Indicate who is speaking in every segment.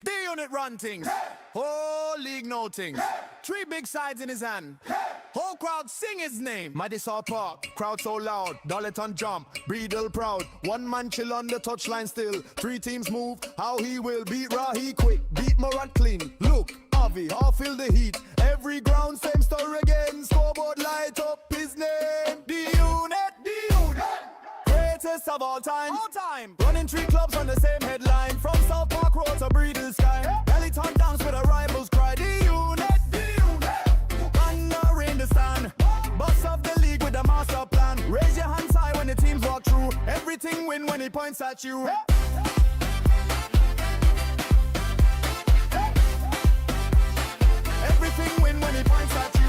Speaker 1: D-Unit run things. Whole league noting. 3 big sides in his hand. Whole crowd sing his name. Madison Park, crowd so loud. Dolleton jump, Breedle proud. 1 man chill on the touchline still. 3 teams move, how he will beat Rahi quick. Beat Morant clean. Look, Avi, how feel the heat. Every ground, same story again. Scoreboard light up his name. D-Unit, D-Unit. Greatest of all time. Running 3 clubs on the same headline. From South Park Road to Breedle Sky. Dolleton dance with a rivals cry. D-Unit, D-Unit. Banner in the stand. Boss of the league with a master plan. Raise your hands high when the teams walk through. Everything win when he points at you. Everything win when he points at you.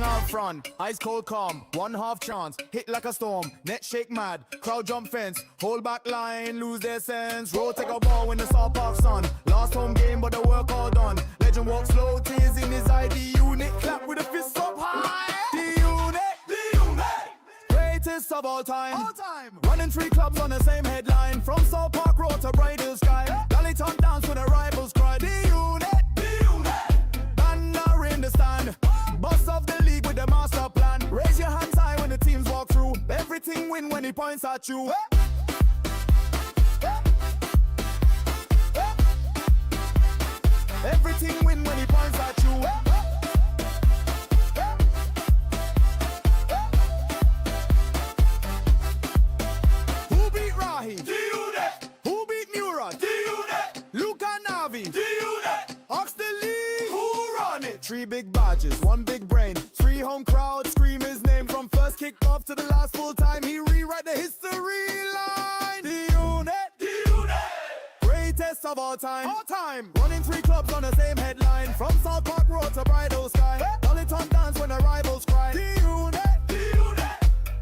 Speaker 1: Out front, ice cold calm, 1/2 chance, hit like a storm, net shake mad, crowd jump fence, hold back line, lose their sense, roll take a ball when the South Park sun, last home game but the work all done, legend walk slow, tears in his eye, D-Unit, clap with a fist up high, D-Unit, D-Unit, greatest of all time, running 3 clubs on the same headline, from South Park Road to Breedle Sky, Dolleton dance with the rivals cry, D-Unit, D-Unit, banner in the stand, boss of the league with the master plan. Raise your hands high when the teams walk through. Everything win when he points at you. Everything win when he points at you. Who beat Rahi? D-Unit. Who beat Murat? D-Unit. Luca Navi? D-Unit. Ox the league? Who run it? 3 big badges, 1 big brain, 3 home crowd scream his name from first kickoff to the last full time. He rewrite the history line. D-Unit, D-Unit, greatest of all time. Running 3 clubs on the same headline, from South Park Road to Breedle Sky. Dolleton dance when the rivals cry. D-Unit, D-Unit,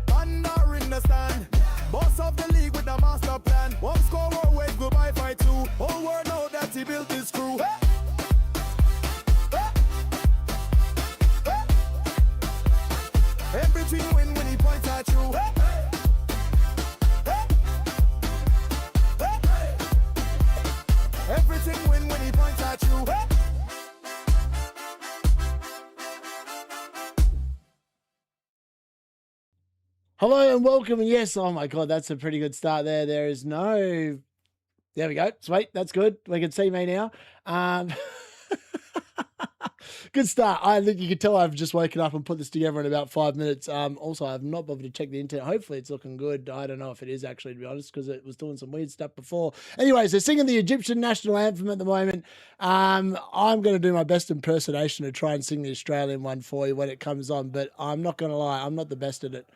Speaker 1: banner in the stand. Boss of the league with the master plan. 1 score, 1 wave, goodbye fight 2. Whole world know that he built this crew. Everything win when he points at you. Everything win when he points at you.
Speaker 2: Hello and welcome, and yes, oh my God, that's a pretty good start there. There we go. Sweet, that's good. We can see me now. Good start. I think you can tell I've just woken up and put this together in about 5 minutes. Also, I've not bothered to check the internet. Hopefully it's looking good. I don't know if it is actually, to be honest, because it was doing some weird stuff before. Anyways, they're singing the Egyptian national anthem at the moment. I'm going to do my best impersonation to try and sing the Australian one for you when it comes on, but I'm not going to lie, I'm not the best at it.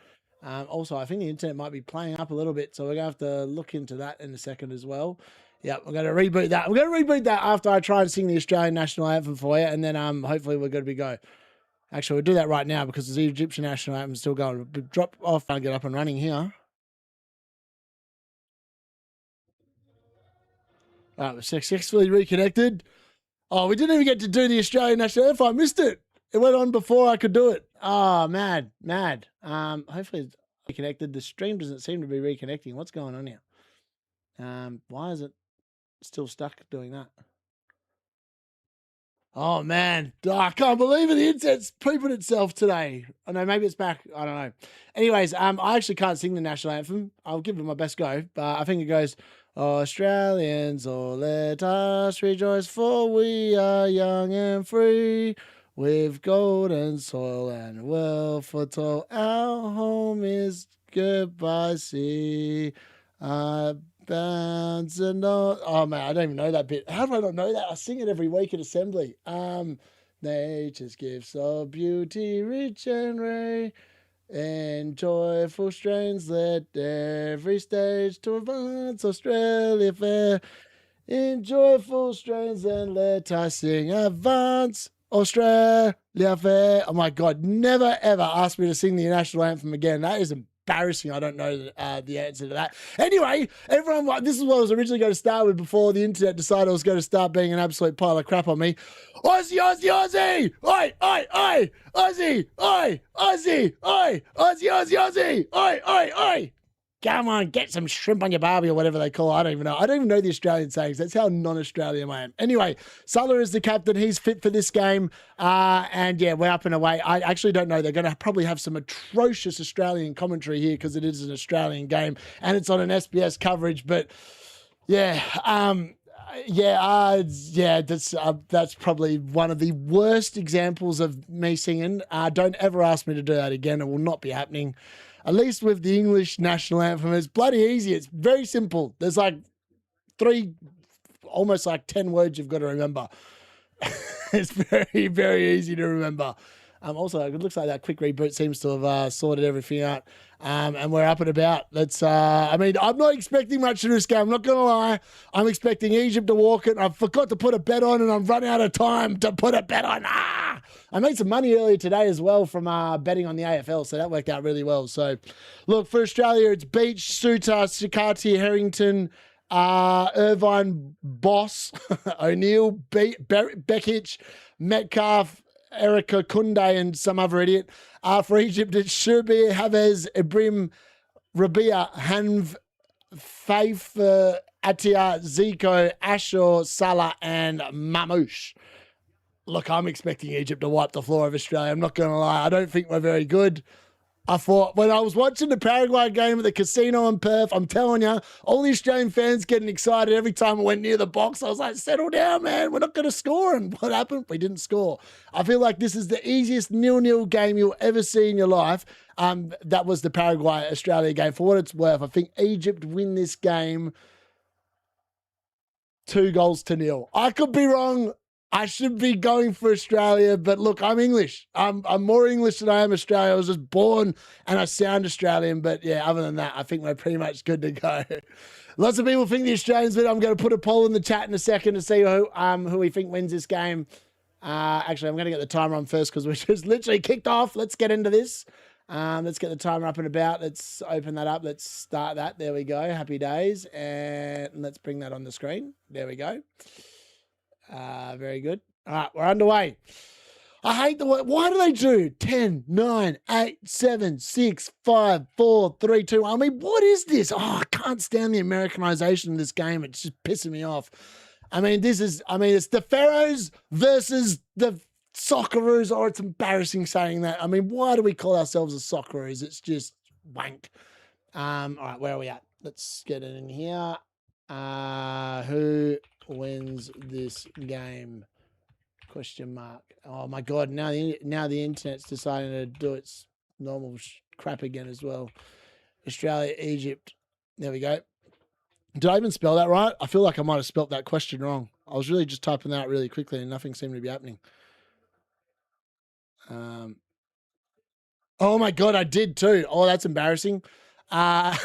Speaker 2: Also, I think the internet might be playing up a little bit, so we're going to have to look into that in a second as well. Yeah, we're going to reboot that. We're going to reboot that after I try and sing the Australian national anthem for you, and then hopefully we're good to go. Actually, we'll do that right now because the Egyptian national anthem is still going. We'll drop off and get up and running here. All right, we're successfully reconnected. Oh, we didn't even get to do the Australian national anthem. I missed it. It went on before I could do it. Oh, mad. Hopefully it's reconnected. The stream doesn't seem to be reconnecting. What's going on here? Why is it still stuck doing that? Oh, man. Oh, I can't believe it. The internet's pooping itself today. Oh, no, maybe it's back. I don't know. Anyways, I actually can't sing the national anthem. I'll give it my best go. But I think it goes, Australians, oh, let us rejoice, for we are young and free. With golden soil and wealth for toil, our home is goodbye sea. Bounds and all. Oh man, I don't even know that bit. How do I not know that? I sing it every week at assembly. Nature's gifts of beauty, rich and rare, and joyful strains let every stage to advance Australia fair. In joyful strains and let us sing advance Australia fair. Oh my God, never ever ask me to sing the national anthem again. That is embarrassing. I don't know the answer to that. Anyway, everyone, this is what I was originally going to start with before the internet decided I was going to start being an absolute pile of crap on me. Aussie, Aussie, Aussie! Oi, oi, oi! Aussie, oi, Aussie, oi! Aussie, Aussie, Aussie! Oi, oi, oi! Come on, get some shrimp on your barbie or whatever they call it. I don't even know. I don't even know the Australian sayings. That's how non-Australian I am. Anyway, Suller is the captain. He's fit for this game. And yeah, we're up and away. I actually don't know. They're going to probably have some atrocious Australian commentary here because it is an Australian game and it's on an SBS coverage. But yeah, that's probably one of the worst examples of me singing. Don't ever ask me to do that again. It will not be happening. At least with the English national anthem, it's bloody easy. It's very simple. There's like almost like 10 words you've got to remember. It's very, very easy to remember. Also, it looks like that quick reboot seems to have sorted everything out. And we're up and about. I'm not expecting much in this game. I'm not going to lie. I'm expecting Egypt to walk it. I forgot to put a bet on and I've run out of time to put a bet on. I made some money earlier today as well from betting on the AFL, so that worked out really well. So, look, for Australia, it's Beach, Suter, Sikati, Harrington, Irvine, Boss, O'Neill, Bekic, Metcalf, Erica Kunde, and some other idiot. For Egypt, it's Shubi, Havez, Ibrahim, Rabia, Hanv, Faith, Atia, Zico, Ashur, Salah, and Mamouche. Look, I'm expecting Egypt to wipe the floor of Australia. I'm not going to lie. I don't think we're very good. I thought when I was watching the Paraguay game at the casino in Perth, I'm telling you, all the Australian fans getting excited every time I went near the box. I was like, settle down, man. We're not going to score. And what happened? We didn't score. I feel like this is the easiest 0-0 game you'll ever see in your life. That was the Paraguay-Australia game. For what it's worth, I think Egypt win this game 2-0. I could be wrong. I should be going for Australia, but look, I'm English. I'm more English than I am Australian. I was just born and I sound Australian, but yeah, other than that, I think we're pretty much good to go. Lots of people think the Australians win. I'm going to put a poll in the chat in a second to see who we think wins this game. Actually, I'm going to get the timer on first because we just literally kicked off. Let's get into this. Let's get the timer up and about. Let's open that up. Let's start that. There we go. Happy days. And let's bring that on the screen. There we go. Very good. All right, we're underway. I hate the way. Why do they do 10, 9, 8, 7, 6, 5, 4, 3, 2? I mean, what is this? Oh, I can't stand the Americanization of this game. It's just pissing me off. It's the Pharaohs versus the Socceroos. Oh, it's embarrassing saying that. I mean, why do we call ourselves the Socceroos? It's just wank. All right, where are we at? Let's get it in here. Who wins this game? Question mark. Oh my God! Now the internet's deciding to do its normal crap again as well. Australia, Egypt. There we go. Did I even spell that right? I feel like I might have spelt that question wrong. I was really just typing that out really quickly and nothing seemed to be happening. Oh my God, I did too. Oh, that's embarrassing. I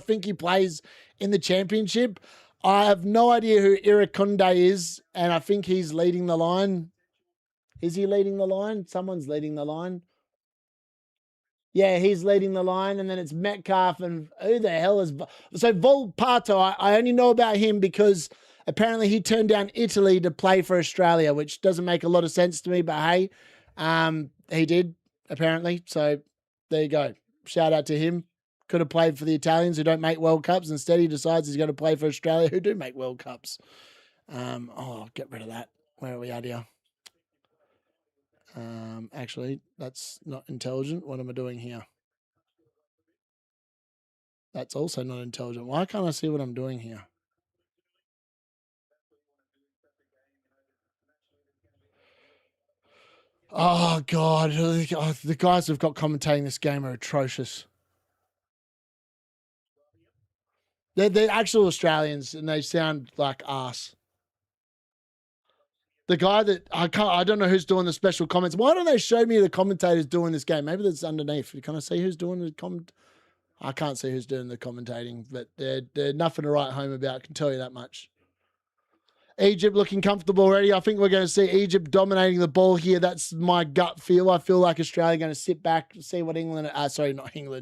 Speaker 2: think he plays in the championship. I have no idea who Irakunde is, and I think he's leading the line. Is he leading the line? Someone's leading the line. Yeah, he's leading the line, and then it's Metcalf, and who the hell is... So Volpato, I only know about him because apparently he turned down Italy to play for Australia, which doesn't make a lot of sense to me, but hey, he did, apparently. So there you go. Shout out to him. Could have played for the Italians who don't make World Cups. Instead, he decides he's going to play for Australia who do make World Cups. Get rid of that. Where are we at here? Actually, that's not intelligent. What am I doing here? That's also not intelligent. Why can't I see what I'm doing here? Oh, God. The guys who've got commentating this game are atrocious. They're actual Australians, and they sound like arse. The guy that I don't know who's doing the special comments. Why don't they show me the commentators doing this game? Maybe that's underneath. Can I see who's doing the comment? I can't see who's doing the commentating, but they're nothing to write home about. I can tell you that much. Egypt looking comfortable already. I think we're going to see Egypt dominating the ball here. That's my gut feel. I feel like Australia are going to sit back, see what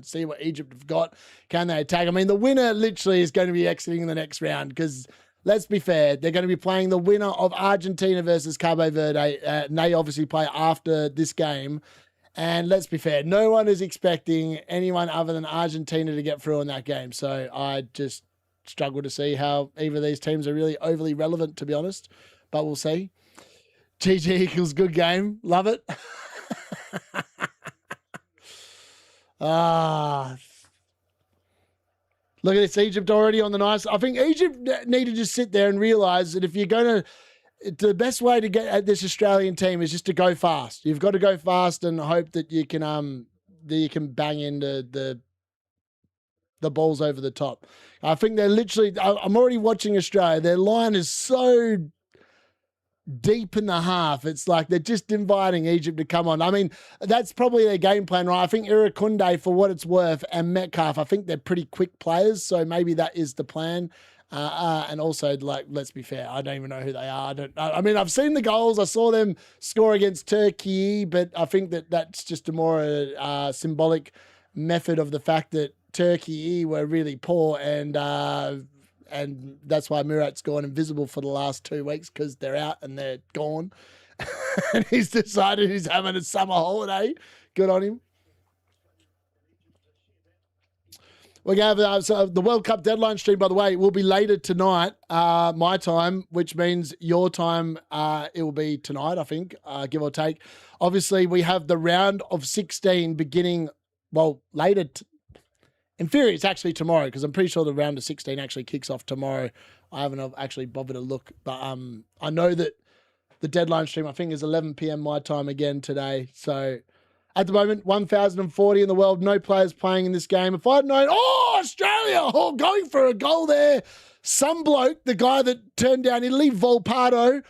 Speaker 2: see what Egypt have got. Can they attack? I mean, the winner literally is going to be exiting the next round because let's be fair, they're going to be playing the winner of Argentina versus Cabo Verde, and they obviously play after this game. And let's be fair, no one is expecting anyone other than Argentina to get through in that game. So I just struggle to see how either of these teams are really overly relevant, to be honest. But we'll see. GG equals good game. Love it. Look at this, Egypt already on the nice. I think Egypt need to just sit there and realise that if you're going to, the best way to get at this Australian team is just to go fast. You've got to go fast and hope that you can bang into the balls over the top. I think they're literally, I'm already watching Australia. Their line is so deep in the half. It's like they're just inviting Egypt to come on. I mean, that's probably their game plan, right? I think Irakunde, for what it's worth, and Metcalf, I think they're pretty quick players. So maybe that is the plan. And also, like, let's be fair, I don't even know who they are. I mean, I've seen the goals. I saw them score against Turkey, but I think that's just a more symbolic method of the fact that Turkey were really poor, and that's why Murat's gone invisible for the last 2 weeks because they're out and they're gone. And he's decided he's having a summer holiday. Good on him. We're going to have so the World Cup deadline stream, by the way, will be later tonight, my time, which means your time, it will be tonight, I think, give or take. Obviously, we have the round of 16 beginning, later. In theory, it's actually tomorrow because I'm pretty sure the round of 16 actually kicks off tomorrow. I haven't actually bothered to look, but I know that the deadline stream, I think, is 11 p.m. my time again today. So at the moment, 1,040 in the world, no players playing in this game. If I'd known, Australia, going for a goal there. Some bloke, the guy that turned down Italy, Volpato,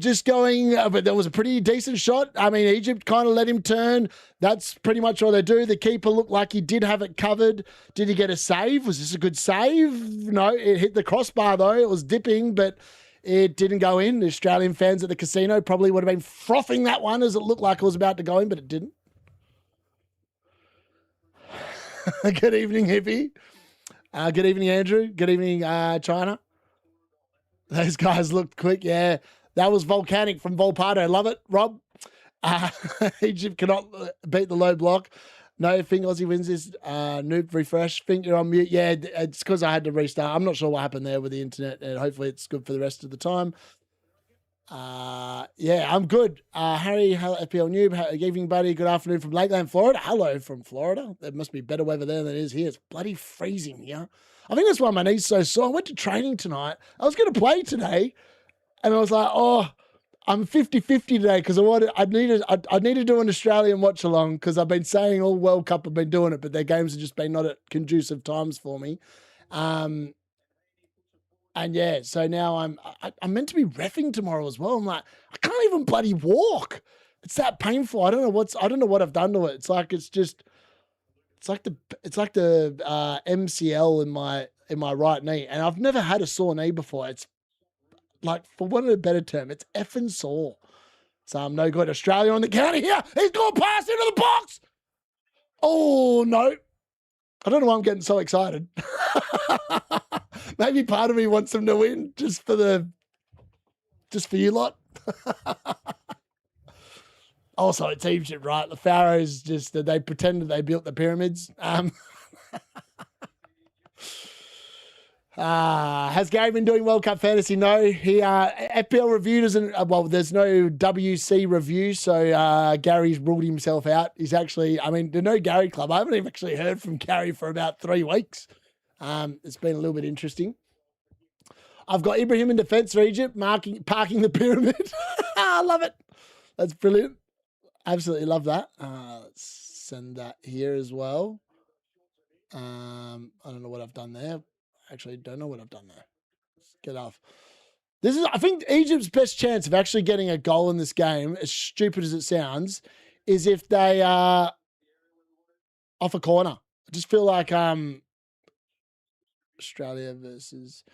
Speaker 2: just going, but there was a pretty decent shot. I mean, Egypt kind of let him turn. That's pretty much all they do. The keeper looked like he did have it covered. Did he get a save? Was this a good save? No, it hit the crossbar though. It was dipping, but it didn't go in. The Australian fans at the casino probably would have been frothing that one as it looked like it was about to go in, but it didn't. Good evening, Hippie. Good evening, Andrew. Good evening, China. Those guys looked quick. Yeah, that was volcanic from Volpato. Love it, Rob. Egypt cannot beat the low block. No, think Aussie wins this. Noob, refresh. Think you're on mute. Yeah, it's because I had to restart. I'm not sure what happened there with the internet, and hopefully it's good for the rest of the time. Yeah, I'm good. Harry, hello, FPL Noob. Good evening, buddy. Good afternoon from Lakeland, Florida. Hello from Florida. There must be better weather there than it is here. It's bloody freezing here. I think that's why my knee's so sore. I went to training tonight. I was going to play today, and I was like, I'm 50-50 today because I need to do an Australian watch along because I've been saying all World Cup I've been doing it, but their games have just been not at conducive times for me. And yeah, so now I'm meant to be reffing tomorrow as well. I'm like, I can't even bloody walk. It's that painful. I don't know what I've done to it. It's like the MCL in my right knee, and I've never had a sore knee before. It's like, for want of a better term, it's effing sore. So I'm no good. Australia on the counter here. He's going past into the box. Oh no! I don't know why I'm getting so excited. Maybe part of me wants them to win just for you lot. Also, it's Egypt, right? The Pharaohs they pretended they built the pyramids. Has Gary been doing World Cup Fantasy? No. He FPL review doesn't. There's no WC review, so Gary's ruled himself out. He's actually, the No Gary Club. I haven't even actually heard from Gary for about 3 weeks. It's been a little bit interesting. I've got Ibrahim in defence for Egypt, parking the pyramid. I love it. That's brilliant. Absolutely love that. Let's send that here as well. I don't know what I've done there. Actually, don't know what I've done there. Let's get off. I think Egypt's best chance of actually getting a goal in this game, as stupid as it sounds, is if they off a corner. I just feel like Australia versus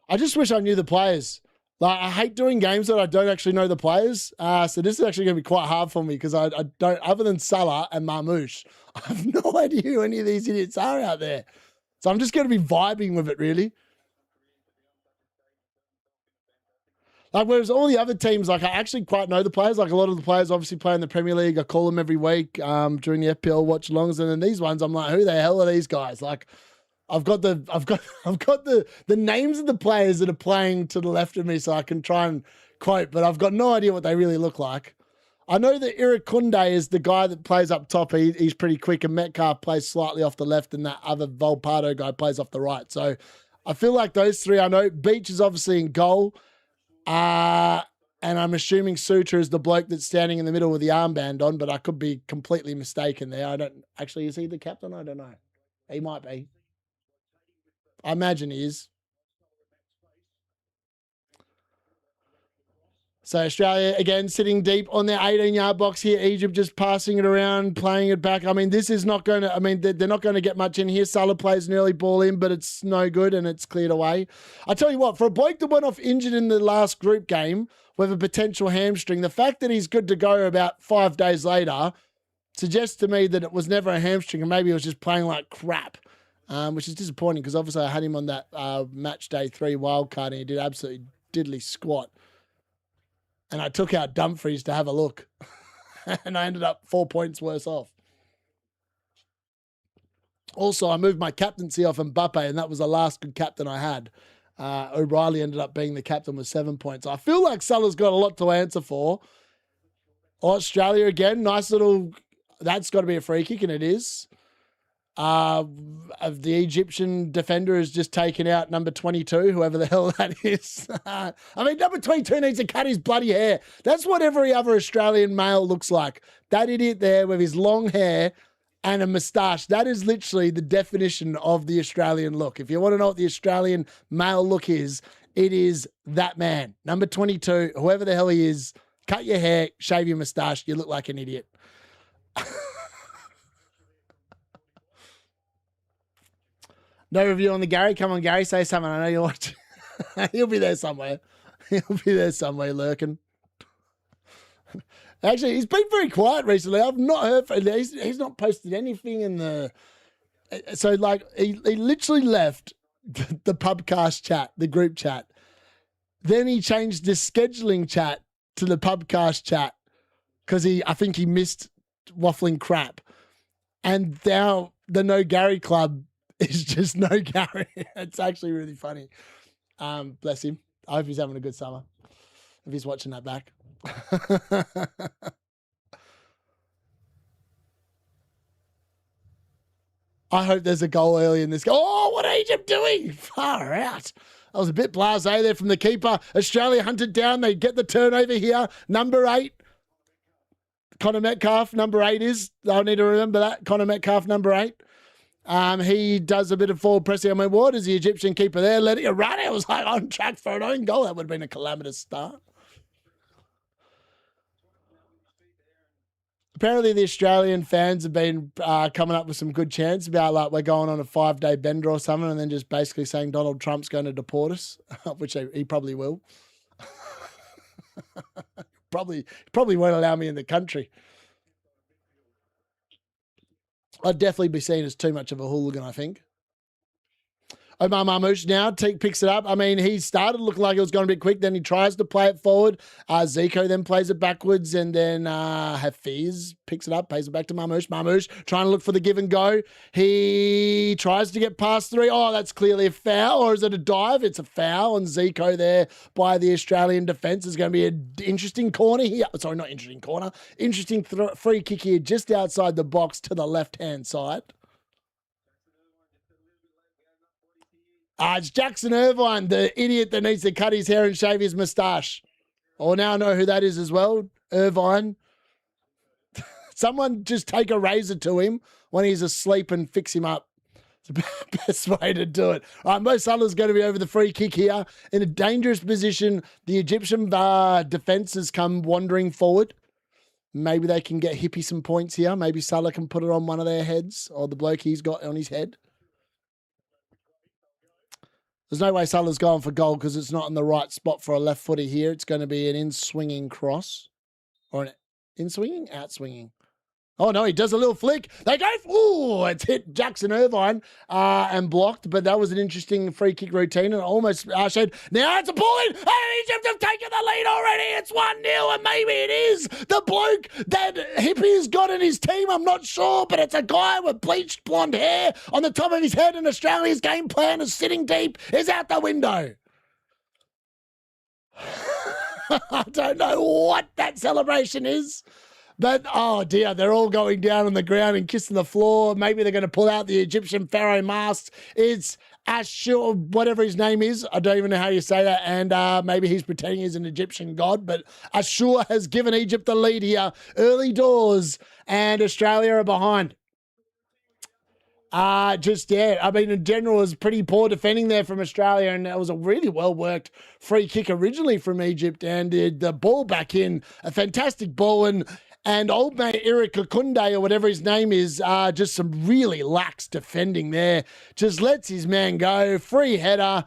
Speaker 2: I just wish I knew the players. Like, I hate doing games that I don't actually know the players. So this is actually going to be quite hard for me because I don't, other than Salah and Marmoush, I have no idea who any of these idiots are out there. So I'm just going to be vibing with it, really. Like, whereas all the other teams, like, I actually quite know the players. Like, a lot of the players obviously play in the Premier League. I call them every week during the FPL watchalongs, and then these ones, I'm like, who the hell are these guys? Like, I've got the names of the players that are playing to the left of me, so I can try and quote, but I've got no idea what they really look like. I know that Irakunde is the guy that plays up top. He's pretty quick, and Metcalf plays slightly off the left, and that other Volpato guy plays off the right. So I feel like those three I know. Beach is obviously in goal. And I'm assuming Suter is the bloke that's standing in the middle with the armband on, but I could be completely mistaken there. I don't actually, is he the captain? I don't know. He might be. I imagine he is. So Australia, again, sitting deep on their 18-yard box here. Egypt just passing it around, playing it back. I mean, this is not going to, I mean, they're not going to get much in here. Salah plays an early ball in, but it's no good and it's cleared away. I tell you what, for a bloke that went off injured in the last group game with a potential hamstring, the fact that he's good to go about 5 days later suggests to me that it was never a hamstring and maybe he was just playing like crap, which is disappointing because obviously I had him on that match day 3 wildcard and he did absolutely diddly squat. And I took out Dumfries to have a look. And I ended up 4 points worse off. Also, I moved my captaincy off Mbappe, and that was the last good captain I had. O'Reilly ended up being the captain with 7 points. I feel like Salah's got a lot to answer for. Australia again, nice little... That's got to be a free kick, and it is. The Egyptian defender has just taken out number 22, whoever the hell that is. I mean, number 22 needs to cut his bloody hair. That's what every other Australian male looks like. That idiot there with his long hair and a moustache. That is literally the definition of the Australian look. If you want to know what the Australian male look is, it is that man. Number 22, whoever the hell he is, cut your hair, shave your moustache. You look like an idiot. No review on the Gary. Come on, Gary, say something. I know you're watching. He'll be there somewhere. He'll be there somewhere lurking. Actually, he's been very quiet recently. I've not heard from him. He's not posted anything in the... So, like, he literally left the pubcast chat, the group chat. Then he changed the scheduling chat to the pubcast chat because I think he missed waffling crap. And now the No Gary Club is just No Gary. It's actually really funny. Bless him. I hope he's having a good summer. If he's watching that back. I hope there's a goal early in this game. Oh, what are Egypt doing? Far out. I was a bit blasé there from the keeper. Australia hunted down. They get the turnover here. Number 8. Connor Metcalf, number 8 is. I'll need to remember that. Connor Metcalf, number 8. He does a bit of forward pressing. I mean, what is the Egyptian keeper there? Letting it run. It was like on track for an own goal. That would have been a calamitous start. Apparently, the Australian fans have been coming up with some good chants about like we're going on a 5-day bender or something, and then just basically saying Donald Trump's going to deport us, which he probably will. probably won't allow me in the country. I'd definitely be seen as too much of a hooligan, I think. Omar Marmoush now picks it up. I mean, he started looking like it was going a bit quick. Then he tries to play it forward. Zico then plays it backwards. And then Hafiz picks it up, pays it back to Marmoush. Marmoush trying to look for the give and go. He tries to get past 3. Oh, that's clearly a foul. Or is it a dive? It's a foul. And Zico there by the Australian defence is going to be an interesting corner here. Sorry, not interesting corner. Interesting free kick here just outside the box to the left-hand side. It's Jackson Irvine, the idiot that needs to cut his hair and shave his moustache. Oh, now I know who that is as well. Irvine. Someone just take a razor to him when he's asleep and fix him up. It's the best way to do it. All right, Mo Salah's going to be over the free kick here. In a dangerous position, the Egyptian defence has come wandering forward. Maybe they can get Hippie some points here. Maybe Salah can put it on one of their heads or the bloke he's got on his head. There's no way Salah's going for goal because it's not in the right spot for a left footer here. It's going to be an in-swinging cross. Or an in-swinging? Out-swinging. Oh, no, he does a little flick. They go, ooh, it's hit Jackson Irvine and blocked, but that was an interesting free kick routine and almost showed. Now it's a ball in, and Egypt have taken the lead already. It's 1-0, and maybe it is the bloke that Hippie's got in his team. I'm not sure, but it's a guy with bleached blonde hair on the top of his head, and Australia's game plan is sitting deep, is out the window. I don't know what that celebration is. But, oh dear, they're all going down on the ground and kissing the floor. Maybe they're going to pull out the Egyptian pharaoh mask. It's Ashur, whatever his name is. I don't even know how you say that. And maybe he's pretending he's an Egyptian god. But Ashur has given Egypt the lead here. Early doors. And Australia are behind. I mean, in general, it was pretty poor defending there from Australia, and it was a really well-worked free kick originally from Egypt, and the ball back in, a fantastic ball, and old mate Eric Kakunde, or whatever his name is, just some really lax defending there. Just lets his man go. Free header.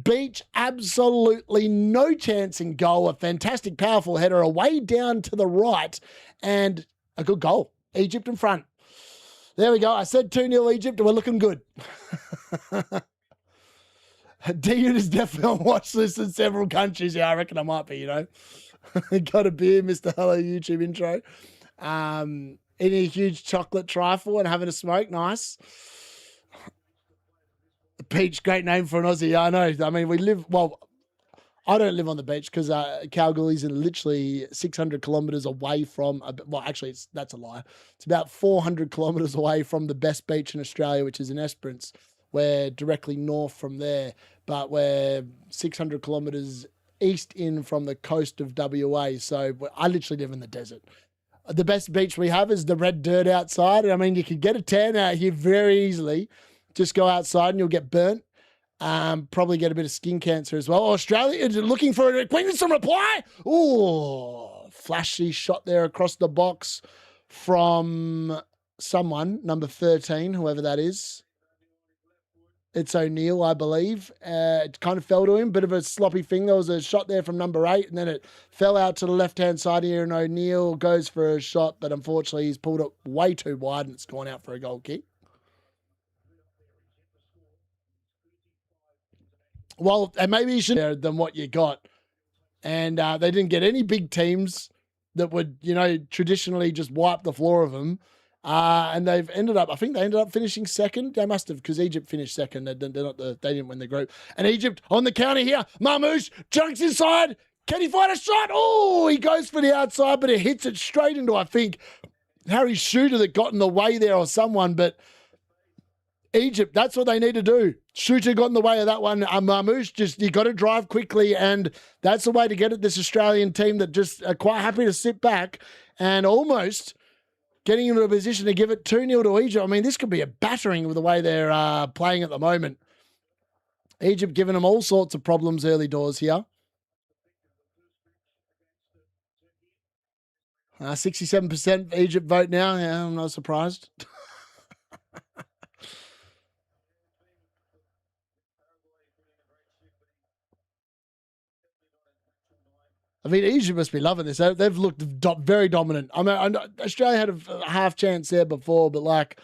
Speaker 2: Beach, absolutely no chance in goal. A fantastic, powerful header away down to the right. And a good goal. Egypt in front. There we go. I said 2-0 Egypt, and we're looking good. D-Unit is definitely on watch list in several countries. Yeah, I reckon I might be, you know. Got a beer, Mr. Hello YouTube intro. Eating a huge chocolate trifle and having a smoke. Nice. Peach, great name for an Aussie. Yeah, I know. I mean, I don't live on the beach because Kalgoorlie's literally 600 kilometres away from, well, actually, that's a lie. It's about 400 kilometres away from the best beach in Australia, which is in Esperance. We're directly north from there, but we're 600 kilometres east in from the coast of WA. So I literally live in the desert. The best beach we have is the red dirt outside. I mean, you can get a tan out here very easily. Just go outside and you'll get burnt. Probably get a bit of skin cancer as well. Australia is looking for a Queensland reply. Ooh, flashy shot there across the box from someone, number 13, whoever that is. It's O'Neill, I believe. It kind of fell to him, bit of a sloppy thing. There was a shot there from number 8, and then it fell out to the left-hand side here, and O'Neill goes for a shot, but unfortunately he's pulled it way too wide, and it's gone out for a goal kick. Well, and maybe you should than what you got. And they didn't get any big teams that would, you know, traditionally just wipe the floor of them. And they ended up finishing second. They must have, because Egypt finished second. They didn't win the group. And Egypt on the counter here. Marmouche junks inside. Can he find a shot? Oh, he goes for the outside, but it hits it straight into, I think, Harry Shooter that got in the way there or someone. But Egypt, that's what they need to do. Shooter got in the way of that one. Marmouche, you got to drive quickly, and that's the way to get it. This Australian team that just are quite happy to sit back and almost getting into a position to give it 2-0 to Egypt. I mean, this could be a battering with the way they're playing at the moment. Egypt giving them all sorts of problems early doors here. 67% Egypt vote now. Yeah, I'm not surprised. I mean, Egypt must be loving this. They've looked very dominant. I mean, Australia had a half chance there before, but like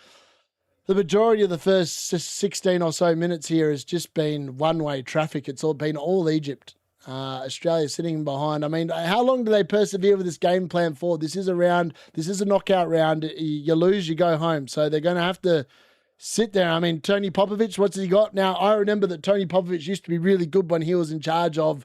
Speaker 2: the majority of the first 16 or so minutes here has just been one-way traffic. It's been all Egypt. Australia sitting behind. I mean, how long do they persevere with this game plan for? This is a knockout round. You lose, you go home. So they're going to have to sit there. I mean, Tony Popovic, what's he got? Now, I remember that Tony Popovic used to be really good when he was in charge of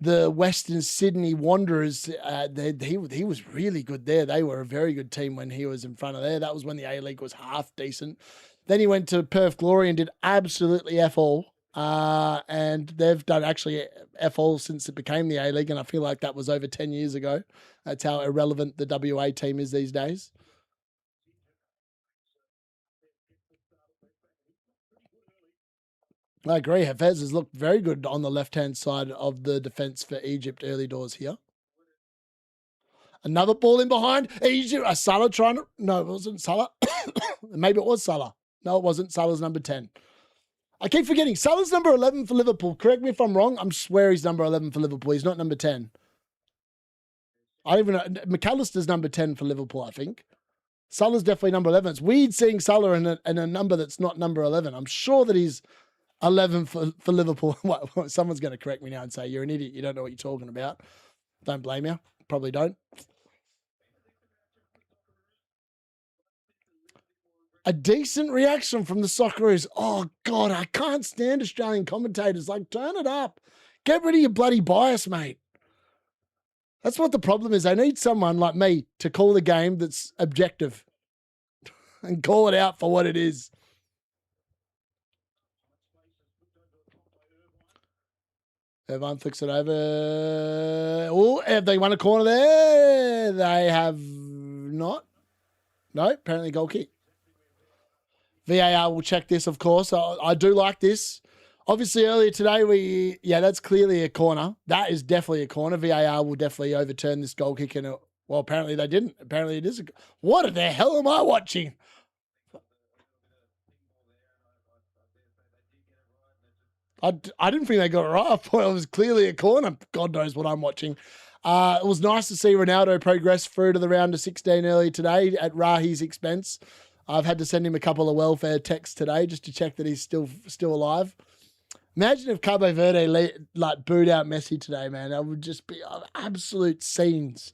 Speaker 2: the Western Sydney Wanderers. He was really good there. They were a very good team when he was in front of there. That was when the A-League was half decent. Then he went to Perth Glory and did absolutely F all. And they've done actually F all since it became the A-League, and I feel like that was over 10 years ago. That's how irrelevant the WA team is these days. I agree. Hafez has looked very good on the left-hand side of the defence for Egypt early doors here. Another ball in behind. Egypt. Salah trying to... No, it wasn't Salah. Maybe it was Salah. No, it wasn't. Salah's number 10. I keep forgetting. Salah's number 11 for Liverpool. Correct me if I'm wrong. I swear he's number 11 for Liverpool. He's not number 10. I don't even know. McAllister's number 10 for Liverpool, I think. Salah's definitely number 11. It's weird seeing Salah in a number that's not number 11. I'm sure that he's 11 for Liverpool. Someone's going to correct me now and say, you're an idiot. You don't know what you're talking about. Don't blame you. Probably don't. A decent reaction from the Socceroos. Oh, God, I can't stand Australian commentators. Like, turn it up. Get rid of your bloody bias, mate. That's what the problem is. I need someone like me to call the game that's objective and call it out for what it is. Everyone flicks it over. Oh, have they won a corner there? They have not. No, apparently goal kick. VAR will check this, of course. I do like this. Obviously, earlier today, that's clearly a corner. That is definitely a corner. VAR will definitely overturn this goal kick. And well, apparently they didn't. Apparently it is. What the hell am I watching? I didn't think they got it right. I thought it was clearly a corner. God knows what I'm watching. It was nice to see Ronaldo progress through to the round of 16 earlier today at Rahi's expense. I've had to send him a couple of welfare texts today just to check that he's still alive. Imagine if Cabo Verde booed out Messi today, man. That would just be absolute scenes.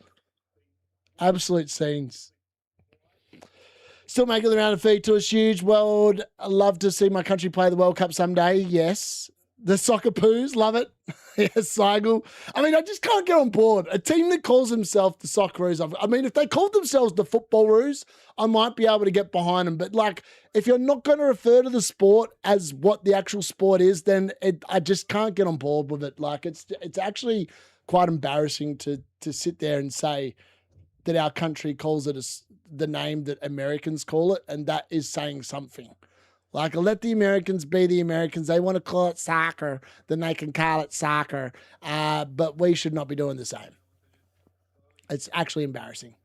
Speaker 2: Absolute scenes. Still making the round of feet to a huge world. I love to see my country play the World Cup someday. Yes. The soccer poos, love it. Yes, Seigel. I mean, I just can't get on board. A team that calls themselves the Socceroos. I mean, if they called themselves the Footballoos, I might be able to get behind them. But like, if you're not going to refer to the sport as what the actual sport is, then I just can't get on board with it. Like, it's actually quite embarrassing to sit there and say that our country calls it the name that Americans call it, and that is saying something. Like, let the Americans be the Americans. They want to call it soccer, then they can call it soccer. But we should not be doing the same. It's actually embarrassing.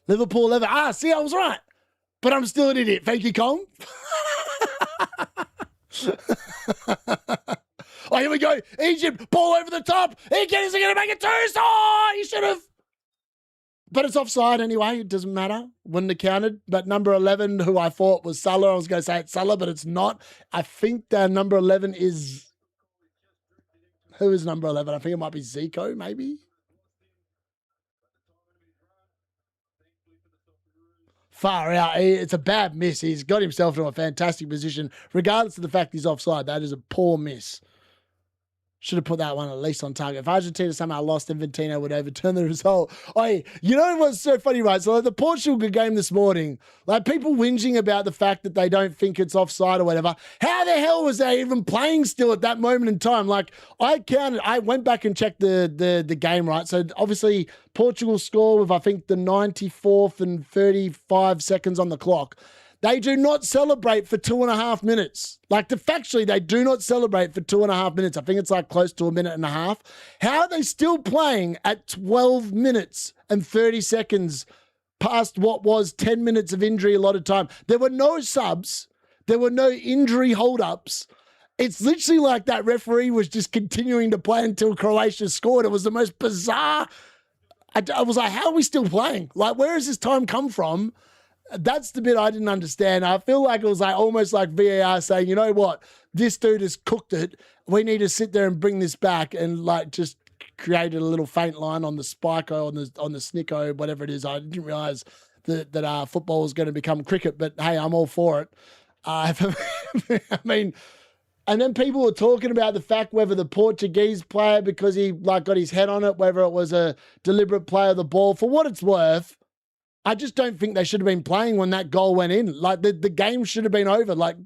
Speaker 2: Liverpool 11. See, I was right. But I'm still an idiot. Thank you, Colin. Oh, here we go. Egypt, ball over the top. Is he going to make it two? Oh, he should have. But it's offside anyway. It doesn't matter. Wouldn't have counted. But number 11, who I thought was Salah, I was going to say it's Salah, but it's not. I think that number 11 is... Who is number 11? I think it might be Zico, maybe? Far out. It's a bad miss. He's got himself into a fantastic position. Regardless of the fact he's offside, that is a poor miss. Should have put that one at least on target. If Argentina somehow lost, Infantino would overturn the result. You know what's so funny, right? So the Portugal game this morning, like people whinging about the fact that they don't think it's offside or whatever. How the hell was they even playing still at that moment in time? Like I went back and checked the game, right? So obviously Portugal score with I think the 94th and 35 seconds on the clock. They do not celebrate for 2.5 minutes. Like, factually, they do not celebrate for 2.5 minutes. I think it's like close to 1.5 minutes. How are they still playing at 12 minutes and 30 seconds past what was 10 minutes of injury a lot of time? There were no subs. There were no injury hold-ups. It's literally like that referee was just continuing to play until Croatia scored. It was the most bizarre. I was like, how are we still playing? Like, where has this time come from? That's the bit I didn't understand. I feel like it was like almost like VAR saying, you know what, this dude has cooked it. We need to sit there and bring this back, and like just created a little faint line on the Spiko, on the Snicko, whatever it is. I didn't realize that football was going to become cricket, but hey, I'm all for it. I mean, and then people were talking about the fact whether the Portuguese player, because he like got his head on it, whether it was a deliberate play of the ball. For what it's worth, I just don't think they should have been playing when that goal went in. Like, the game should have been over. Like,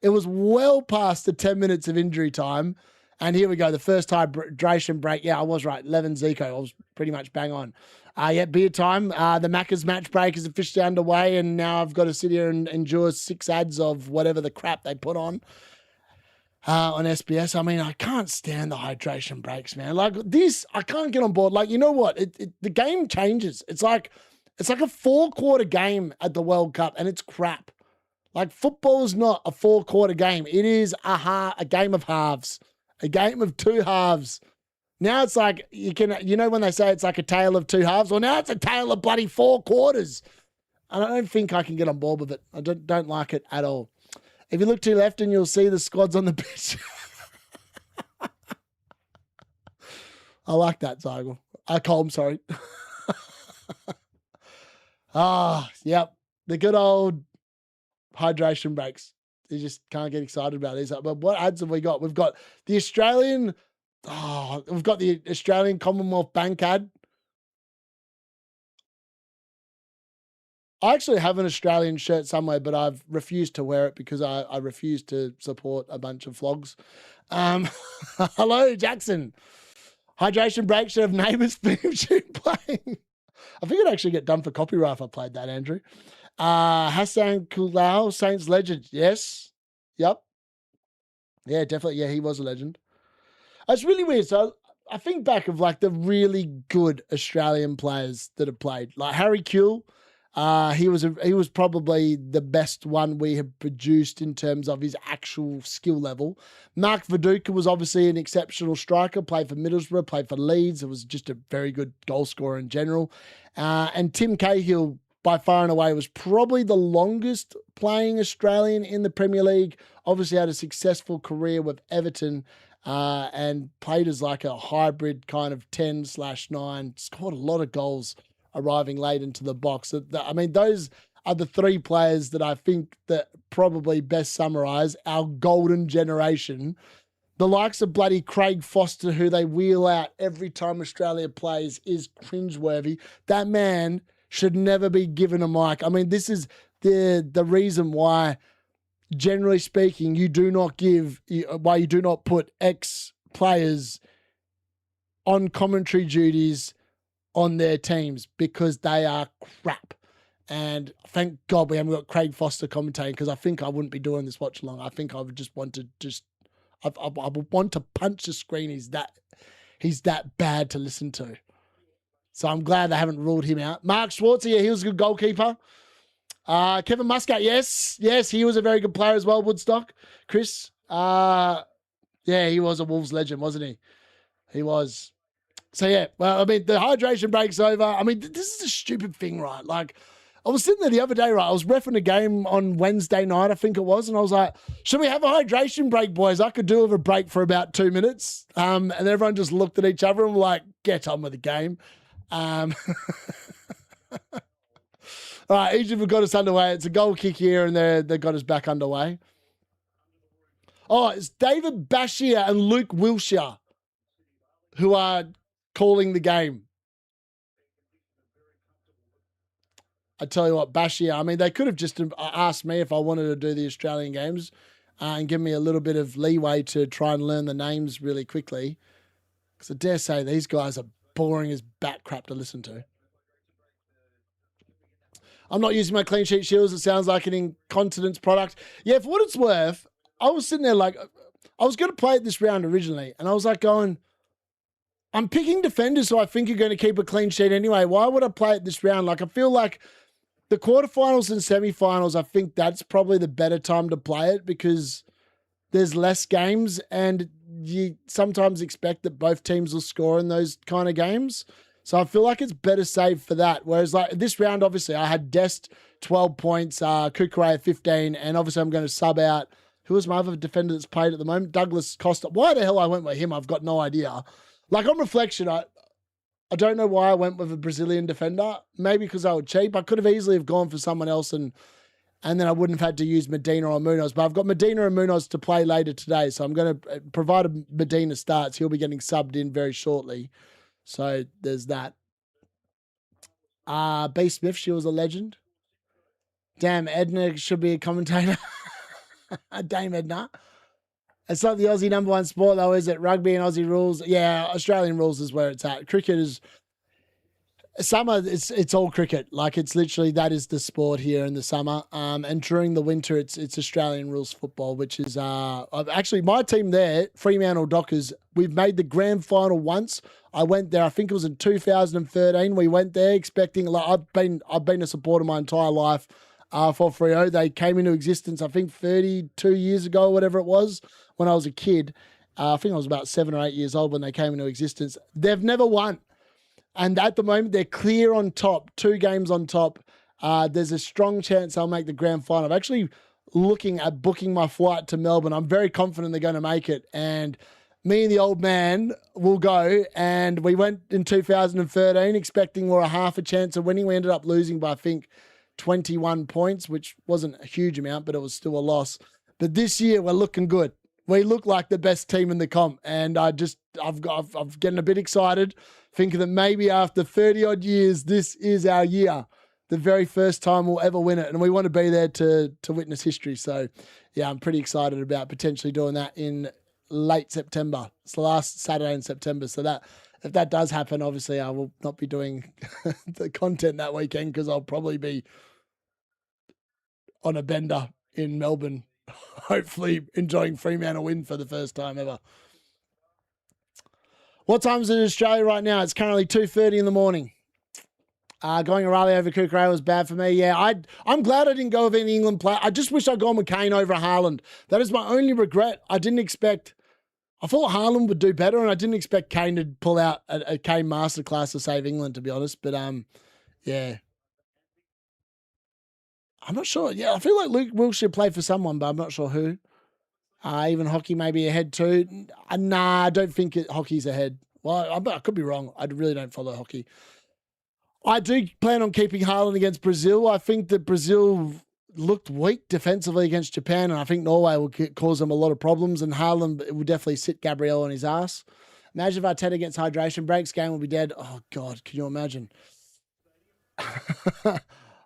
Speaker 2: it was well past the 10 minutes of injury time. And here we go, the first hydration break. Yeah, I was right. 11 Zico. I was pretty much bang on. Beer time. The Macca's match break is officially underway, and now I've got to sit here and endure 6 ads of whatever the crap they put on SBS. I mean, I can't stand the hydration breaks, man. Like, this, I can't get on board. Like, you know what? The game changes. It's like a 4-quarter game at the World Cup, and it's crap. Like, football is not a 4-quarter game. It is a game of halves, a game of 2 halves. Now it's like when they say it's like a tale of 2 halves, well, now it's a tale of bloody 4 quarters. And I don't think I can get on board with it. I don't like it at all. If you look to your left and you'll see the squads on the pitch. I like that, Zygel. Colm, sorry. Yep. The good old hydration breaks. You just can't get excited about these. But what ads have we got? We've got the Australian Commonwealth Bank ad. I actually have an Australian shirt somewhere, but I've refused to wear it because I refuse to support a bunch of flogs. Hello, Jackson. Hydration break should have neighbours theme tune playing. I think it'd actually get done for copyright if I played that, Andrew. Hassan Kulau, Saints legend. Yes. Yep. Yeah, definitely. Yeah, he was a legend. It's really weird. So I think back of like the really good Australian players that have played. Like Harry Kuehl. He was probably the best one we have produced in terms of his actual skill level. Mark Viduka was obviously an exceptional striker, played for Middlesbrough, played for Leeds. It was just a very good goal scorer in general. And Tim Cahill, by far and away, was probably the longest playing Australian in the Premier League. Obviously had a successful career with Everton and played as like a hybrid kind of 10/9, scored a lot of goals arriving late into the box. I mean, those are the 3 players that I think that probably best summarise our golden generation. The likes of bloody Craig Foster, who they wheel out every time Australia plays, is cringeworthy. That man should never be given a mic. I mean, this is the reason why, generally speaking, you do not put ex-players on commentary duties on their teams, because they are crap. And thank God we haven't got Craig Foster commentating, because I think I wouldn't be doing this watch along. I think I would just want to I would want to punch the screen. He's that bad to listen to. So I'm glad they haven't ruled him out. Mark Schwarzer, yeah, he was a good goalkeeper. Kevin Muscat, yes, he was a very good player as well. Woodstock, Chris, yeah, he was a Wolves legend, wasn't he? He was. So, yeah, well, I mean, the hydration break's over. I mean, this is a stupid thing, right? Like, I was sitting there the other day, right? I was reffing a game on Wednesday night, I think it was, and I was like, should we have a hydration break, boys? I could do with a break for about 2 minutes. And everyone just looked at each other and were like, get on with the game. All right, Egypt have got us underway. It's a goal kick here, and they've got us back underway. Oh, it's David Bashir and Luke Wilshire who are calling the game. I tell you what, Bashir, I mean, they could have just asked me if I wanted to do the Australian games and give me a little bit of leeway to try and learn the names really quickly. Because I dare say these guys are boring as bat crap to listen to. I'm not using my clean sheet shields. It sounds like an incontinence product. Yeah, for what it's worth, I was sitting there like, I was going to play it this round originally, and I was like going, I'm picking defenders who I think are going to keep a clean sheet anyway. Why would I play it this round? Like, I feel like the quarterfinals and semifinals, I think that's probably the better time to play it, because there's less games and you sometimes expect that both teams will score in those kind of games. So I feel like it's better saved for that. Whereas like this round, obviously, I had Dest 12 points, Kukurea 15, and obviously I'm going to sub out, who was my other defender that's played at the moment? Douglas Costa. Why the hell I went with him, I've got no idea. Like, on reflection, I don't know why I went with a Brazilian defender. Maybe because they were cheap. I could have easily have gone for someone else and then I wouldn't have had to use Medina or Munoz. But I've got Medina and Munoz to play later today. So I'm going to, provided Medina starts, he'll be getting subbed in very shortly. So there's that. B. Smith, she was a legend. Damn, Edna should be a commentator. Dame Edna. It's not the Aussie number 1 sport, though, is it? Rugby and Aussie rules. Yeah, Australian rules is where it's at. Cricket is summer. It's all cricket. Like, it's literally, that is the sport here in the summer. And during the winter, it's Australian rules football, which is actually my team there, Fremantle Dockers. We've made the grand final once. I went there. I think it was in 2013. We went there expecting. Like, I've been a supporter my entire life. for Freo. They came into existence, I think, 32 years ago, whatever it was, when I was a kid. I think I was about 7 or 8 years old when they came into existence. They've never won. And at the moment, they're clear on top, 2 games on top. There's a strong chance they'll make the grand final. I'm actually looking at booking my flight to Melbourne. I'm very confident they're going to make it. And me and the old man will go. And we went in 2013 expecting we're a half a chance of winning. We ended up losing by, I think, 21 points, which wasn't a huge amount, but it was still a loss. But this year, we're looking good. We look like the best team in the comp. And I'm getting a bit excited, thinking that maybe after 30 odd years, this is our year, the very first time we'll ever win it. And we want to be there to witness history. So yeah, I'm pretty excited about potentially doing that in late September. It's the last Saturday in September. So that if that does happen, obviously I will not be doing the content that weekend because I'll probably be on a bender in Melbourne, hopefully enjoying Fremantle win for the first time ever. What time is it in Australia right now? It's currently 2:30 in the morning. Going O'Reilly over Kukray was bad for me. Yeah, I'm glad I didn't go with any England player. I just wish I'd gone with Kane over Haaland. That is my only regret. I thought Haaland would do better, and I didn't expect Kane to pull out a Kane masterclass to save England, to be honest. But yeah. I'm not sure. Yeah, I feel like Luke Wilshere played for someone, but I'm not sure who. Even hockey may be ahead too. Nah, I don't think hockey's ahead. Well, I could be wrong. I really don't follow hockey. I do plan on keeping Haaland against Brazil. I think that Brazil looked weak defensively against Japan, and I think Norway will cause them a lot of problems, and Haaland will definitely sit Gabriel on his ass. Imagine if Arteta against hydration breaks, game will be dead. Oh, God, can you imagine?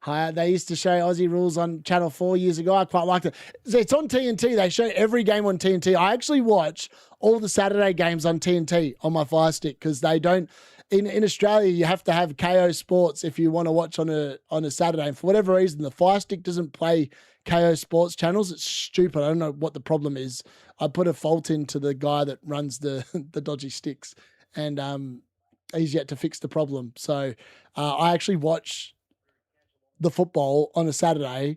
Speaker 2: They used to show Aussie rules on Channel 4 years ago. I quite liked it. It's on TNT. They show every game on TNT. I actually watch all the Saturday games on TNT on my Fire Stick because they don't. In Australia, you have to have KO Sports if you want to watch on a Saturday. And for whatever reason, the Fire Stick doesn't play KO Sports channels. It's stupid. I don't know what the problem is. I put a fault into the guy that runs the dodgy sticks, and he's yet to fix the problem. So I actually watch the football on a Saturday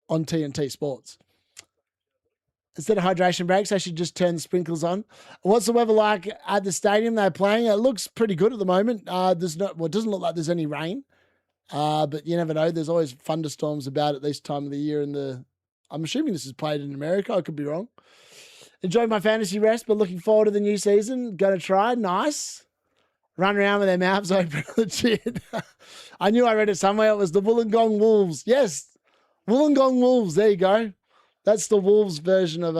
Speaker 2: on TNT Sports. Instead of hydration breaks, I should just turn the sprinklers on. What's the weather like at the stadium they're playing? It looks pretty good at the moment. It doesn't look like there's any rain, but you never know. There's always thunderstorms about at this time of the year. I'm assuming this is played in America. I could be wrong. Enjoyed my fantasy rest, but looking forward to the new season. Going to try. Nice. Run around with their mouths open. Legit. I knew I read it somewhere. It was the Wollongong Wolves. Yes, Wollongong Wolves. There you go. That's the Wolves version of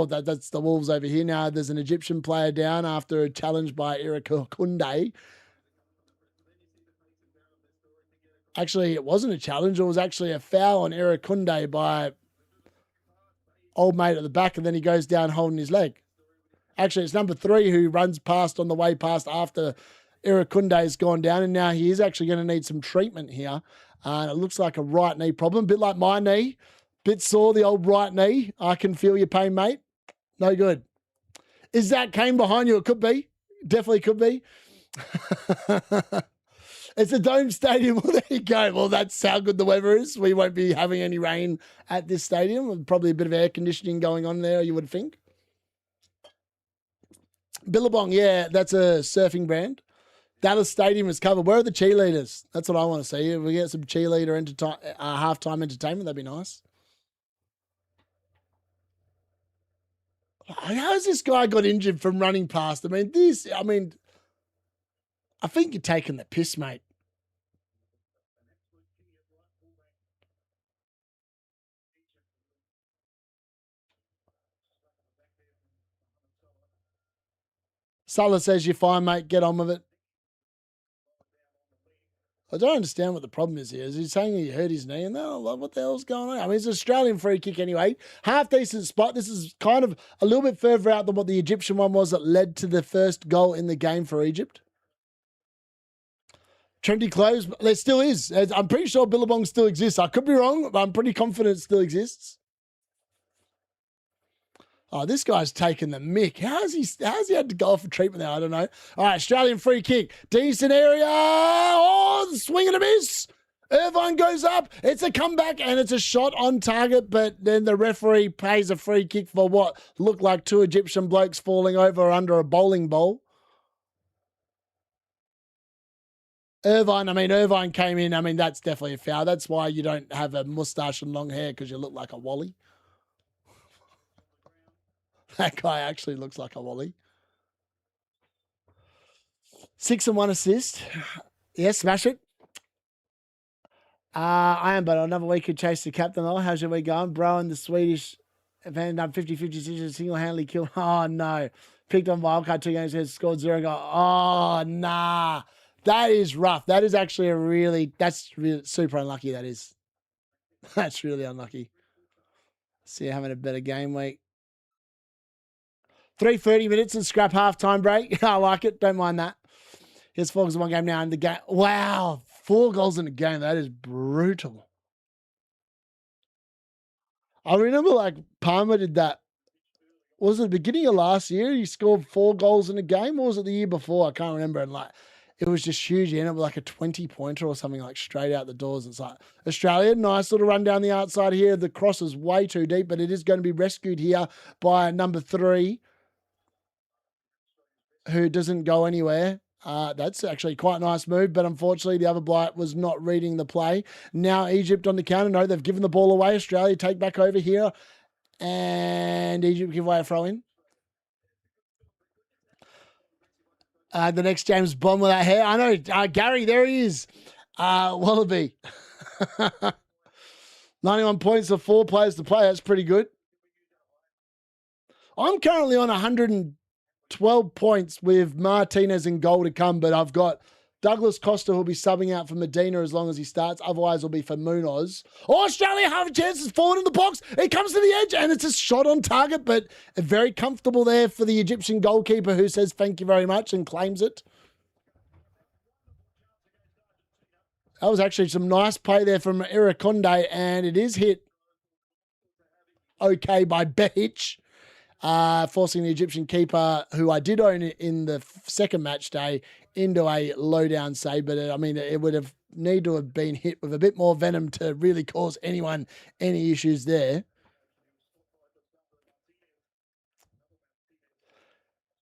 Speaker 2: that's the Wolves over here now. There's an Egyptian player down after a challenge by Irakunde. Actually, it wasn't a challenge. It was actually a foul on Irakunde by old mate at the back, and then he goes down holding his leg. Actually, it's number 3 who runs past on the way past after Irakunde's gone down, and now he is actually going to need some treatment here. And it looks like a right knee problem, a bit like my knee. Bit sore, the old right knee. I can feel your pain, mate. No good. Is that Kane behind you? It could be. Definitely could be. It's a dome stadium. Well, there you go. Well, that's how good the weather is. We won't be having any rain at this stadium. Probably a bit of air conditioning going on there, you would think. Billabong, yeah, that's a surfing brand. Dallas Stadium is covered. Where are the cheerleaders? That's what I want to see. If we get some cheerleader halftime entertainment, that'd be nice. How has this guy got injured from running past? I think you're taking the piss, mate. Sulla says you're fine, mate. Get on with it. I don't understand what the problem is here. Is he saying he hurt his knee? And what the hell's going on? I mean, it's an Australian free kick anyway. Half decent spot. This is kind of a little bit further out than what the Egyptian one was that led to the first goal in the game for Egypt. Trendy clothes. There still is. I'm pretty sure Billabong still exists. I could be wrong, but I'm pretty confident it still exists. Oh, this guy's taken the mick. How's he had to go off for treatment there? I don't know. All right, Australian free kick. Decent area. Oh, the swing and a miss. Irvine goes up. It's a comeback and it's a shot on target, but then the referee pays a free kick for what looked like two Egyptian blokes falling over under a bowling ball. Irvine came in. That's definitely a foul. That's why you don't have a mustache and long hair, because you look like a Wally. That guy actually looks like a Wally. 6 and 1 assist. Yes, smash it. I am, but another week could chase the captain. Oh, how's your week going? Bro and the Swedish event up 50-50 decision, single-handedly killed. Oh, no. Picked on wildcard 2 games, has scored 0 goal. Oh, nah. That is rough. That is actually that's really super unlucky, that is. That's really unlucky. See you having a better game week. 3:30 minutes and scrap half-time break. I like it. Don't mind that. Here's 4 goals in one game now in the game. Wow. 4 goals in a game. That is brutal. I remember Palmer did that. Was it the beginning of last year? He scored 4 goals in a game, or was it the year before? I can't remember. And it was just huge. He ended up with a 20-pointer or something, straight out the doors. It's Australia, nice little run down the outside here. The cross is way too deep, but it is going to be rescued here by number 3, who doesn't go anywhere. That's actually quite a nice move, but unfortunately the other blight was not reading the play. Now Egypt on the counter. No, they've given the ball away. Australia take back over here, and Egypt give away a throw-in. The next James Bond with that hair. I know, Gary, there he is. Wallaby. 91 points for 4 players to play. That's pretty good. I'm currently on 112 points with Martinez in goal to come, but I've got Douglas Costa who'll be subbing out for Medina as long as he starts. Otherwise, it'll be for Munoz. Oh, Australia have a chance. It's fallen in the box. It comes to the edge, and it's a shot on target, but very comfortable there for the Egyptian goalkeeper, who says thank you very much and claims it. That was actually some nice play there from Irakonde, and it is hit okay by Behic. Forcing the Egyptian keeper, who I did own in the second match day, into a low-down save. But it would have need to have been hit with a bit more venom to really cause anyone any issues there.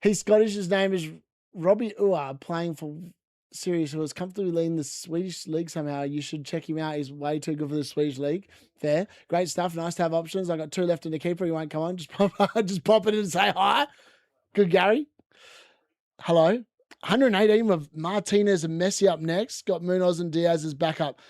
Speaker 2: He's Scottish. His name is Robbie Uar, playing for Sirius, who was comfortably leading the Swedish league somehow. You should check him out. He's way too good for the Swedish league. Fair. Great stuff. Nice to have options. I got 2 left in the keeper. He won't come on. Just pop it in and say hi. Good, Gary. Hello. 118 with Martinez and Messi up next. Got Munoz and Diaz as backup.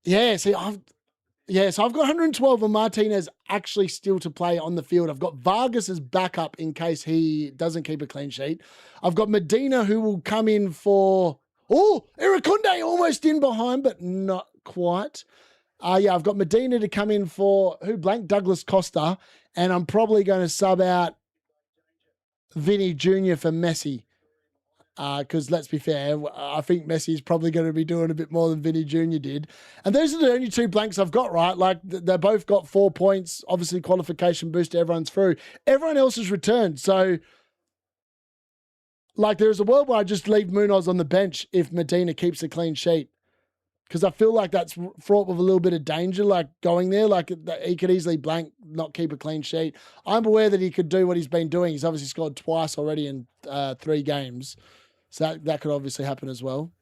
Speaker 2: Yeah, see, so I've got 112 and Martinez actually still to play on the field. I've got Vargas as backup in case he doesn't keep a clean sheet. I've got Medina, who will come in for... Oh, Irakonde almost in behind, but not quite. I've got Medina to come in for... Who blanked? Douglas Costa. And I'm probably going to sub out Vinny Jr. for Messi. Because let's be fair, I think Messi's probably going to be doing a bit more than Vinny Jr. did. And those are the only 2 blanks I've got, right? They both got 4 points. Obviously, qualification boost, everyone's through. Everyone else has returned. So, there's a world where I just leave Munoz on the bench if Medina keeps a clean sheet. Because I feel like that's fraught with a little bit of danger, going there. He could easily blank, not keep a clean sheet. I'm aware that he could do what he's been doing. He's obviously scored twice already in 3 games. So that could obviously happen as well.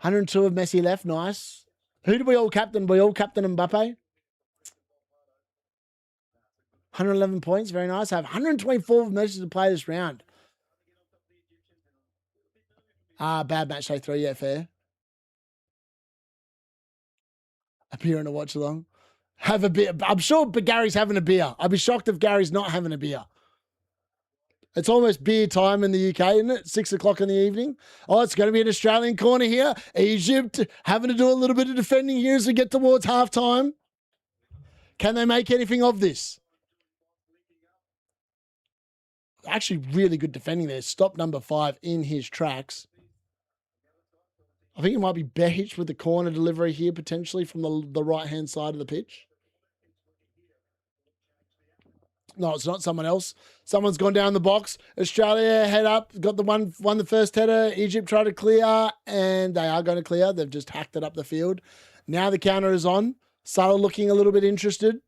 Speaker 2: 102 of Messi left. Nice. Who did we all captain? We all captain Mbappe. 111 points. Very nice. I have 124 of Messi to play this round. Bad match day 3. Yeah, fair. A beer and a watch along. Have a beer. I'm sure Gary's having a beer. I'd be shocked if Gary's not having a beer. It's almost beer time in the UK, isn't it? 6 o'clock in the evening. Oh, it's going to be an Australian corner here. Egypt having to do a little bit of defending here as we get towards halftime. Can they make anything of this? Actually, really good defending there. Stop number 5 in his tracks. I think it might be Behic with the corner delivery here, potentially from the right-hand side of the pitch. No, it's not someone else. Someone's gone down the box. Australia head up, got the won the first header. Egypt tried to clear, and they are going to clear. They've just hacked it up the field. Now the counter is on. Salah looking a little bit interested.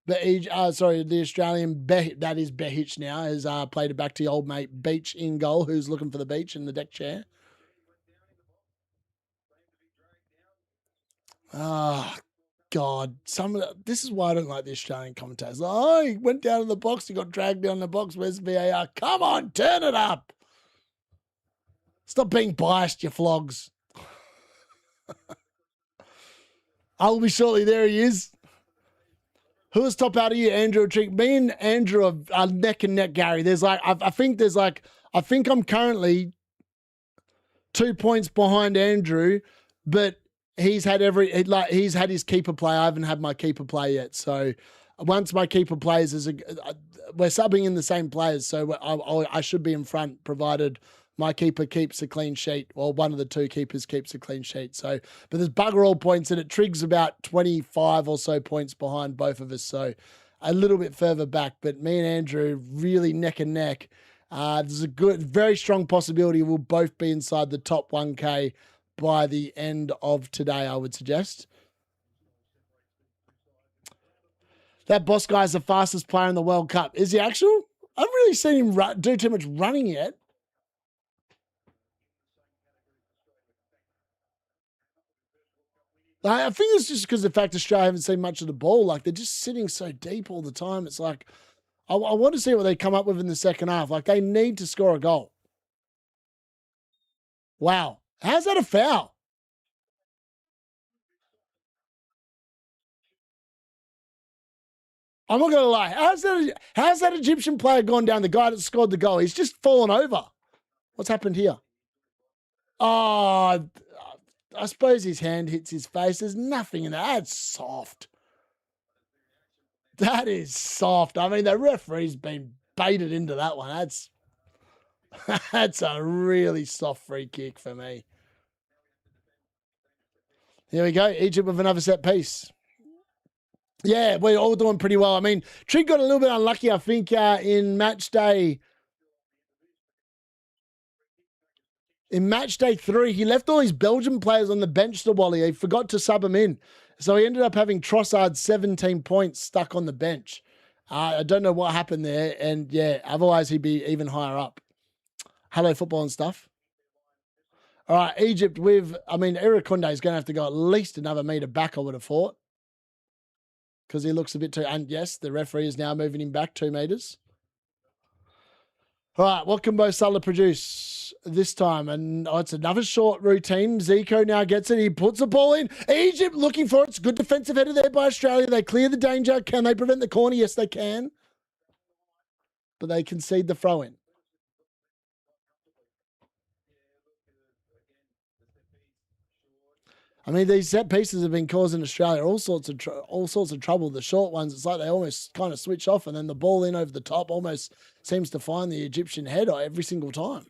Speaker 2: The Australian, that is Behich now, has played it back to old mate Beach in goal, who's looking for the beach in the deck chair. Ah, God. This is why I don't like the Australian commentators. Oh, he went down in the box, he got dragged down the box. Where's VAR? Come on, turn it up. Stop being biased, you flogs. I'll be shortly. There he is. Who is top out of you, Andrew or Trick? Me and Andrew are neck and neck, Gary. I think I'm currently 2 points behind Andrew, but he's had his keeper play. I haven't had my keeper play yet. So once my keeper plays, we're subbing in the same players, so I should be in front, provided my keeper keeps a clean sheet, or one of the two keepers keeps a clean sheet. So, but there's bugger all points in it. Trig's about 25 or so points behind both of us, so a little bit further back. But me and Andrew really neck and neck. There's a very strong possibility we'll both be inside the top 1K by the end of today, I would suggest. That boss guy is the fastest player in the World Cup. Is he actual? I haven't really seen him do too much running yet. I think it's just because of the fact Australia haven't seen much of the ball. Like, they're just sitting so deep all the time. It's like, I want to see what they come up with in the second half. Like, they need to score a goal. Wow. How's that a foul? I'm not going to lie. How's that Egyptian player gone down? The guy that scored the goal. He's just fallen over. What's happened here? Oh, I suppose his hand hits his face. There's nothing in that. That's soft. That is soft. I mean, the referee's been baited into that one. That's a really soft free kick for me. Here we go. Egypt with another set piece. Yeah, we're all doing pretty well. I mean, Trig got a little bit unlucky, I think, in match day. In match day 3, he left all his Belgian players on the bench, the Wally. He forgot to sub them in. So he ended up having Trossard 17 points stuck on the bench. I don't know what happened there. And yeah, otherwise he'd be even higher up. Hello, football and stuff. All right, Egypt Eric Kunde is going to have to go at least another metre back, I would have thought. Because he looks a bit too... And yes, the referee is now moving him back 2 metres. All right, what can Bo Salah produce this time? And it's another short routine. Zico now gets it. He puts the ball in. Egypt looking for it. It's a good defensive header there by Australia. They clear the danger. Can they prevent the corner? Yes, they can. But they concede the throw-in. I mean, these set pieces have been causing Australia all sorts of trouble. The short ones, it's like they almost kind of switch off, and then the ball in over the top almost seems to find the Egyptian header every single time.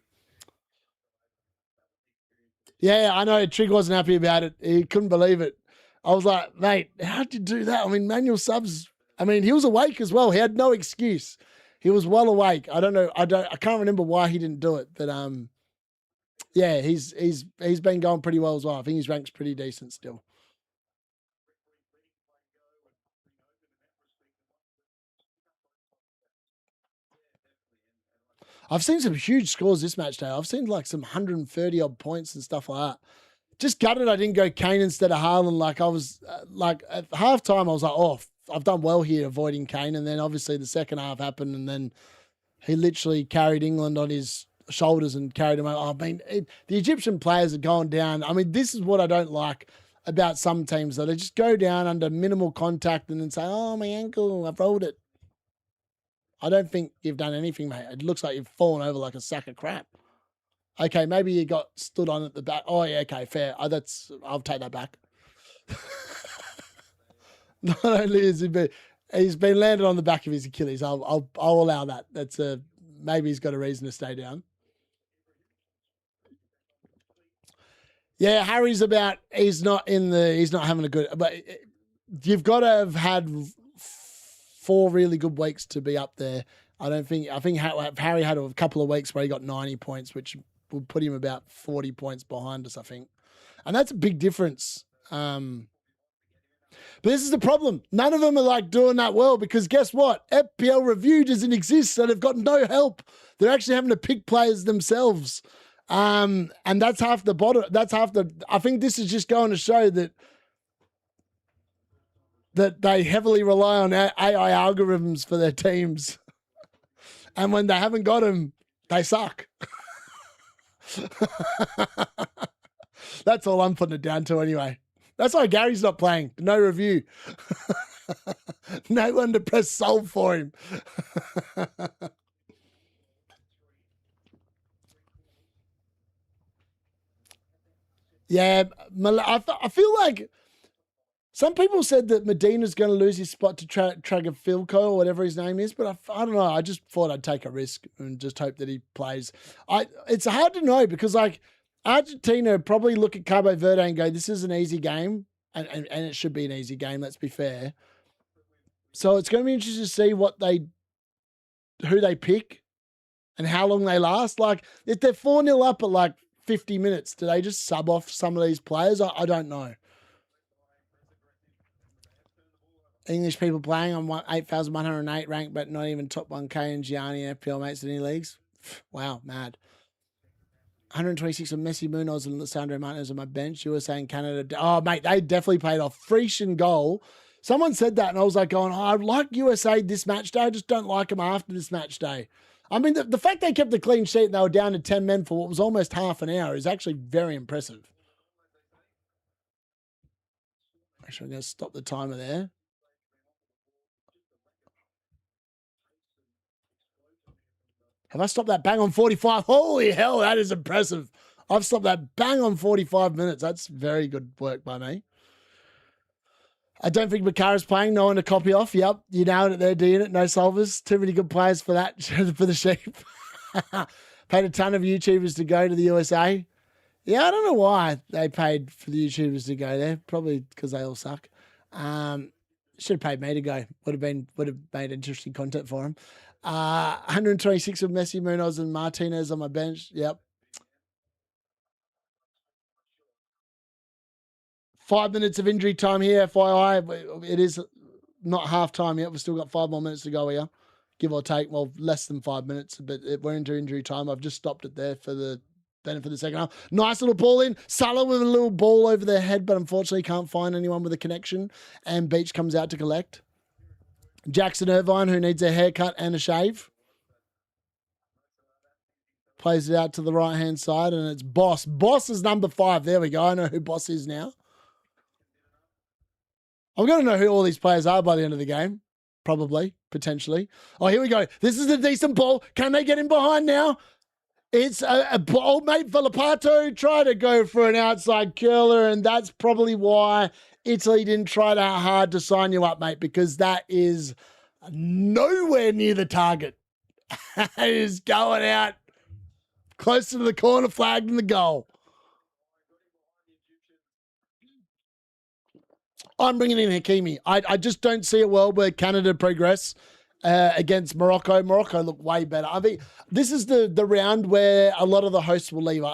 Speaker 2: Yeah, I know. Trig wasn't happy about it. He couldn't believe it. I was like, mate, how'd you do that? I mean, manual subs. I mean, he was awake as well. He had no excuse. He was well awake. I don't know. I can't remember why he didn't do it, but yeah, he's been going pretty well as well. I think his rank's pretty decent still. I've seen some huge scores this match day. I've seen like some 130 odd points and stuff like that. Just gutted I didn't go Kane instead of Haaland. Like I was like at halftime I was like, oh, I've done well here avoiding Kane. And then obviously the second half happened, and then he literally carried England on his shoulders and carried them out. I mean, the Egyptian players are going down. I mean, this is what I don't like about some teams, though. They just go down under minimal contact and then say, oh, my ankle, I've rolled it. I don't think you've done anything, mate. It looks like you've fallen over like a sack of crap. Okay, maybe you got stood on at the back. Oh, yeah, okay, fair. I'll take that back. Not only has he's been landed on the back of his Achilles. I'll allow that. That's maybe he's got a reason to stay down. Yeah, Harry's he's not having a good, but you've got to have had 4 really good weeks to be up there. I think Harry had a couple of weeks where he got 90 points, which would put him about 40 points behind us, I think. And that's a big difference. But this is the problem. None of them are like doing that well because guess what? FPL Review doesn't exist, so they've got no help. They're actually having to pick players themselves. And that's half the bottom. I think this is just going to show that they heavily rely on AI algorithms for their teams. And when they haven't got them, they suck. That's all I'm putting it down to anyway. That's why Gary's not playing. No review. No one to press solve for him. Yeah, I feel like some people said that Medina's going to lose his spot to Tragafilco or whatever his name is, but I don't know. I just thought I'd take a risk and just hope that he plays. It's hard to know because like Argentina probably look at Cabo Verde and go, this is an easy game, and it should be an easy game, let's be fair. So it's going to be interesting to see who they pick and how long they last. Like, if they're 4-0 up at like 50 minutes, do they just sub off some of these players? I don't know. English people playing on 8,108 ranked, but not even top 1K in Gianni and FPL mates in any leagues. Wow, mad. 126 of Messi, Munoz, and Lissandro Martinez on my bench. USA and Canada. Oh, mate, they definitely paid off. Frisian goal. Someone said that, and I was like going, I like USA this match day. I just don't like them after this match day. I mean, the fact they kept the clean sheet and they were down to 10 men for what was almost half an hour is actually very impressive. Actually, I'm going to stop the timer there. Have I stopped that bang on 45? Holy hell, that is impressive. I've stopped that bang on 45 minutes. That's very good work by me. I don't think Makara's playing. No one to copy off. Yep, you nailed it there, D-Unit. No solvers. Too many good players for that, for the sheep. Paid a ton of YouTubers to go to the USA. Yeah, I don't know why they paid for the YouTubers to go there. Probably because they all suck. Should have paid me to go. Would have made interesting content for them. 126 of Messi, Munoz, and Martinez on my bench. Yep. 5 minutes of injury time here, FYI. It is not half time yet. We've still got 5 more minutes to go here, give or take. Well, less than 5 minutes, but we're into injury time. I've just stopped it there for the benefit of the second half. Nice little ball in. Salah with a little ball over their head, but unfortunately can't find anyone with a connection. And Beach comes out to collect. Jackson Irvine, who needs a haircut and a shave. Plays it out to the right-hand side, and it's Boss. Boss is number 5. There we go. I know who Boss is now. I'm going to know who all these players are by the end of the game. Probably, potentially. Oh, here we go. This is a decent ball. Can they get him behind now? It's a old mate Villapato. Try to go for an outside curler, and that's probably why Italy didn't try that hard to sign you up, mate, because that is nowhere near the target. It is going out closer to the corner flag than the goal. I'm bringing in Hakimi. I just don't see a world where Canada progress against Morocco. Morocco look way better. I think this is the round where a lot of the hosts will leave.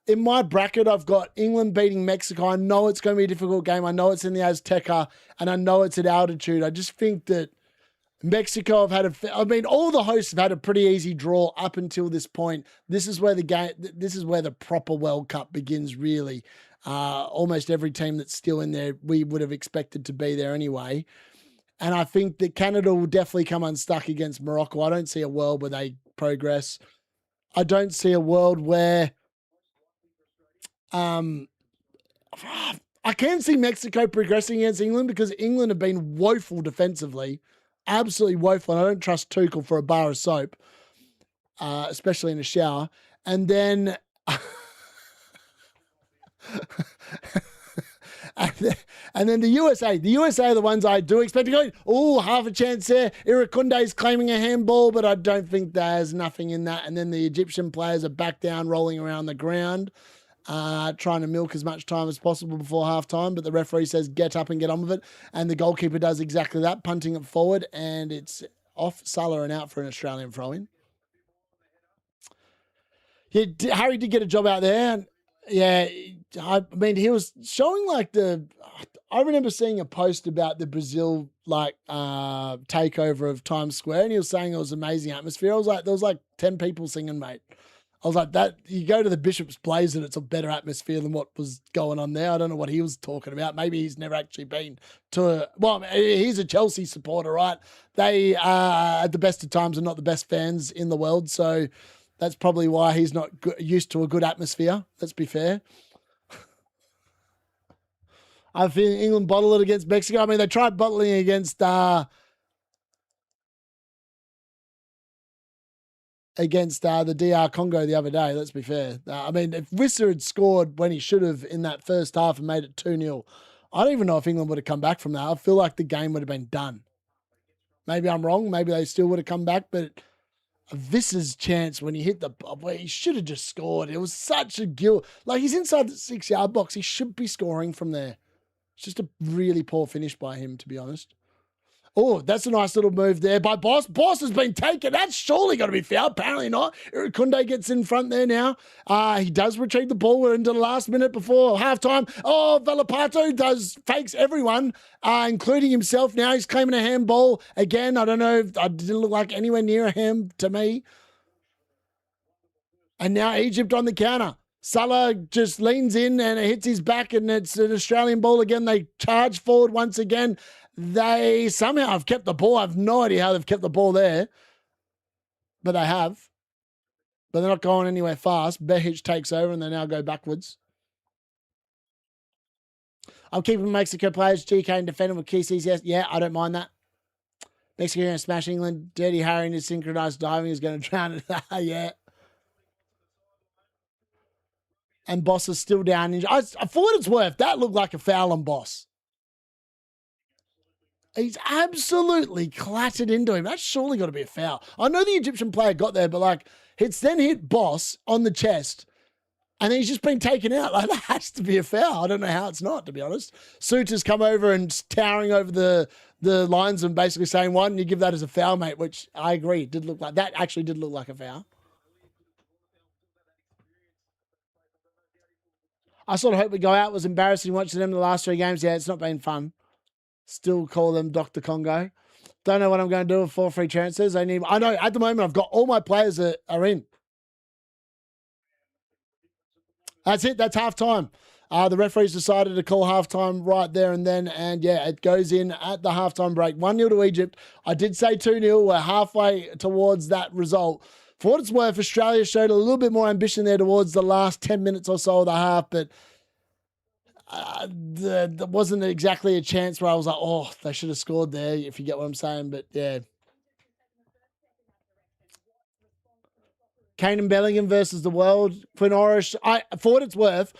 Speaker 2: In my bracket, I've got England beating Mexico. I know it's going to be a difficult game. I know it's in the Azteca, and I know it's at altitude. I just think that Mexico all the hosts have had a pretty easy draw up until this point. This is where the proper World Cup begins, really. Almost every team that's still in there, we would have expected to be there anyway. And I think that Canada will definitely come unstuck against Morocco. I don't see a world where they progress. I don't see a world where I can see Mexico progressing against England because England have been woeful defensively. Absolutely woeful. And I don't trust Tuchel for a bar of soap, especially in a shower. And then... and then the USA. The USA are the ones I do expect to go. Oh, half a chance there. Irakunde's claiming a handball, but I don't think there's nothing in that. And then the Egyptian players are back down, rolling around the ground. trying to milk as much time as possible before halftime, but the referee says get up and get on with it, and the goalkeeper does exactly that, punting it forward, and it's off Salah and out for an Australian throw-in. Yeah, Harry did get a job out there, and yeah, I mean, he was showing like I remember seeing a post about the Brazil takeover of Times Square, and he was saying it was an amazing atmosphere. I was like, there was like 10 people singing, mate. I was like, that you go to the Bishop's Blaze and it's a better atmosphere than what was going on there. I don't know what he was talking about. Maybe he's never actually been to he's a Chelsea supporter, right? They at the best of times are not the best fans in the world. So that's probably why he's not used to a good atmosphere. Let's be fair. I feel England bottle it against Mexico. I mean, they tried bottling against the DR Congo the other day, let's be fair. I mean, if Wissa had scored when he should have in that first half and made it 2-0, I don't even know if England would have come back from that. I feel like the game would have been done. Maybe I'm wrong. Maybe they still would have come back, but Vissa's chance when he hit he should have just scored. It was such a gill. Like, he's inside the 6-yard box. He should be scoring from there. It's just a really poor finish by him, to be honest. Oh, that's a nice little move there by Boss. Boss has been taken. That's surely got to be foul. Apparently not. Kunde gets in front there now. He does retrieve the ball. We're into the last minute before halftime. Oh, Velapato fakes everyone, including himself. Now he's claiming a handball. Again, I don't know. It didn't look like anywhere near a hand to me. And now Egypt on the counter. Salah just leans in and it hits his back, and it's an Australian ball again. They charge forward once again. They somehow have kept the ball. I have no idea how they've kept the ball there, but they have. But they're not going anywhere fast. Behic takes over, and they now go backwards. I'm keeping Mexico players, GK and defending with key CCS. Yeah, I don't mind that. Mexico going to smash England. Dirty Harry and his synchronized diving is going to drown it. Yeah. And Boss is still down. For what it's worth, that looked like a foul on Boss. He's absolutely clattered into him. That's surely got to be a foul. I know the Egyptian player got there, but it's then hit Boss on the chest, and then he's just been taken out. Like, that has to be a foul. I don't know how it's not, to be honest. Suter's come over and towering over the lines and basically saying, why didn't you give that as a foul, mate? Which I agree, it did look like that. Actually did look like a foul. I sort of hope we go out. It was embarrassing watching them the last 3 games. Yeah, it's not been fun. Still call them Dr. Congo. Don't know what I'm going to do with 4 free transfers. I know at the moment I've got all my players that are in. That's it. That's halftime. The referees decided to call halftime right there and then. And yeah, it goes in at the halftime break. 1-0 to Egypt. I did say 2-0. We're halfway towards that result. For what it's worth, Australia showed a little bit more ambition there towards the last 10 minutes or so of the half, but there wasn't exactly a chance where I was like, oh, they should have scored there, if you get what I'm saying. But yeah. Kane and Bellingham versus the world. Quinn Orish. For what it's worth,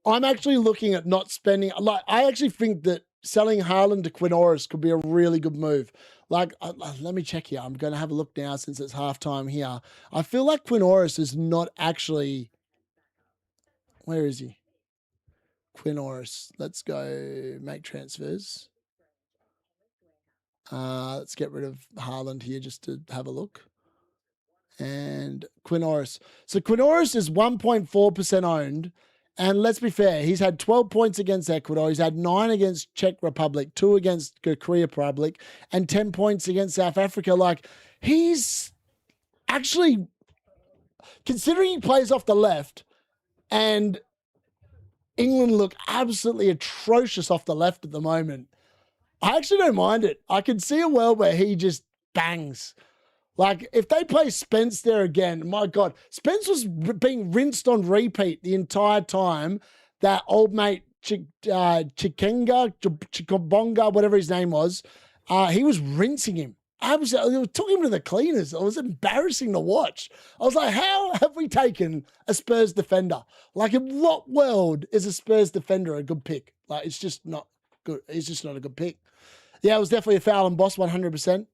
Speaker 2: I'm actually looking at not spending. I actually think that selling Haaland to Quinn Orish could be a really good move. Let me check here. I'm going to have a look now since it's halftime here. I feel like Quinn Orish is not actually. Where is he? Quinn Orish. Let's go make transfers. Let's get rid of Haaland here just to have a look. And Quinn Orish. So Quinn Orish is 1.4% owned. And let's be fair, he's had 12 points against Ecuador. He's had 9 against Czech Republic, 2 against Korea Republic, and 10 points against South Africa. He's actually, considering he plays off the left, and England look absolutely atrocious off the left at the moment, I actually don't mind it. I can see a world where he just bangs. If they play Spence there again, my God, Spence was being rinsed on repeat the entire time that old mate Chikabonga, whatever his name was, he was rinsing him. It took him to the cleaners. It was embarrassing to watch. I was like, how have we taken a Spurs defender? In what world is a Spurs defender a good pick? It's just not good. It's just not a good pick. Yeah, it was definitely a foul on Boss, 100%.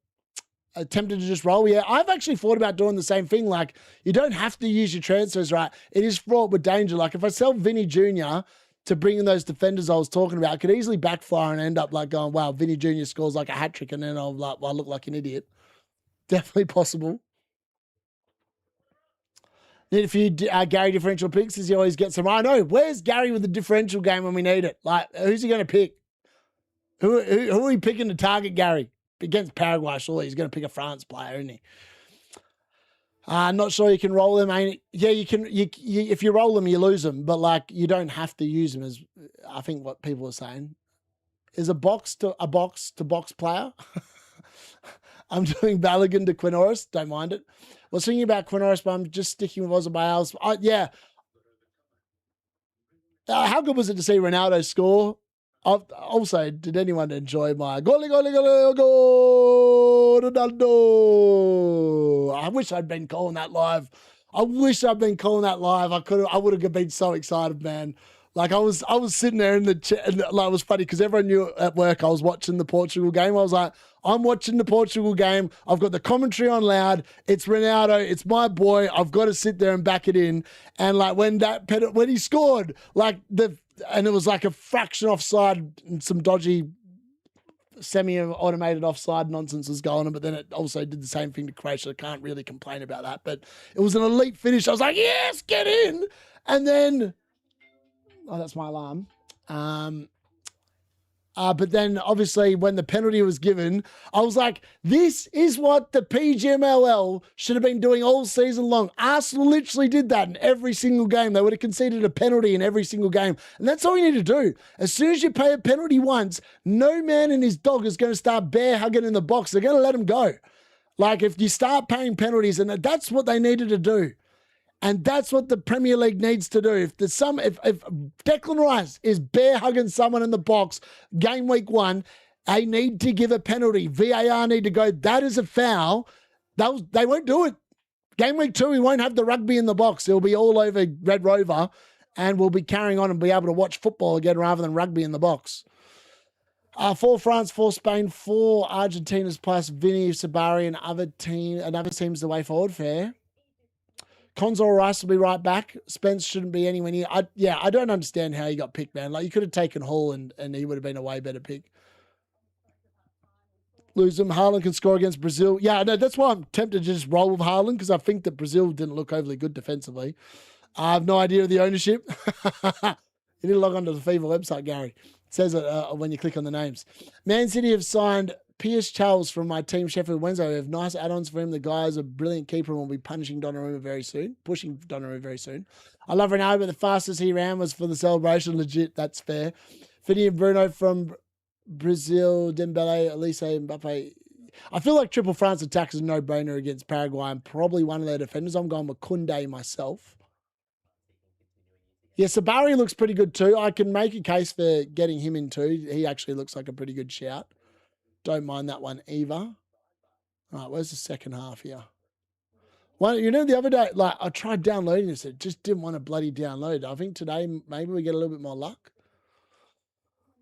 Speaker 2: tempted to just roll. Yeah, I've actually thought about doing the same thing. Like, you don't have to use your transfers, right? It is fraught with danger. Like, if I sell Vinny Jr. to bring in those defenders I was talking about, it could easily backfire and end up like going, wow, Vinny Jr. scores like a hat trick, and then I'll look like an idiot. Definitely possible. Need a few Gary differential picks. Does he always get some? I know. Where's Gary with the differential game when we need it? Like, who's he going to pick? Who are we picking to target Gary? Against Paraguay, surely he's going to pick a France player, isn't he? Not sure you can roll them. Yeah, you can. You if you roll them, you lose them. But like, you don't have to use them. As I think what people are saying is a box to box player. I'm doing Balogun to Quinoris. Don't mind it. I was thinking about Quinoris, but I'm just sticking with Ozabales. Yeah. How good was it to see Ronaldo score? Also, did anyone enjoy my goal, Ronaldo? I wish I'd been calling that live. I would have been so excited, man. Like, I was sitting there in the chair, and like, it was funny because everyone knew at work I was watching the Portugal game. I was like, I'm watching the Portugal game. I've got the commentary on loud. It's Ronaldo. It's my boy. I've got to sit there and back it in. And like, when he scored, and it was like a fraction offside and some dodgy semi-automated offside nonsense was going on, but then it also did the same thing to Croatia. I can't really complain about that, but it was an elite finish. I was like, yes, get in. And then, oh, that's my alarm. But then obviously when the penalty was given, I was like, this is what the PGMLL should have been doing all season long. Arsenal literally did that in every single game. They would have conceded a penalty in every single game. And that's all you need to do. As soon as you pay a penalty once, no man and his dog is going to start bear hugging in the box. They're going to let him go. Like, if you start paying penalties, and that's what they needed to do. And that's what the Premier League needs to do. If Declan Rice is bear hugging someone in the box game week 1, they need to give a penalty. VAR need to go, that is a foul. They won't do it. Game week 2, we won't have the rugby in the box. It'll be all over Red Rover, and we'll be carrying on and be able to watch football again rather than rugby in the box. 4 France, 4 Spain, 4 Argentina's plus Vinny, Sabari, and other teams the way forward. Fair. Console Rice will be right back. Spence shouldn't be anywhere near. I don't understand how he got picked, man. Like, you could have taken Hall and he would have been a way better pick. Lose him. Haaland can score against Brazil. Yeah, no, that's why I'm tempted to just roll with Haaland, because I think that Brazil didn't look overly good defensively. I have no idea of the ownership. You need to log on to the FIFA website, Gary. It says it when you click on the names. Man City have signed Pierce Charles from my team, Sheffield Wednesday. We have nice add-ons for him. The guy is a brilliant keeper and will be pushing Donnarumma very soon. I love Ronaldo, but the fastest he ran was for the celebration. Legit, that's fair. Finney and Bruno from Brazil, Dembele, Elise, Mbappe. I feel like Triple France attack is a no-brainer against Paraguay, and probably one of their defenders. I'm going with Koundé myself. Yeah, Sabari looks pretty good too. I can make a case for getting him in too. He actually looks like a pretty good shout. Don't mind that one either. All right, where's the second half here? Well, you know, the other day, like, I tried downloading this. It just didn't want to bloody download. I think today maybe we get a little bit more luck.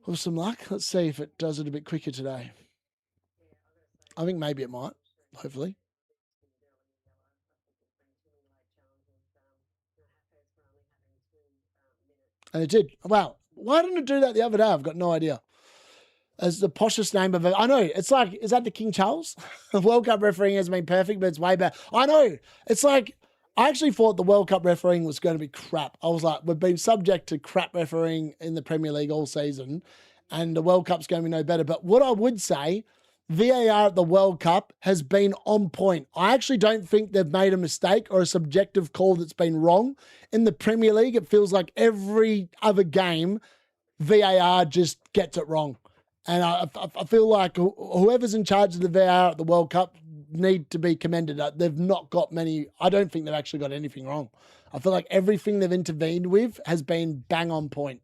Speaker 2: Or some luck. Let's see if it does it a bit quicker today. I think maybe it might, hopefully. And it did. Wow. Why didn't it do that the other day? I've got no idea. As the poshest name of it. I know. It's like, is that the King Charles? World Cup refereeing has been perfect, but it's way better. I know. It's like, I actually thought the World Cup refereeing was going to be crap. I was like, we've been subject to crap refereeing in the Premier League all season, and the World Cup's going to be no better. But what I would say, VAR at the World Cup has been on point. I actually don't think they've made a mistake or a subjective call that's been wrong. In the Premier League, it feels like every other game, VAR just gets it wrong. And I feel like whoever's in charge of the VAR at the World Cup need to be commended. They've not got many. I don't think they've actually got anything wrong. I feel like everything they've intervened with has been bang on point.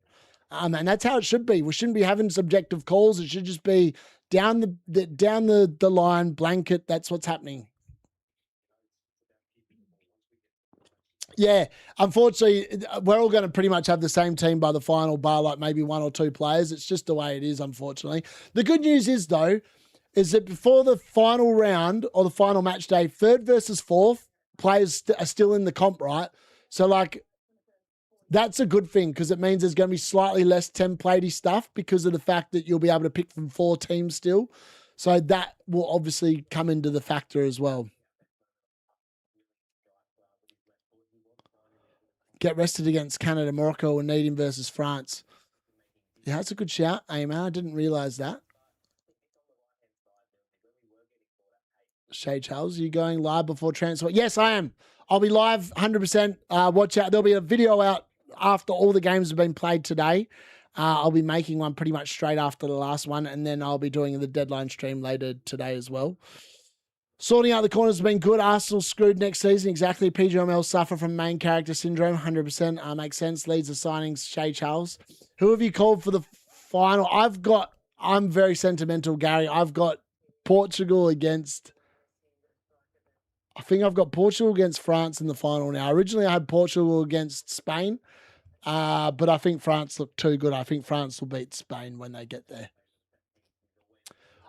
Speaker 2: And that's how it should be. We shouldn't be having subjective calls. It should just be down the line, blanket. That's what's happening. Yeah, unfortunately, we're all going to pretty much have the same team by the final, bar like maybe 1 or 2 players. It's just the way it is, unfortunately. The good news is, though, is that before the final round or the final match day, third versus fourth players are still in the comp, right? So like that's a good thing because it means there's going to be slightly less templatey stuff because of the fact that you'll be able to pick from 4 teams still. So that will obviously come into the factor as well. Get rested against Canada, Morocco, and need him versus France. Yeah, that's a good shout, Aimar. I didn't realise that. Shay Charles, are you going live before transfer? Yes, I am. I'll be live 100%. Watch out. There'll be a video out after all the games have been played today. I'll be making one pretty much straight after the last one, and then I'll be doing the deadline stream later today as well. Sorting out the corners has been good. Arsenal screwed next season. Exactly. PGML suffer from main character syndrome. 100% makes sense. Leads the signings. Shay Charles. Who have you called for the final? I'm very sentimental, Gary. I've got Portugal against... I think I've got Portugal against France in the final now. Originally, I had Portugal against Spain, but I think France look too good. I think France will beat Spain when they get there.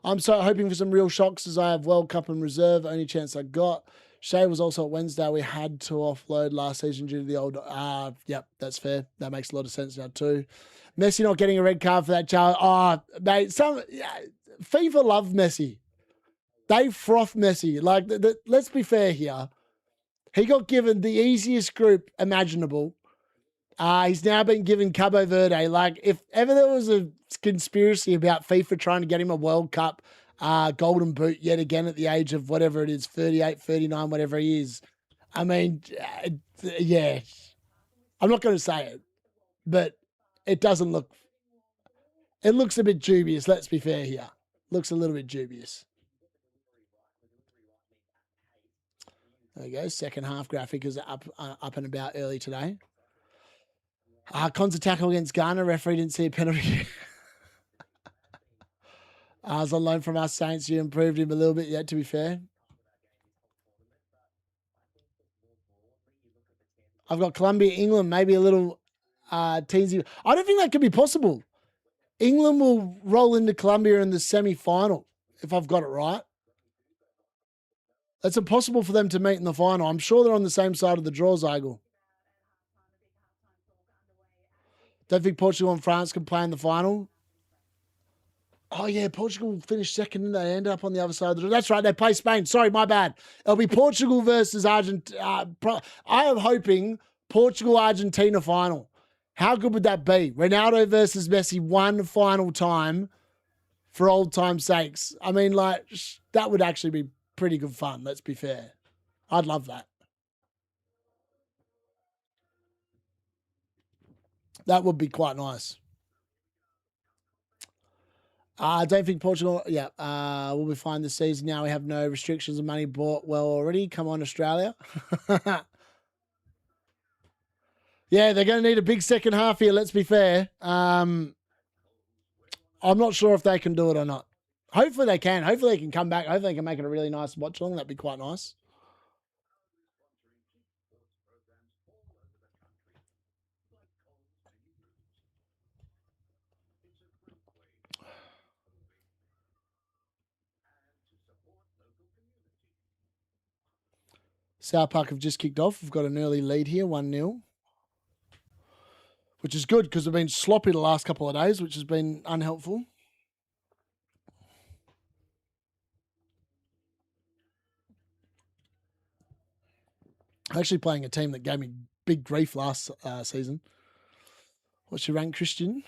Speaker 2: I'm so hoping for some real shocks as I have World Cup in reserve. Only chance I got. Shay was also at Wednesday. We had to offload last season due to the old... yep, that's fair. That makes a lot of sense now too. Messi not getting a red card for that child. Oh, mate, FIFA love Messi. They froth Messi. Like, let's be fair here. He got given the easiest group imaginable. He's now been given Cabo Verde. Like, if ever there was a conspiracy about FIFA trying to get him a World Cup golden boot yet again at the age of whatever it is, 38, 39, whatever he is. I mean, yeah. I'm not going to say it, but it doesn't look... It looks a bit dubious, let's be fair here. Looks a little bit dubious. There you go. Second half graphic is up and about early today. Con's tackle against Ghana. Referee didn't see a penalty. I was on loan from our Saints. You improved him a little bit yet, to be fair. I've got Colombia, England, maybe a little teensy. I don't think that could be possible. England will roll into Colombia in the semi-final, if I've got it right. It's impossible for them to meet in the final. I'm sure they're on the same side of the draw, Zygel. Don't think Portugal and France can play in the final. Oh, yeah, Portugal finished second and they end up on the other side of the draw. That's right, they play Spain. Sorry, my bad. It'll be Portugal versus Argentina. I am hoping Portugal-Argentina final. How good would that be? Ronaldo versus Messi one final time for old time's sakes. I mean, like, that would actually be pretty good fun, let's be fair. I'd love that. That would be quite nice. I don't think Portugal, will be fine this season. Now we have no restrictions and money bought well already. Come on, Australia. Yeah, they're going to need a big second half here, let's be fair. I'm not sure if they can do it or not. Hopefully they can. Hopefully they can come back. Hopefully they can make it a really nice watch-along. That'd be quite nice. South Park have just kicked off. We've got an early lead here, 1-0. Which is good because we've been sloppy the last couple of days, which has been unhelpful. Actually playing a team that gave me big grief last season. What's your rank, Christian?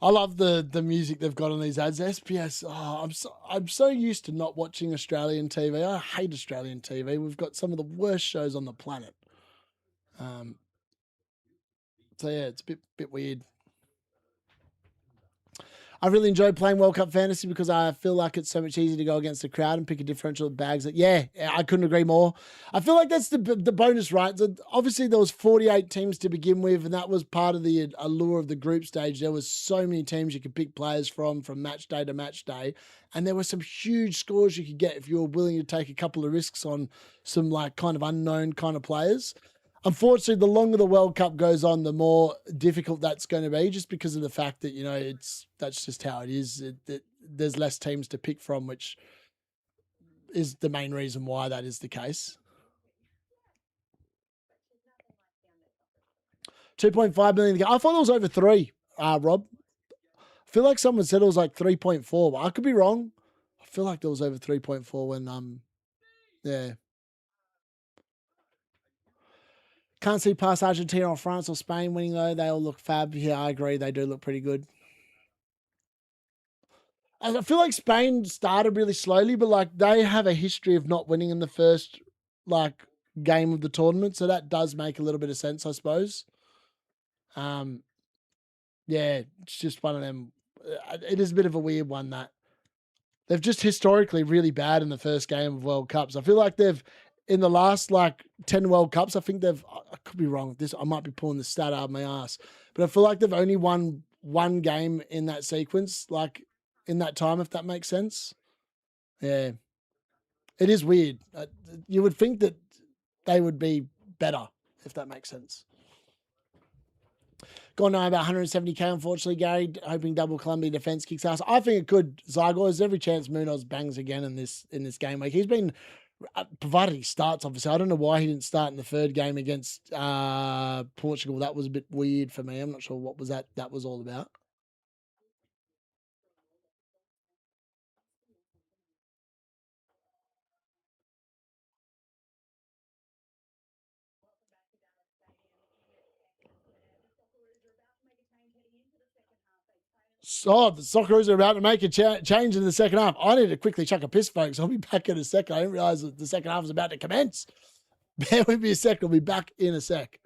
Speaker 2: I love the music they've got on these ads. SPS. Oh, I'm so used to not watching Australian TV. I hate Australian TV. We've got some of the worst shows on the planet. So yeah, it's a bit weird. I really enjoy playing World Cup Fantasy because I feel like it's so much easier to go against the crowd and pick a differential of bags. Yeah, I couldn't agree more. I feel like that's the bonus, right? So obviously, there was 48 teams to begin with, and that was part of the allure of the group stage. There was so many teams you could pick players from match day to match day, and there were some huge scores you could get if you were willing to take a couple of risks on some like kind of unknown kind of players. Unfortunately, the longer the World Cup goes on, the more difficult that's going to be, just because of the fact that, you know, that's just how it is. There's less teams to pick from, which is the main reason why that is the case. 2.5 million. I thought it was over 3, Rob. I feel like someone said it was like 3.4, but I could be wrong. I feel like there was over 3.4 when, yeah. Can't see past Argentina or France or Spain winning, though. They all look fab. Yeah, I agree. They do look pretty good. I feel like Spain started really slowly, but like they have a history of not winning in the first like game of the tournament, so that does make a little bit of sense, I suppose. Yeah, it's just one of them. It is a bit of a weird one that they've just historically really bad in the first game of World Cups. I feel like they've in the last like 10 World Cups, I think I could be wrong. I might be pulling the stat out of my ass, but I feel like they've only won one game in that sequence, like in that time, if that makes sense. Yeah, it is weird. You would think that they would be better, if that makes sense. Gone now about 170k, unfortunately, Gary. Hoping double Colombia defense kicks ass. I think it could. Zygor, there's every chance Munoz bangs again in this game week. He's been provided he starts. Obviously, I don't know why he didn't start in the third game against Portugal. That was a bit weird for me. I'm not sure what was that was all about. So the Socceroos are about to make a change in the second half. I need to quickly chuck a piss, folks. I'll be back in a second. I didn't realize that the second half was about to commence. Bear with me a sec. I'll be back in a sec.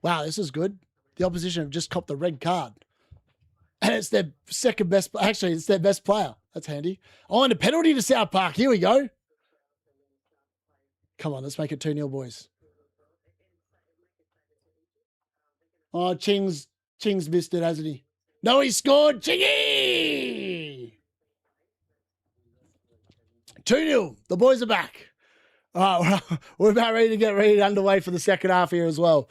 Speaker 2: Wow, this is good. The opposition have just copped the red card. And it's their second best. Actually, it's their best player. That's handy. Oh, and a penalty to South Park. Here we go. Come on, let's make it 2-0, boys. Oh, Ching's missed it, hasn't he? No, he scored. Chingy! 2-0. The boys are back. All right, we're about ready to get underway for the second half here as well.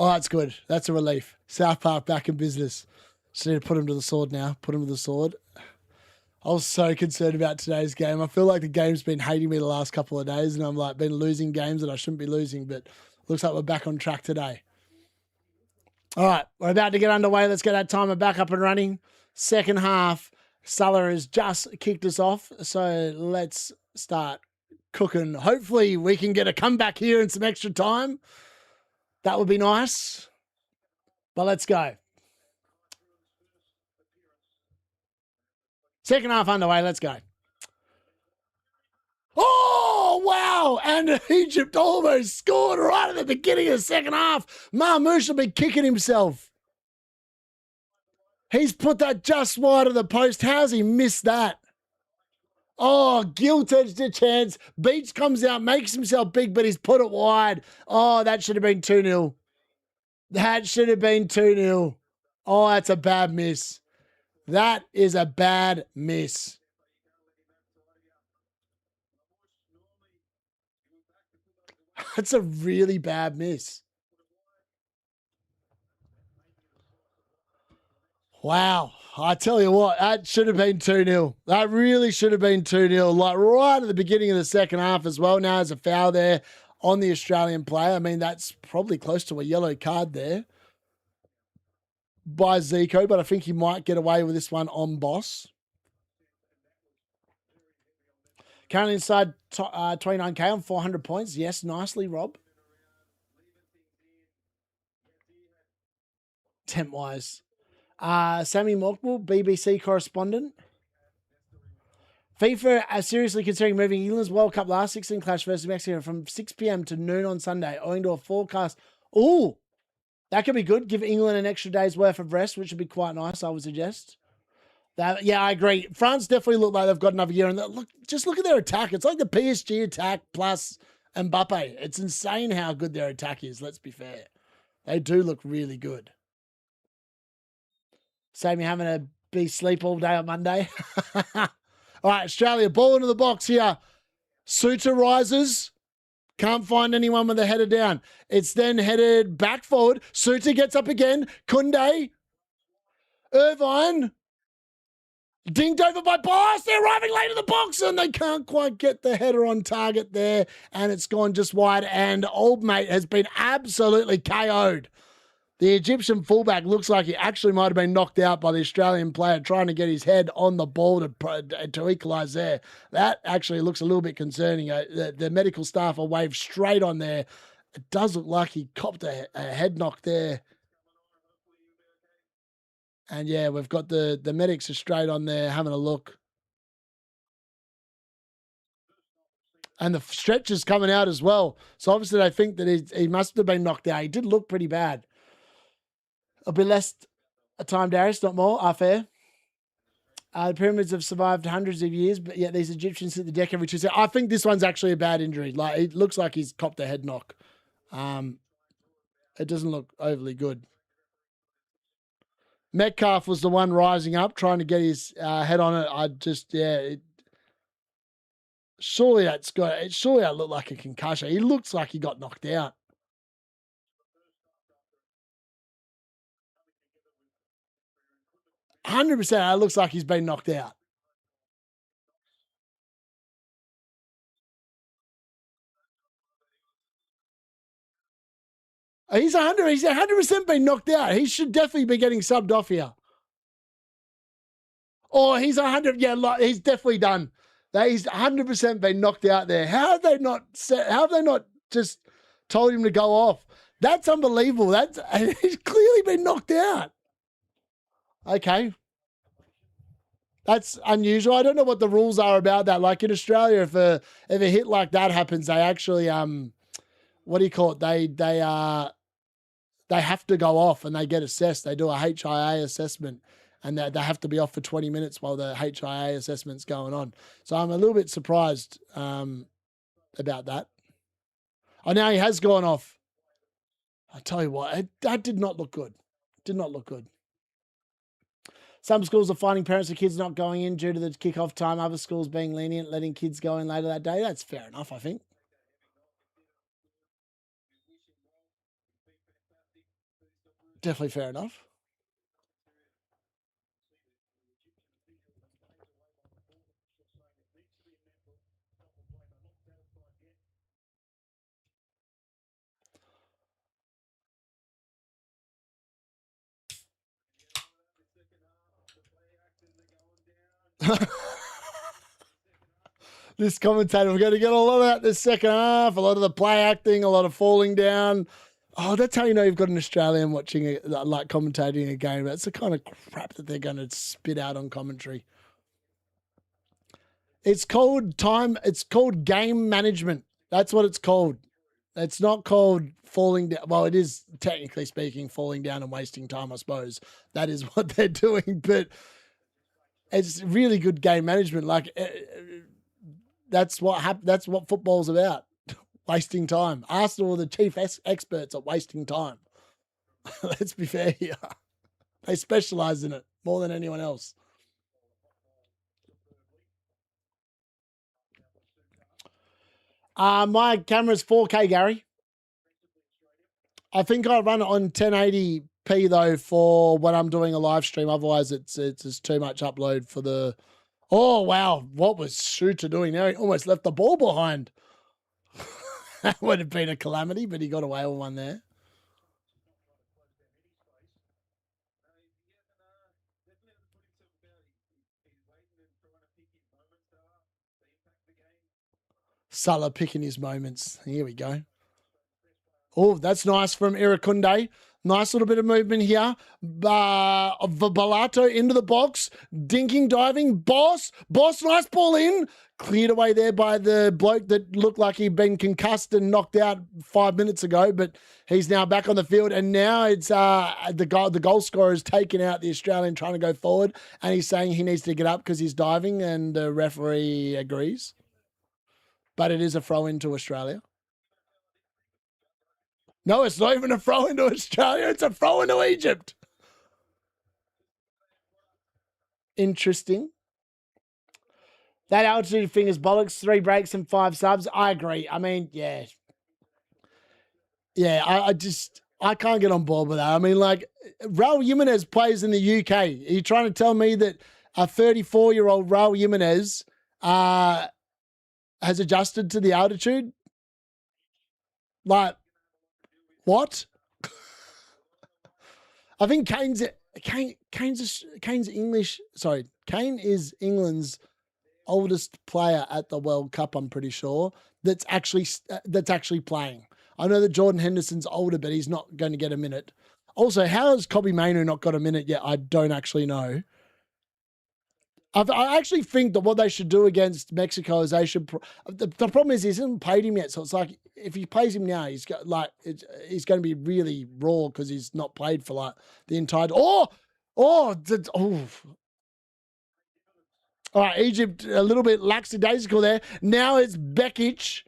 Speaker 2: Oh, that's good. That's a relief. South Park back in business. Just need to put him to the sword now. Put him to the sword. I was so concerned about today's game. I feel like the game's been hating me the last couple of days, and I'm like been losing games that I shouldn't be losing, but looks like we're back on track today. All right, we're about to get underway. Let's get that timer back up and running. Second half, Sulla has just kicked us off, so let's start cooking. Hopefully we can get a comeback here in some extra time. That would be nice, but let's go. Second half underway. Let's go. Oh, wow. And Egypt almost scored right at the beginning of the second half. Marmouche will be kicking himself. He's put that just wide of the post. How's he missed that? Oh, Gilt edged a chance. Beach comes out, makes himself big, but he's put it wide. Oh, that should have been 2-0. That should have been 2-0. Oh, that's a bad miss. That is a bad miss. That's a really bad miss. Wow. I tell you what, that should have been 2-0. That really should have been 2-0. Like right at the beginning of the second half as well. Now there's a foul there on the Australian player. I mean, that's probably close to a yellow card there by Zico, but I think he might get away with this one on Boss. Currently inside 29K on 400 points. Yes, nicely, Rob. Temp-wise. Sammy Morkwell, BBC correspondent. FIFA are seriously considering moving England's World Cup last 16 clash versus Mexico from 6 p.m. to noon on Sunday, owing to a forecast. Ooh, that could be good. Give England an extra day's worth of rest, which would be quite nice, I would suggest. That, yeah, I agree. France definitely look like they've got another year. And look, just look at their attack. It's like the PSG attack plus Mbappe. It's insane how good their attack is, let's be fair. They do look really good. Save me having to be sleep all day on Monday. All right, Australia, ball into the box here. Suter rises. Can't find anyone with the header down. It's then headed back forward. Suter gets up again. Kunde. Irvine. Dinged over by Bias. They're arriving late in the box and they can't quite get the header on target there. And it's gone just wide. And Old Mate has been absolutely KO'd. The Egyptian fullback looks like he actually might have been knocked out by the Australian player trying to get his head on the ball to equalise there. That actually looks a little bit concerning. The medical staff are waved straight on there. It does look like he copped a head knock there. And yeah, we've got the medics are straight on there having a look. And the stretcher's coming out as well. So obviously they think that he must have been knocked out. He did look pretty bad. It'll be less a time, Darius, not more. Fair. The pyramids have survived hundreds of years, but yet these Egyptians hit the deck every Tuesday. I think this one's actually a bad injury. Like it looks like he's copped a head knock. It doesn't look overly good. Metcalf was the one rising up, trying to get his head on it. Surely that looked like a concussion. He looks like he got knocked out. 100%, it looks like he's been knocked out. He's 100% been knocked out. He should definitely be getting subbed off here. Or he's 100. Yeah, he's definitely done. He's 100% been knocked out there. How have they not just told him to go off? That's unbelievable. He's clearly been knocked out. Okay. That's unusual. I don't know what the rules are about that. Like in Australia, if a hit like that happens, they actually what do you call it? They have to go off and they get assessed. They do a HIA assessment and they have to be off for 20 minutes while the HIA assessment's going on. So I'm a little bit surprised about that. Oh, now he has gone off. I tell you what, that did not look good. Did not look good. Some schools are finding parents of kids not going in due to the kickoff time. Other schools being lenient, letting kids go in later that day. That's fair enough, I think. Definitely fair enough. This commentator, we're going to get a lot of that this second half, a lot of the play acting, a lot of falling down. Oh, that's how you know you've got an Australian watching, like commentating a game. That's the kind of crap that they're going to spit out on commentary. It's called game management. That's what it's called. It's not called falling down. Well, it is technically speaking falling down and wasting time, I suppose. That is what they're doing, but it's really good game management. Like that's what football's about. Wasting time. Arsenal are the chief experts at wasting time. Let's be fair here. They specialize in it. more than anyone else. My camera's 4K, Gary. I think I run it on 1080p though for when I'm doing a live stream. Otherwise, it's just too much upload for the. Oh wow! What was Shooter doing there? He almost left the ball behind. That would have been a calamity, but he got away with one there. Salah picking his moments. Here we go. Oh, that's nice from Irakunde. Nice little bit of movement here. Balato into the box. Dinking, diving. Boss, nice ball in. Cleared away there by the bloke that looked like he'd been concussed and knocked out 5 minutes ago, but he's now back on the field. And now it's the goal scorer has taken out the Australian trying to go forward, and he's saying he needs to get up because he's diving, and the referee agrees. But it is a throw into Australia. No, it's not even a throw into Australia. It's a throw into Egypt. Interesting. That altitude thing is bollocks. 3 breaks and 5 subs. I agree. I mean, yeah. Yeah, I can't get on board with that. I mean, like, Raul Jimenez plays in the UK. Are you trying to tell me that a 34-year-old Raul Jimenez has adjusted to the altitude? Like, what? I think Kane's English. Sorry, Kane is England's oldest player at the World Cup. I'm pretty sure that's actually playing. I know that Jordan Henderson's older, but he's not going to get a minute. Also, how has Kobe Mainoo not got a minute yet? I don't actually know. I actually think that what they should do against Mexico is they should. The problem is he hasn't played him yet, so it's like if he plays him now, he's going to be really raw because he's not played for like the entire. Oh. All right, Egypt a little bit lackadaisical there. Now it's Behic.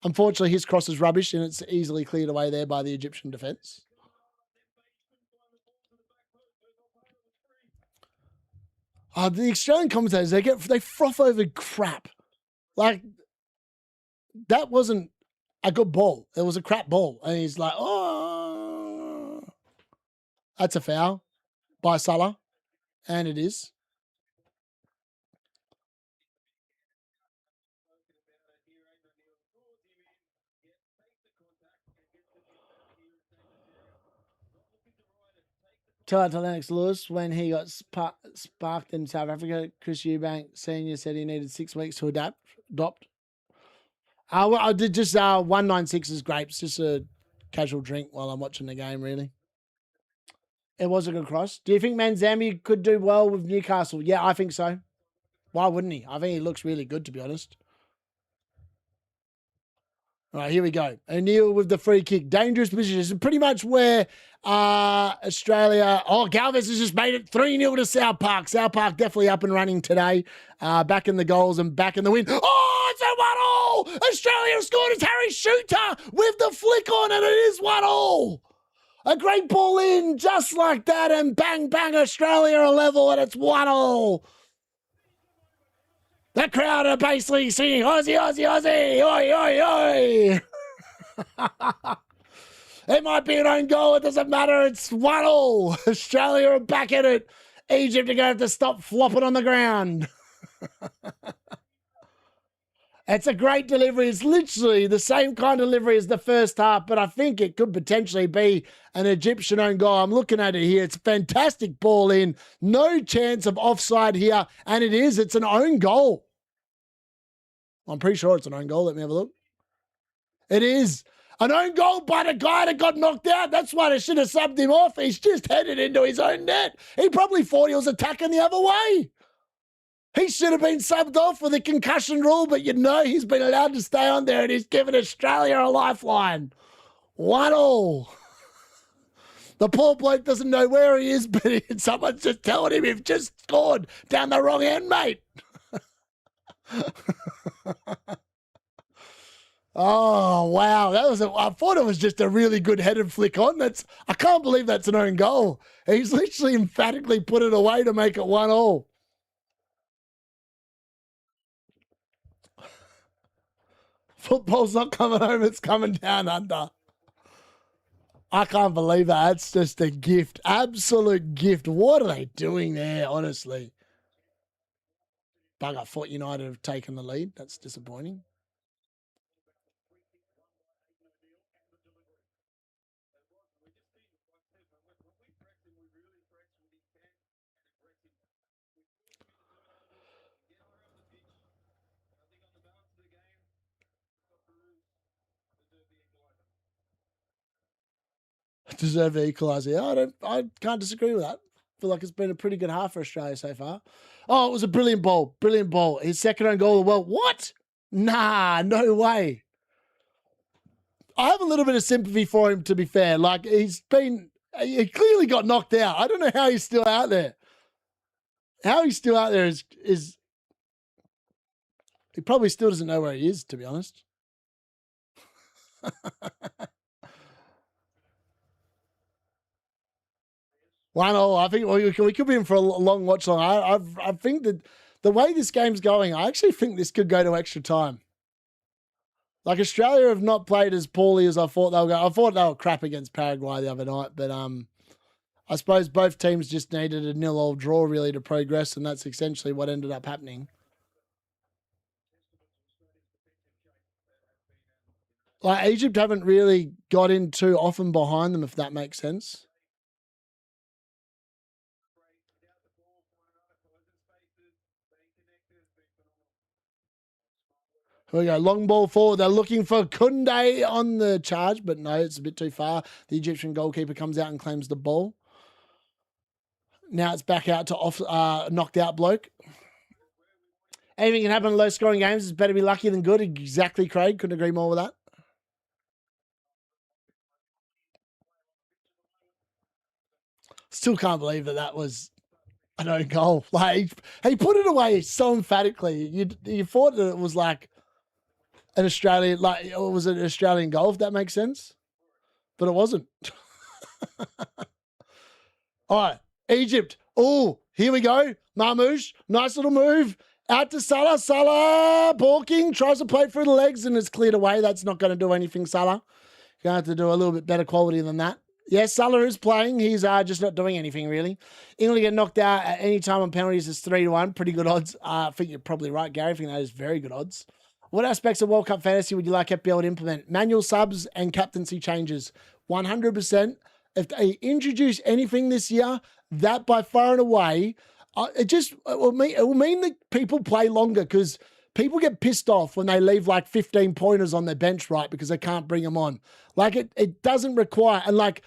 Speaker 2: Unfortunately, his cross is rubbish, and it's easily cleared away there by the Egyptian defence. The Australian commentators, they froth over crap. Like, that wasn't a good ball. It was a crap ball. And he's like, oh. That's a foul by Salah. And it is. Tell out to Lennox Lewis when he got sparked in South Africa. Chris Eubank Senior said he needed 6 weeks to adopt. I did just 196's grapes, just a casual drink while I'm watching the game, really. It was a good cross. Do you think Manzambi could do well with Newcastle? Yeah, I think so. Why wouldn't he? I think he looks really good, to be honest. All right, here we go. O'Neill with the free kick. Dangerous position. This is pretty much where Australia... Oh, Galvez has just made it 3-0 to South Park. South Park definitely up and running today. Back in the goals and back in the win. Oh, it's a 1-1! Australia scored. It's Harry Shooter with the flick on, and it is 1-1. A great ball in just like that, and bang, bang, Australia are level, and it's 1-1. The crowd are basically singing, Aussie, Aussie, Aussie, oi, oi, oi. It might be an own goal, it doesn't matter, it's 1-1. Australia are back at it. Egypt are going to have to stop flopping on the ground. It's a great delivery. It's literally the same kind of delivery as the first half, but I think it could potentially be an Egyptian own goal. I'm looking at it here. It's a fantastic ball in. No chance of offside here, and it is. It's an own goal. I'm pretty sure it's an own goal. Let me have a look. It is. An own goal by the guy that got knocked out. That's why they should have subbed him off. He's just headed into his own net. He probably thought he was attacking the other way. He should have been subbed off with a concussion rule, but you know he's been allowed to stay on there, and he's given Australia a lifeline. 1-1. The poor bloke doesn't know where he is, but someone's just telling him you've just scored down the wrong end, mate. Oh, wow. I thought it was just a really good headed flick on. I can't believe that's an own goal. He's literally emphatically put it away to make it 1-1. Football's not coming home, it's coming down under. I can't believe that. That's just a gift. Absolute gift. What are they doing there, honestly? Bugger, I thought United have taken the lead. That's disappointing. Deserve the equaliser. Yeah, I can't disagree with that. I feel like it's been a pretty good half for Australia so far. Oh, it was a brilliant ball. Brilliant ball. His second own goal of the world. What? Nah, no way. I have a little bit of sympathy for him, to be fair. Like, he clearly got knocked out. I don't know how he's still out there. How he's still out there is he probably still doesn't know where he is, to be honest. 1-1. I think we could be in for a long watch long. I think that the way this game's going, I actually think this could go to extra time. Like, Australia have not played as poorly as I thought they were going. I thought they were crap against Paraguay the other night, but I suppose both teams just needed a 0-0 draw really to progress, and that's essentially what ended up happening. Like, Egypt haven't really got in too often behind them, if that makes sense. Here we go. Long ball forward. They're looking for Kunde on the charge, but no, it's a bit too far. The Egyptian goalkeeper comes out and claims the ball. Now it's back out to knocked out bloke. Anything can happen in low scoring games. It's better be lucky than good. Exactly, Craig. Couldn't agree more with that. Still can't believe that was an own goal. Like, he put it away so emphatically. You thought that it was like an Australian, like it was an Australian goal, if that makes sense. But it wasn't. All right, Egypt. Oh, here we go. Marmouche, nice little move. Out to Salah. Salah, balking, tries to play through the legs and it's cleared away. That's not going to do anything, Salah. You're going to have to do a little bit better quality than that. Yes, Salah is playing. He's just not doing anything, really. England get knocked out at any time on penalties is 3-1. Pretty good odds. I think you're probably right, Gary. I think that is very good odds. What aspects of World Cup fantasy would you like FPL to implement? Manual subs and captaincy changes. 100%. If they introduce anything this year, that by far and away, it will mean that people play longer because people get pissed off when they leave like 15 pointers on their bench, right? Because they can't bring them on. Like, it doesn't require, and like,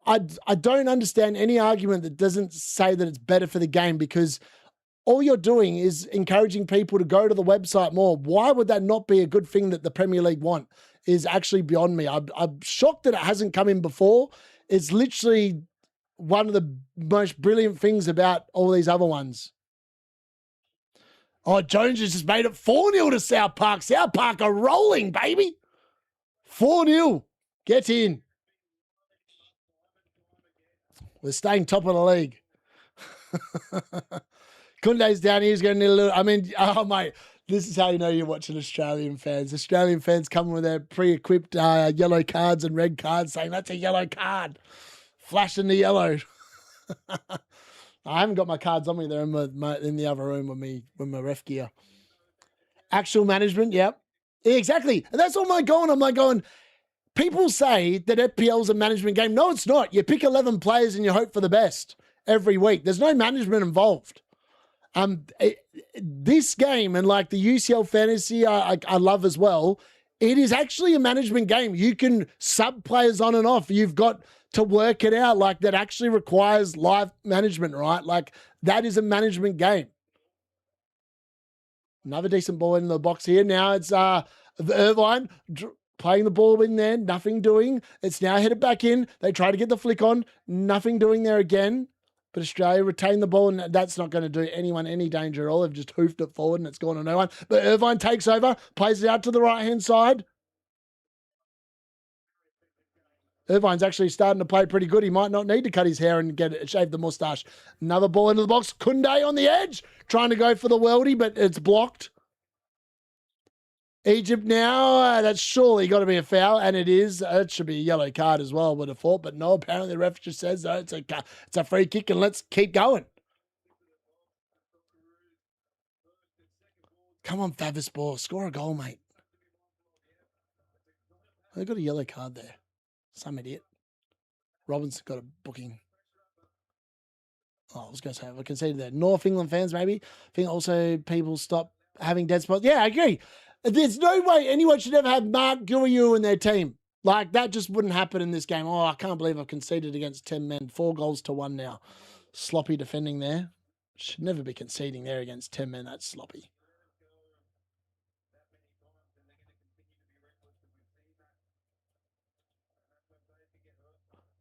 Speaker 2: I don't understand any argument that doesn't say that it's better for the game because all you're doing is encouraging people to go to the website more. Why would that not be a good thing that the Premier League want is actually beyond me. I'm shocked that it hasn't come in before. It's literally one of the most brilliant things about all these other ones. Oh, Jones has just made it 4-0 to South Park. South Park are rolling, baby. 4-0. Get in. We're staying top of the league. Kunde's down here. He's going to need a little. I mean, oh, mate, this is how you know you're watching Australian fans. Australian fans coming with their pre-equipped yellow cards and red cards saying, that's a yellow card. Flashing the yellow. I haven't got my cards on me. They're in the other room with my ref gear. Actual management, yep. Yeah, exactly. And that's all I'm going, people say that FPL is a management game. No, it's not. You pick 11 players and you hope for the best every week. There's no management involved. This game and like the UCL fantasy, I love as well. It is actually a management game. You can sub players on and off. You've got to work it out. Like, that actually requires live management, right? Like, that is a management game. Another decent ball in the box here. Now it's Irvine playing the ball in there, nothing doing. It's now headed back in. They try to get the flick on, nothing doing there again. But Australia retain the ball, and that's not going to do anyone any danger at all. They've just hoofed it forward, and it's gone to no one. But Irvine takes over, plays it out to the right-hand side. Irvine's actually starting to play pretty good. He might not need to cut his hair and shave the mustache. Another ball into the box. Kunde on the edge, trying to go for the worldie, but it's blocked. Egypt now, that's surely got to be a foul, and it is. It should be a yellow card as well, would have thought, but no, apparently the ref just says it's a free kick, and let's keep going. Come on, Favis ball, score a goal, mate. They got a yellow card there. Some idiot. Robinson got a booking. Oh, I was going to say, I conceded there. North England fans, maybe. I think also people stop having dead spots. Yeah, I agree. There's no way anyone should ever have Mark Guiu in their team. Like, that just wouldn't happen in this game. Oh, I can't believe I've conceded against 10 men. 4-1 now. Sloppy defending there. Should never be conceding there against 10 men. That's sloppy.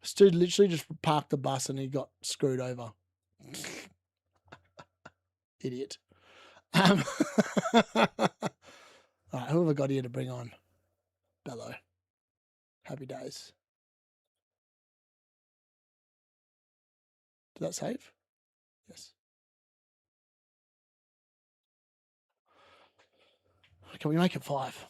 Speaker 2: This dude literally just parked the bus and he got screwed over. Idiot. All right, who have I got here to bring on? Bello. Happy days. Did that save? Yes. Can we make it 5?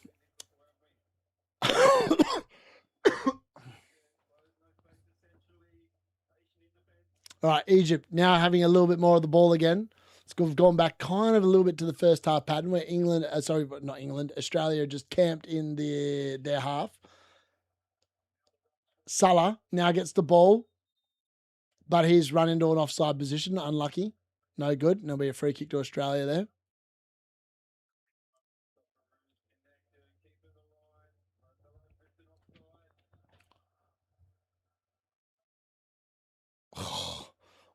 Speaker 2: All right, Egypt now having a little bit more of the ball again. We've gone back kind of a little bit to the first half pattern where Australia just camped in their half. Salah now gets the ball, but he's run into an offside position. Unlucky. No good. There'll be a free kick to Australia there.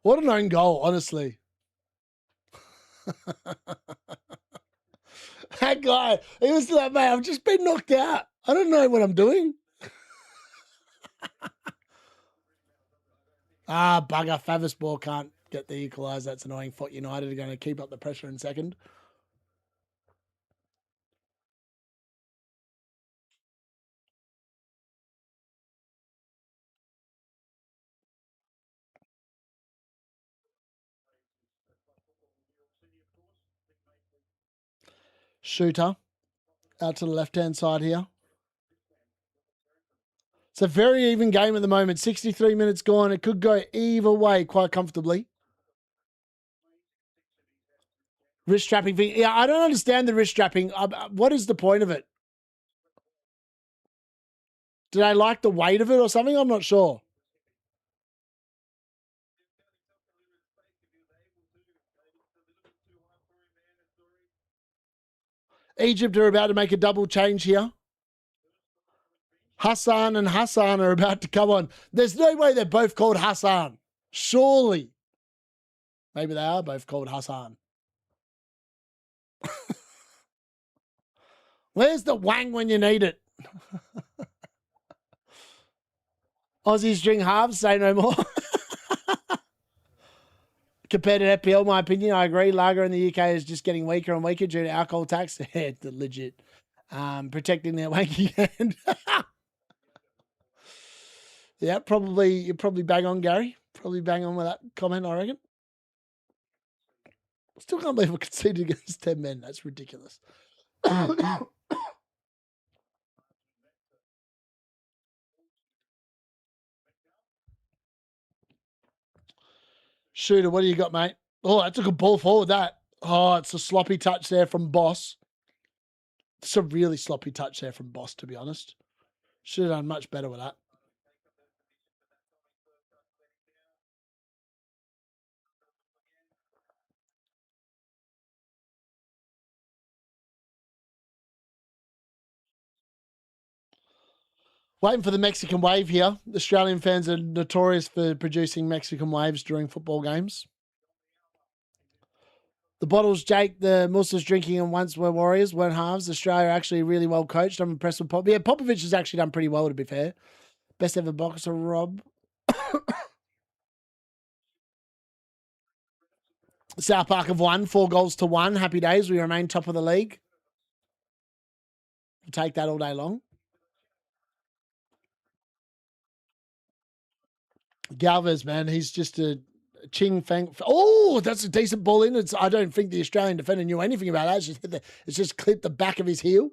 Speaker 2: What an own goal, honestly. That guy, he was like, mate, I've just been knocked out. I don't know what I'm doing. Bugger. Favis ball can't get the equaliser. That's annoying. Fort United are going to keep up the pressure in second. Shooter out to the left-hand side here. It's a very even game at the moment. 63 minutes gone. It could go either way quite comfortably. Wrist strapping thing. Yeah, I don't understand the wrist strapping. What is the point of it? Do they like the weight of it or something? I'm not sure. Egypt are about to make a double change here. Hassan and Hassan are about to come on. There's no way they're both called Hassan. Surely. Maybe they are both called Hassan. Where's the wang when you need it? Aussies drink halves, say no more. Compared to FPL, my opinion, I agree. Lager in the UK is just getting weaker and weaker due to alcohol tax. Legit. Protecting their wanky hand. Yeah, probably, you're probably bang on, Gary. Probably bang on with that comment, I reckon. Still can't believe we conceded against 10 men. That's ridiculous. Shooter, what do you got, mate? Oh, that took a ball forward, that. Oh, it's a sloppy touch there from Boss. It's a really sloppy touch there from Boss, to be honest. Should have done much better with that. Waiting for the Mexican wave here. The Australian fans are notorious for producing Mexican waves during football games. The bottles Jake, the Muslims drinking and once were Warriors, weren't halves. Australia are actually really well coached. I'm impressed with Pop. Yeah, Popovich has actually done pretty well, to be fair. Best ever boxer, Rob. South Park have won 4-1. Happy days. We remain top of the league. We'll take that all day long. Galvez, man, he's just a Ching Fang. Oh, that's a decent ball in. I don't think the Australian defender knew anything about that. It's just clipped the back of his heel.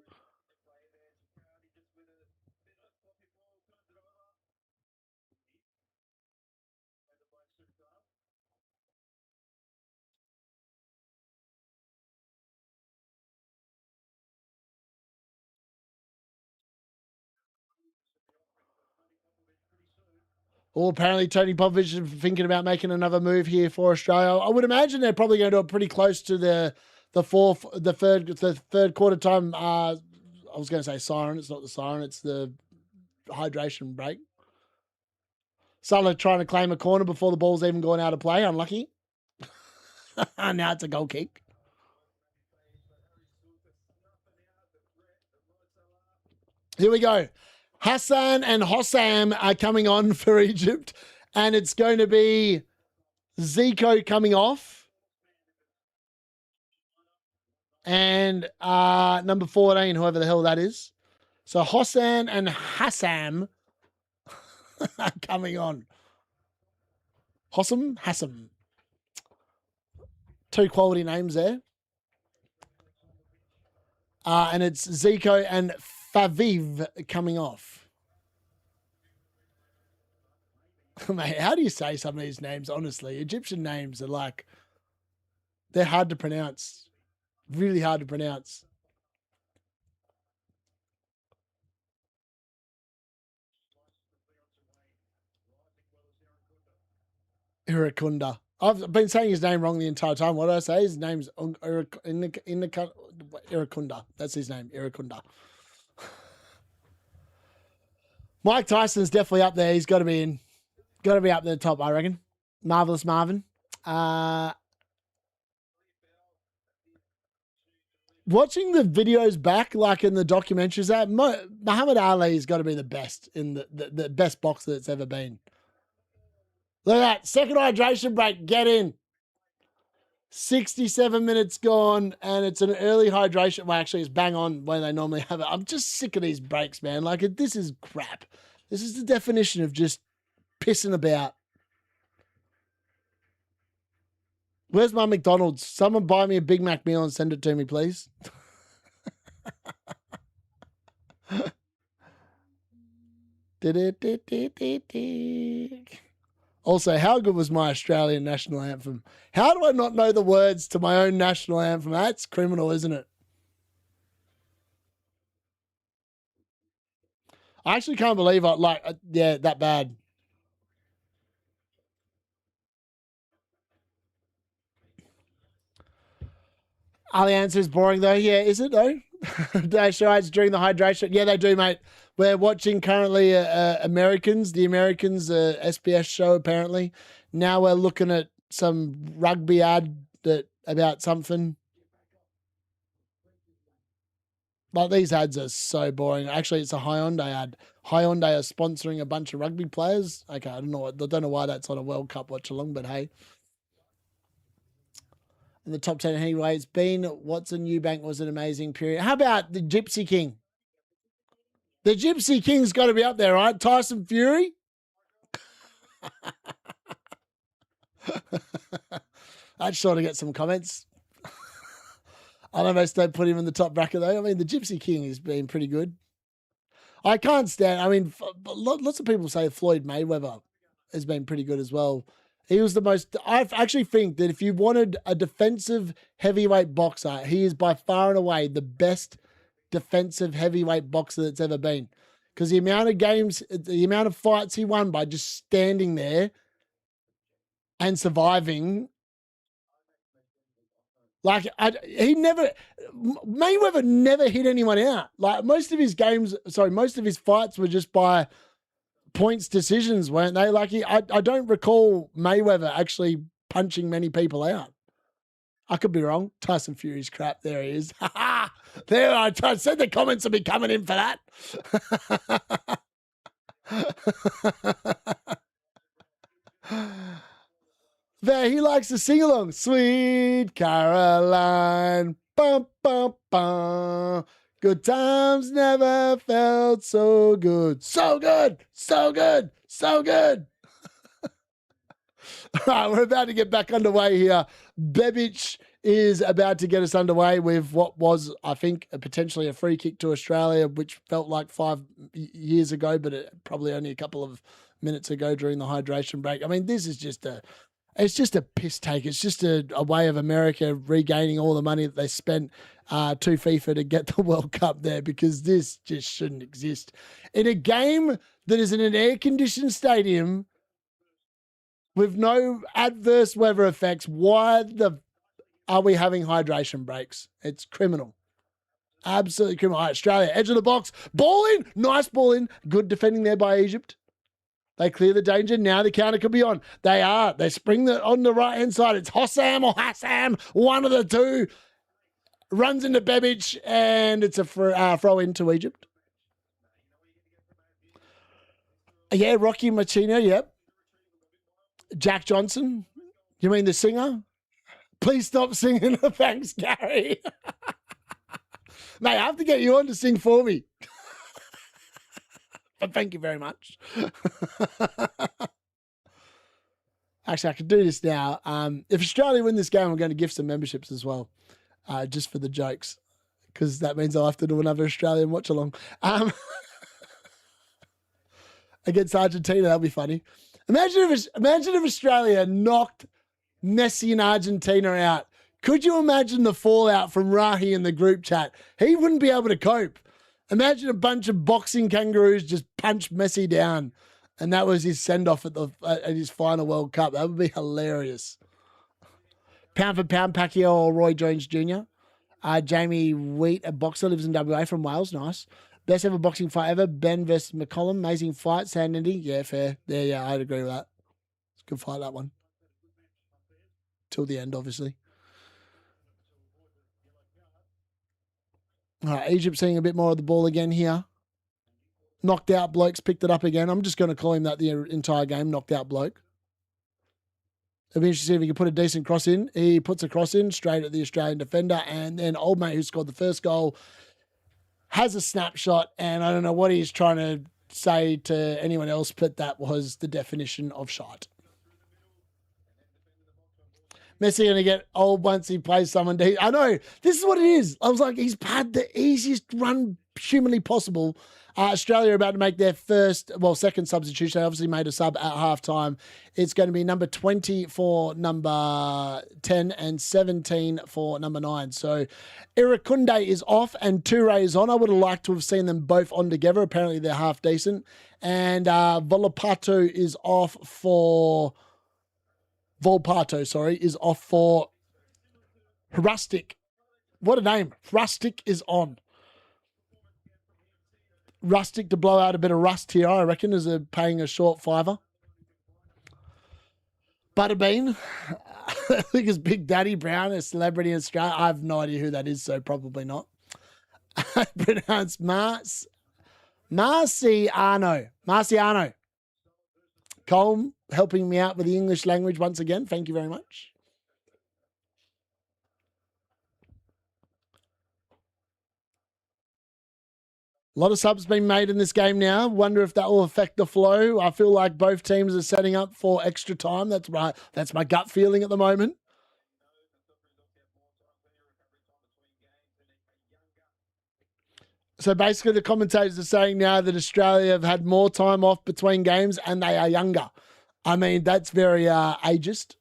Speaker 2: Well, apparently Tony Popovich is thinking about making another move here for Australia. I would imagine they're probably going to do it pretty close to the third quarter time. I was going to say siren. It's not the siren. It's the hydration break. Salah trying to claim a corner before the ball's even gone out of play. Unlucky. Now it's a goal kick. Here we go. Hassan and Hossam are coming on for Egypt, and it's going to be Zico coming off. And number 14, whoever the hell that is. So Hossan and Hassam are coming on. Hassam. Two quality names there. And it's Zico and Faviv coming off. Mate, how do you say some of these names, honestly? Egyptian names are like, they're hard to pronounce. Really hard to pronounce. Irakunda. I've been saying his name wrong the entire time. What did I say? His name's Irakunda. That's his name, Irakunda. Mike Tyson's definitely up there. He's got to be in. Got to be up there top, I reckon. Marvelous Marvin. Watching the videos back, like in the documentaries, that Muhammad Ali's got to be the best in the best boxer that's ever been. Look at that. Second hydration break. Get in. 67 minutes gone, and it's an early hydration. Well, actually, it's bang on when they normally have it. I'm just sick of these breaks, man. Like, this is crap. This is the definition of just pissing about. Where's my McDonald's? Someone buy me a Big Mac meal and send it to me, please. Also, how good was my Australian national anthem? How do I not know the words to my own national anthem? That's criminal, isn't it? I actually can't believe that bad. The answer is boring, though. Yeah, is it, though? They show ads during the hydration. Yeah, they do, mate. We're watching currently the Americans SBS show, apparently. Now we're looking at some rugby ad about something. Like, these ads are so boring. Actually, it's a Hyundai ad. Hyundai are sponsoring a bunch of rugby players. Okay, I don't know why that's on a World Cup watch-along, but hey. In the top 10 heavyweights, Watson, Eubank was an amazing period. How about the Gypsy King? The Gypsy King's got to be up there, right? Tyson Fury? I'd sure to get some comments. I almost don't put him in the top bracket, though. I mean, the Gypsy King has been pretty good. I can't stand... I mean, lots of people say Floyd Mayweather has been pretty good as well. He was the most... I actually think that if you wanted a defensive heavyweight boxer, he is by far and away the best defensive heavyweight boxer that's ever been. Because the amount of games, the amount of fights he won by just standing there and surviving... Like, Mayweather never hit anyone out. Like, most of his fights were just by points decisions, weren't they? Like, I don't recall Mayweather actually punching many people out. I could be wrong. Tyson Fury's crap. There he is. There, I said the comments will be coming in for that. There, he likes to sing along. Sweet Caroline. Bum, bum, bum. Good times never felt so good. So good. So good. So good. All right, we're about to get back underway here. Bebic is about to get us underway with what was, I think, potentially a free kick to Australia, which felt like 5 years ago, but probably only a couple of minutes ago during the hydration break. I mean, this is just it's just a piss take. It's just a way of America regaining all the money that they spent to FIFA to get the World Cup there, because this just shouldn't exist. In a game that is in an air-conditioned stadium with no adverse weather effects, why are we having hydration breaks? It's criminal. Absolutely criminal. All right, Australia, edge of the box. Ball in. Nice ball in. Good defending there by Egypt. They clear the danger. Now the counter could be on. They are. They spring on the right-hand side. It's Hossam or Hassam. One of the two runs into Bebic, and it's a throw into Egypt. Yeah, Rocky Machino, yep. Jack Johnson. You mean the singer? Please stop singing. Thanks, Gary. Mate, I have to get you on to sing for me. But thank you very much. Actually, I can do this now. If Australia win this game, I'm going to gift some memberships as well, just for the jokes, because that means I'll have to do another Australian watch-along. Against Argentina, that'll be funny. Imagine if Australia knocked Messi and Argentina out. Could you imagine the fallout from Rahi in the group chat? He wouldn't be able to cope. Imagine a bunch of boxing kangaroos just punch Messi down, and that was his send-off at his final World Cup. That would be hilarious. Pound for pound, Pacquiao or Roy Jones Jr. Jamie Wheat, a boxer, lives in WA from Wales. Nice. Best ever boxing fight ever. Ben versus McCollum. Amazing fight. Sandy. Yeah, fair. Yeah, I'd agree with that. It's a good fight, that one. Till the end, obviously. All right, Egypt seeing a bit more of the ball again here. Knocked out bloke's picked it up again. I'm just going to call him that the entire game. Knocked out bloke. It'll be interesting to see if he can put a decent cross in. He puts a cross in straight at the Australian defender, and then old mate who scored the first goal has a snapshot, and I don't know what he's trying to say to anyone else, but that was the definition of shot. Messi going to get old once he plays someone. I know. This is what it is. I was like, he's had the easiest run humanly possible. Australia are about to make their second substitution. They obviously made a sub at halftime. It's going to be number 20 for number 10 and 17 for number 9. So Irakunde is off and Toure is on. I would have liked to have seen them both on together. Apparently they're half decent. And Volpato is off for Rustic. What a name. Rustic is on. Rustic to blow out a bit of rust here, I reckon, is paying a short $5. Butterbean. I think it's Big Daddy Brown, a celebrity in Australia. I have no idea who that is, so probably not. I pronounce Marciano. Colm helping me out with the English language once again. Thank you very much. A lot of subs being made in this game now. Wonder if that will affect the flow. I feel like both teams are setting up for extra time. That's my gut feeling at the moment. So basically the commentators are saying now that Australia have had more time off between games and they are younger. I mean, that's very ageist.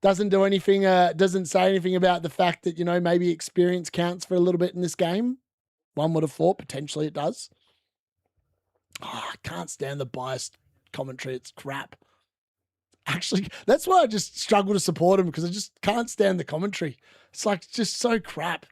Speaker 2: Doesn't do anything, doesn't say anything about the fact that, maybe experience counts for a little bit in this game. One would have thought potentially it does. I can't stand the biased commentary. It's crap. Actually, that's why I just struggle to support him, because I just can't stand the commentary. It's like just so crap.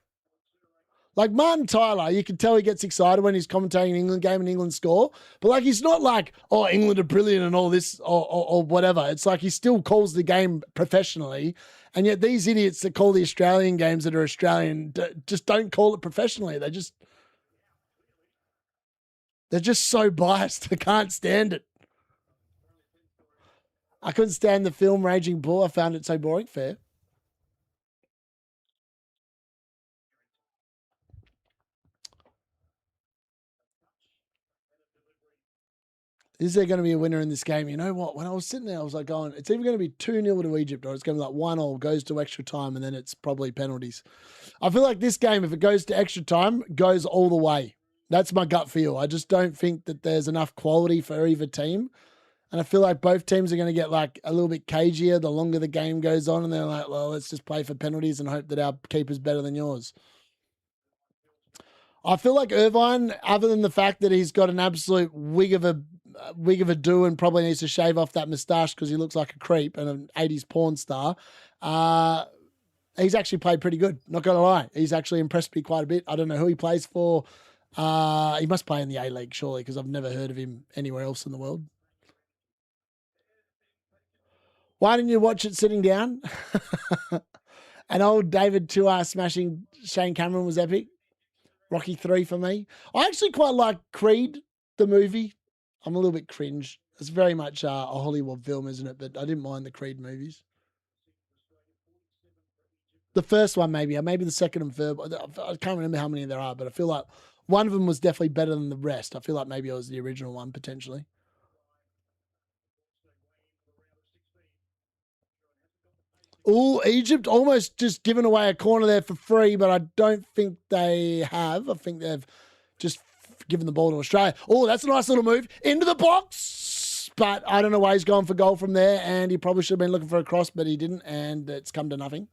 Speaker 2: Like Martin Tyler, you can tell he gets excited when he's commentating an England game and England score. But like he's not like, oh, England are brilliant and all this or whatever. It's like he still calls the game professionally. And yet these idiots that call the Australian games that are Australian just don't call it professionally. They're just so biased. I can't stand it. I couldn't stand the film Raging Bull. I found it so boring. Fair. Is there going to be a winner in this game? You know what? When I was sitting there, I was like going, it's either going to be 2-0 to Egypt or it's going to be like 1-1, goes to extra time, and then it's probably penalties. I feel like this game, if it goes to extra time, goes all the way. That's my gut feel. I just don't think that there's enough quality for either team. And I feel like both teams are going to get like a little bit cagier the longer the game goes on. And they're like, well, let's just play for penalties and hope that our keeper's better than yours. I feel like Irvine, other than the fact that he's got an absolute wig of a do and probably needs to shave off that moustache because he looks like a creep and an 80s porn star, he's actually played pretty good. Not going to lie. He's actually impressed me quite a bit. I don't know who he plays for. He must play in the A-League, surely, because I've never heard of him anywhere else in the world. Why didn't you watch it sitting down? And old David Tuar smashing Shane Cameron was epic. Rocky 3 for me. I actually quite like Creed, the movie. I'm a little bit cringe. It's very much a Hollywood film, isn't it? But I didn't mind the Creed movies. The first one, maybe the second and third. I can't remember how many there are, but I feel like one of them was definitely better than the rest. I feel like maybe it was the original one, potentially. Oh, Egypt almost just given away a corner there for free, but I don't think they have. I think they've just given the ball to Australia. Oh, that's a nice little move. Into the box. But I don't know why he's gone for goal from there, and he probably should have been looking for a cross, but he didn't, and it's come to nothing.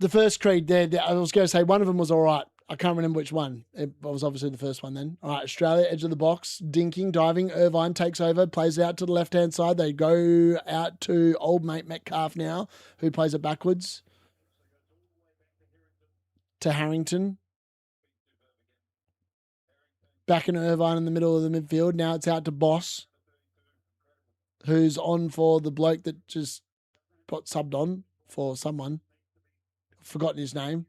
Speaker 2: The first Creed there, I was going to say one of them was all right. I can't remember which one. It was obviously the first one then. All right, Australia, edge of the box, dinking, diving. Irvine takes over, plays out to the left-hand side. They go out to old mate Metcalf now, who plays it backwards. To Harrington. Back in Irvine in the middle of the midfield. Now it's out to Boss, who's on for the bloke that just got subbed on for someone. I've forgotten his name.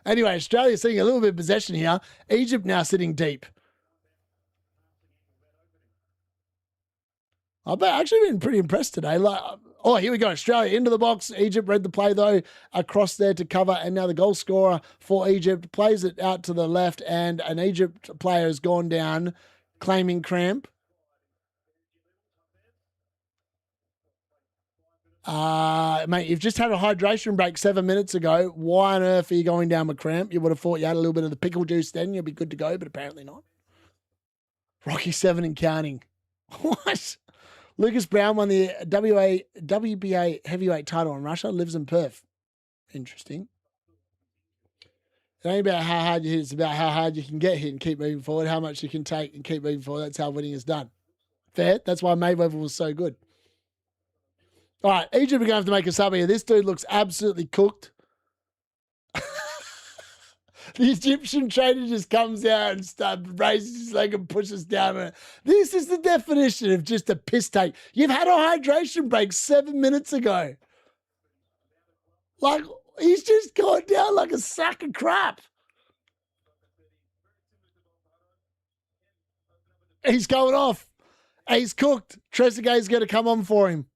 Speaker 2: Anyway, Australia seeing a little bit of possession here. Egypt now sitting deep. I've actually been pretty impressed today. Oh, here we go. Australia into the box. Egypt read the play, though, across there to cover. And now the goal scorer for Egypt plays it out to the left. And an Egypt player has gone down, claiming cramp. Mate, you've just had a hydration break 7 minutes ago. Why on earth are you going down with cramp? You would have thought you had a little bit of the pickle juice then. You'll be good to go, but apparently not. Rocky 7 and counting. What? Lucas Brown won the WBA heavyweight title in Russia, lives in Perth. Interesting. It ain't about how hard you hit, it's about how hard you can get hit and keep moving forward, how much you can take and keep moving forward. That's how winning is done. Fair. That's why Mayweather was so good. All right, Egypt are going to have to make a sub here. This dude looks absolutely cooked. The Egyptian trainer just comes out and raises his leg and pushes down. This is the definition of just a piss take. You've had a hydration break 7 minutes ago. Like, he's just gone down like a sack of crap. He's going off. He's cooked. Trezeguet's going to come on for him.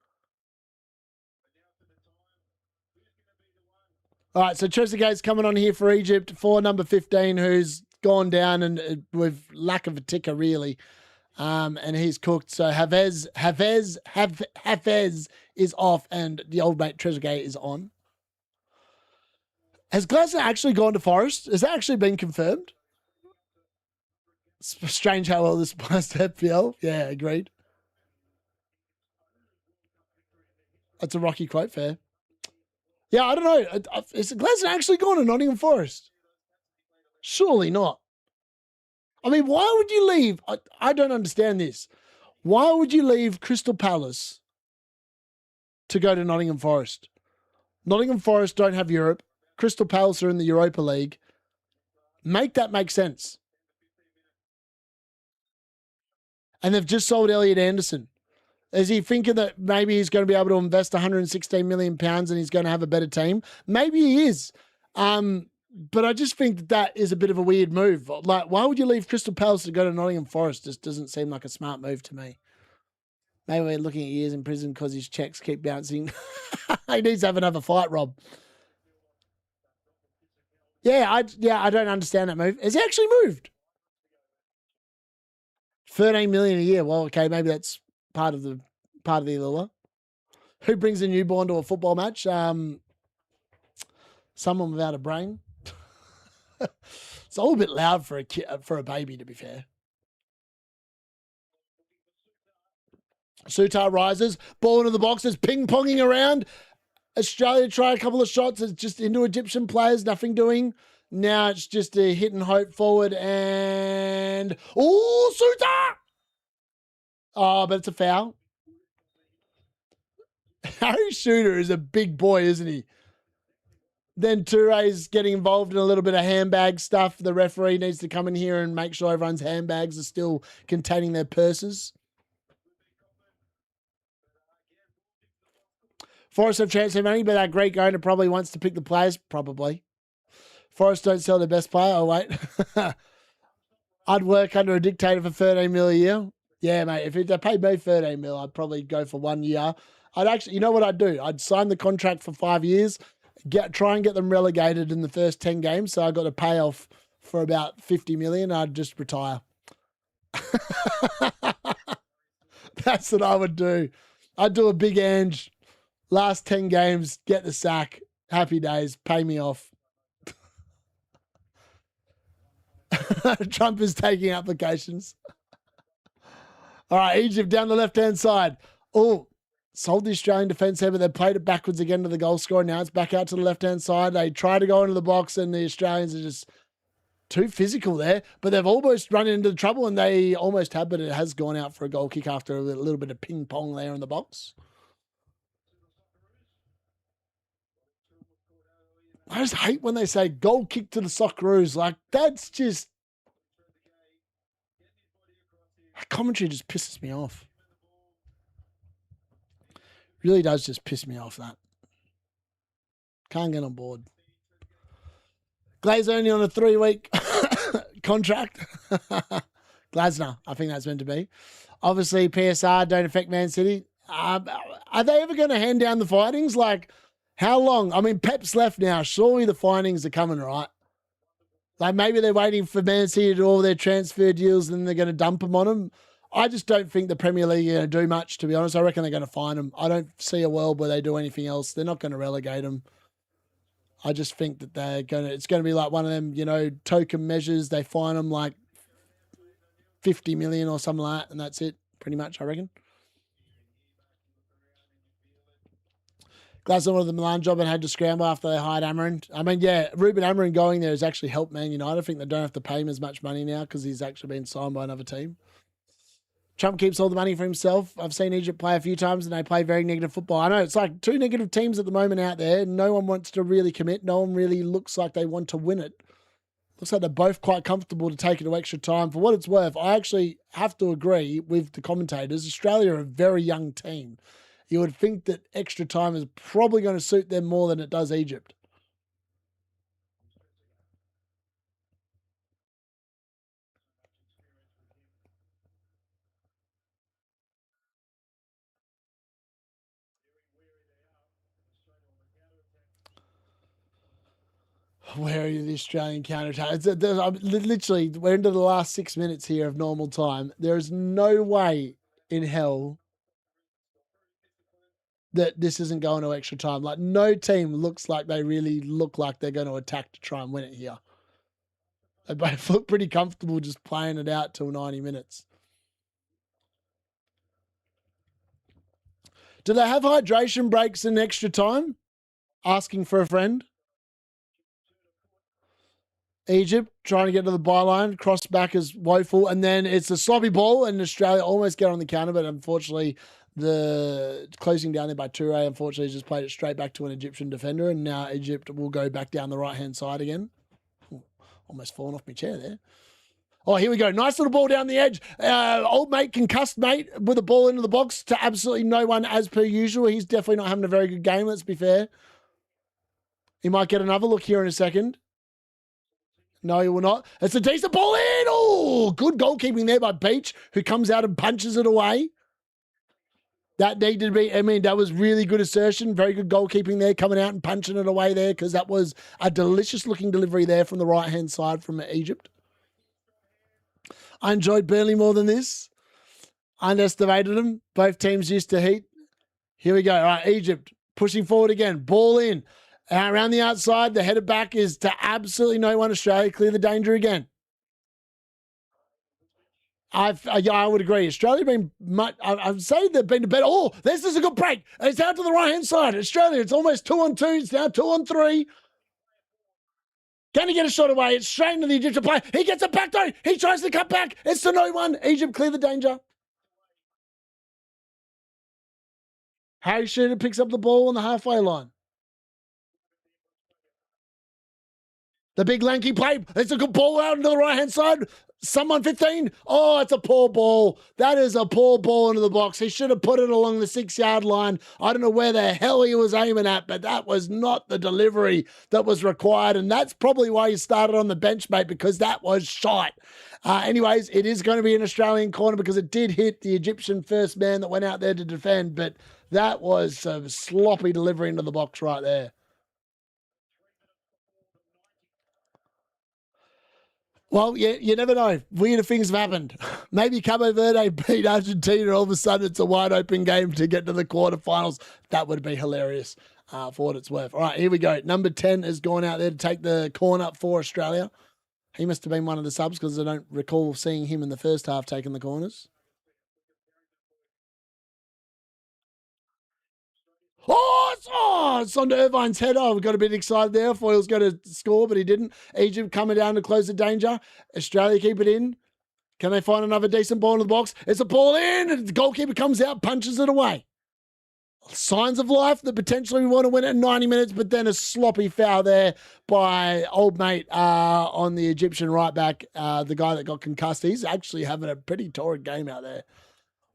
Speaker 2: All right, so Trezeguet's coming on here for Egypt for number 15, who's gone down and with lack of a ticker, really. And he's cooked. So Hafez is off, and the old mate Trezeguet is on. Has Glasner actually gone to Forest? Has that actually been confirmed? It's strange how well this applies to FPL. Yeah, agreed. That's a Rocky quote, fair. Yeah, I don't know. Is Glasner actually gone to Nottingham Forest? Surely not. I mean, why would you leave? I don't understand this. Why would you leave Crystal Palace to go to Nottingham Forest? Nottingham Forest don't have Europe. Crystal Palace are in the Europa League. Make that make sense. And they've just sold Elliot Anderson. Is he thinking that maybe he's going to be able to invest £116 million and he's going to have a better team? Maybe he is. But I just think that is a bit of a weird move. Like, why would you leave Crystal Palace to go to Nottingham Forest? Just doesn't seem like a smart move to me. Maybe we're looking at years in prison because his checks keep bouncing. He needs to have another fight, Rob. Yeah, I don't understand that move. Has he actually moved? 13 million a year. Well, okay, maybe that's part of the allure. Who brings a newborn to a football match? Someone without a brain. It's all a bit loud for a baby, to be fair. Sutar rises, ball into the boxes, ping-ponging around. Australia try a couple of shots. It's just into Egyptian players, nothing doing. Now it's just a hit and hope forward and... Oh, Sutar! Oh, but it's a foul. Harry Shooter is a big boy, isn't he? Then Touré's getting involved in a little bit of handbag stuff. The referee needs to come in here and make sure everyone's handbags are still containing their purses. Forest have transfer money, but that Greek owner probably wants to pick the players. Probably. Forest don't sell their best player. Oh, wait. I'd work under a dictator for 13 mil a year. Yeah, mate. If they paid me 13 mil, I'd probably go for 1 year. I'd actually, you know what I'd do? I'd sign the contract for 5 years, try and get them relegated in the first 10 games. So I got a payoff for about 50 million. I'd just retire. That's what I would do. I'd do a big Ange. Last 10 games, get the sack. Happy days. Pay me off. Trump is taking applications. All right, Egypt down the left-hand side. Oh, sold the Australian defence here, but they played it backwards again to the goal scorer. Now it's back out to the left-hand side. They try to go into the box, and the Australians are just too physical there. But they've almost run into trouble, and they almost have, but it has gone out for a goal kick after a little bit of ping-pong there in the box. I just hate when they say goal kick to the Socceroos. Like, that's just... Commentary just pisses me off. Really does just piss me off, that. Can't get on board. Glazer only on a 3-week contract. Glasner, I think that's meant to be. Obviously, PSR don't affect Man City. Are they ever going to hand down the findings? Like... How long? I mean, Pep's left now. Surely the findings are coming, right? Like maybe they're waiting for Man City to do all their transfer deals and then they're going to dump them on them. I just don't think the Premier League are going to do much, to be honest. I reckon they're going to fine them. I don't see a world where they do anything else. They're not going to relegate them. I just think that it's going to be like one of them, token measures. They fine them like 50 million or something like that, and that's it, pretty much, I reckon. Glasgow wanted the Milan job and had to scramble after they hired Amarin. I mean, yeah, Ruben Amarin going there has actually helped Man United. I think they don't have to pay him as much money now because he's actually been signed by another team. Trump keeps all the money for himself. I've seen Egypt play a few times and they play very negative football. I know it's like 2 negative teams at the moment out there. No one wants to really commit. No one really looks like they want to win it. Looks like they're both quite comfortable to take it to extra time. For what it's worth, I actually have to agree with the commentators. Australia are a very young team. You would think that extra time is probably going to suit them more than it does Egypt. Where are the Australian counter-attack? Literally, we're into the last 6 minutes here of normal time. There is no way in hell that this isn't going to extra time. Like, no team looks like they really look like they're going to attack to try and win it here. They both look pretty comfortable just playing it out till 90 minutes. Do they have hydration breaks in extra time? Asking for a friend. Egypt trying to get to the byline, cross back is woeful, and then it's a sloppy ball, and Australia almost get on the counter, but unfortunately, the closing down there by Touré, unfortunately, just played it straight back to an Egyptian defender, and now Egypt will go back down the right-hand side again. Ooh, almost fallen off my chair there. Oh, here we go. Nice little ball down the edge. Old mate concussed, mate, with a ball into the box to absolutely no one as per usual. He's definitely not having a very good game, let's be fair. He might get another look here in a second. No, he will not. It's a decent ball in. Oh, good goalkeeping there by Beach, who comes out and punches it away. That needed to be, I mean, that was really good assertion. Very good goalkeeping there, coming out and punching it away there, because that was a delicious looking delivery there from the right-hand side from Egypt. I enjoyed Burnley more than this. Underestimated them. Both teams used to heat. Here we go. All right, Egypt pushing forward again. Ball in. Around the outside, the header back is to absolutely no one. Australia clear the danger again. I would agree. Australia been much. I'd say they've been a better. Oh, this is a good break. It's out to the right hand side. Australia, it's almost 2-on-2. It's now 2-on-3. Can he get a shot away? It's straight into the Egyptian player. He gets it back though. He tries to cut back. It's to no one. Egypt clear the danger. Harry Shooter picks up the ball on the halfway line. The big lanky play. It's a good ball out into the right-hand side. Someone 15. Oh, it's a poor ball. That is a poor ball into the box. He should have put it along the 6-yard line. I don't know where the hell he was aiming at, but that was not the delivery that was required. And that's probably why he started on the bench, mate, because that was shite. Anyways, it is going to be an Australian corner because it did hit the Egyptian first man that went out there to defend, but that was a sloppy delivery into the box right there. Well, you never know. Weirder things have happened. Maybe Cabo Verde beat Argentina, all of a sudden it's a wide open game to get to the quarterfinals. That would be hilarious for what it's worth. All right, here we go. Number 10 has gone out there to take the corner for Australia. He must have been one of the subs because I don't recall seeing him in the first half taking the corners. It's on to Irvine's header. I got a bit excited there. Thought he was going to score, but he didn't. Egypt coming down to close the danger. Australia keep it in. Can they find another decent ball in the box? It's a ball in, and the goalkeeper comes out, punches it away. Signs of life that potentially we want to win it in 90 minutes, but then a sloppy foul there by old mate on the Egyptian right back, the guy that got concussed. He's actually having a pretty torrid game out there.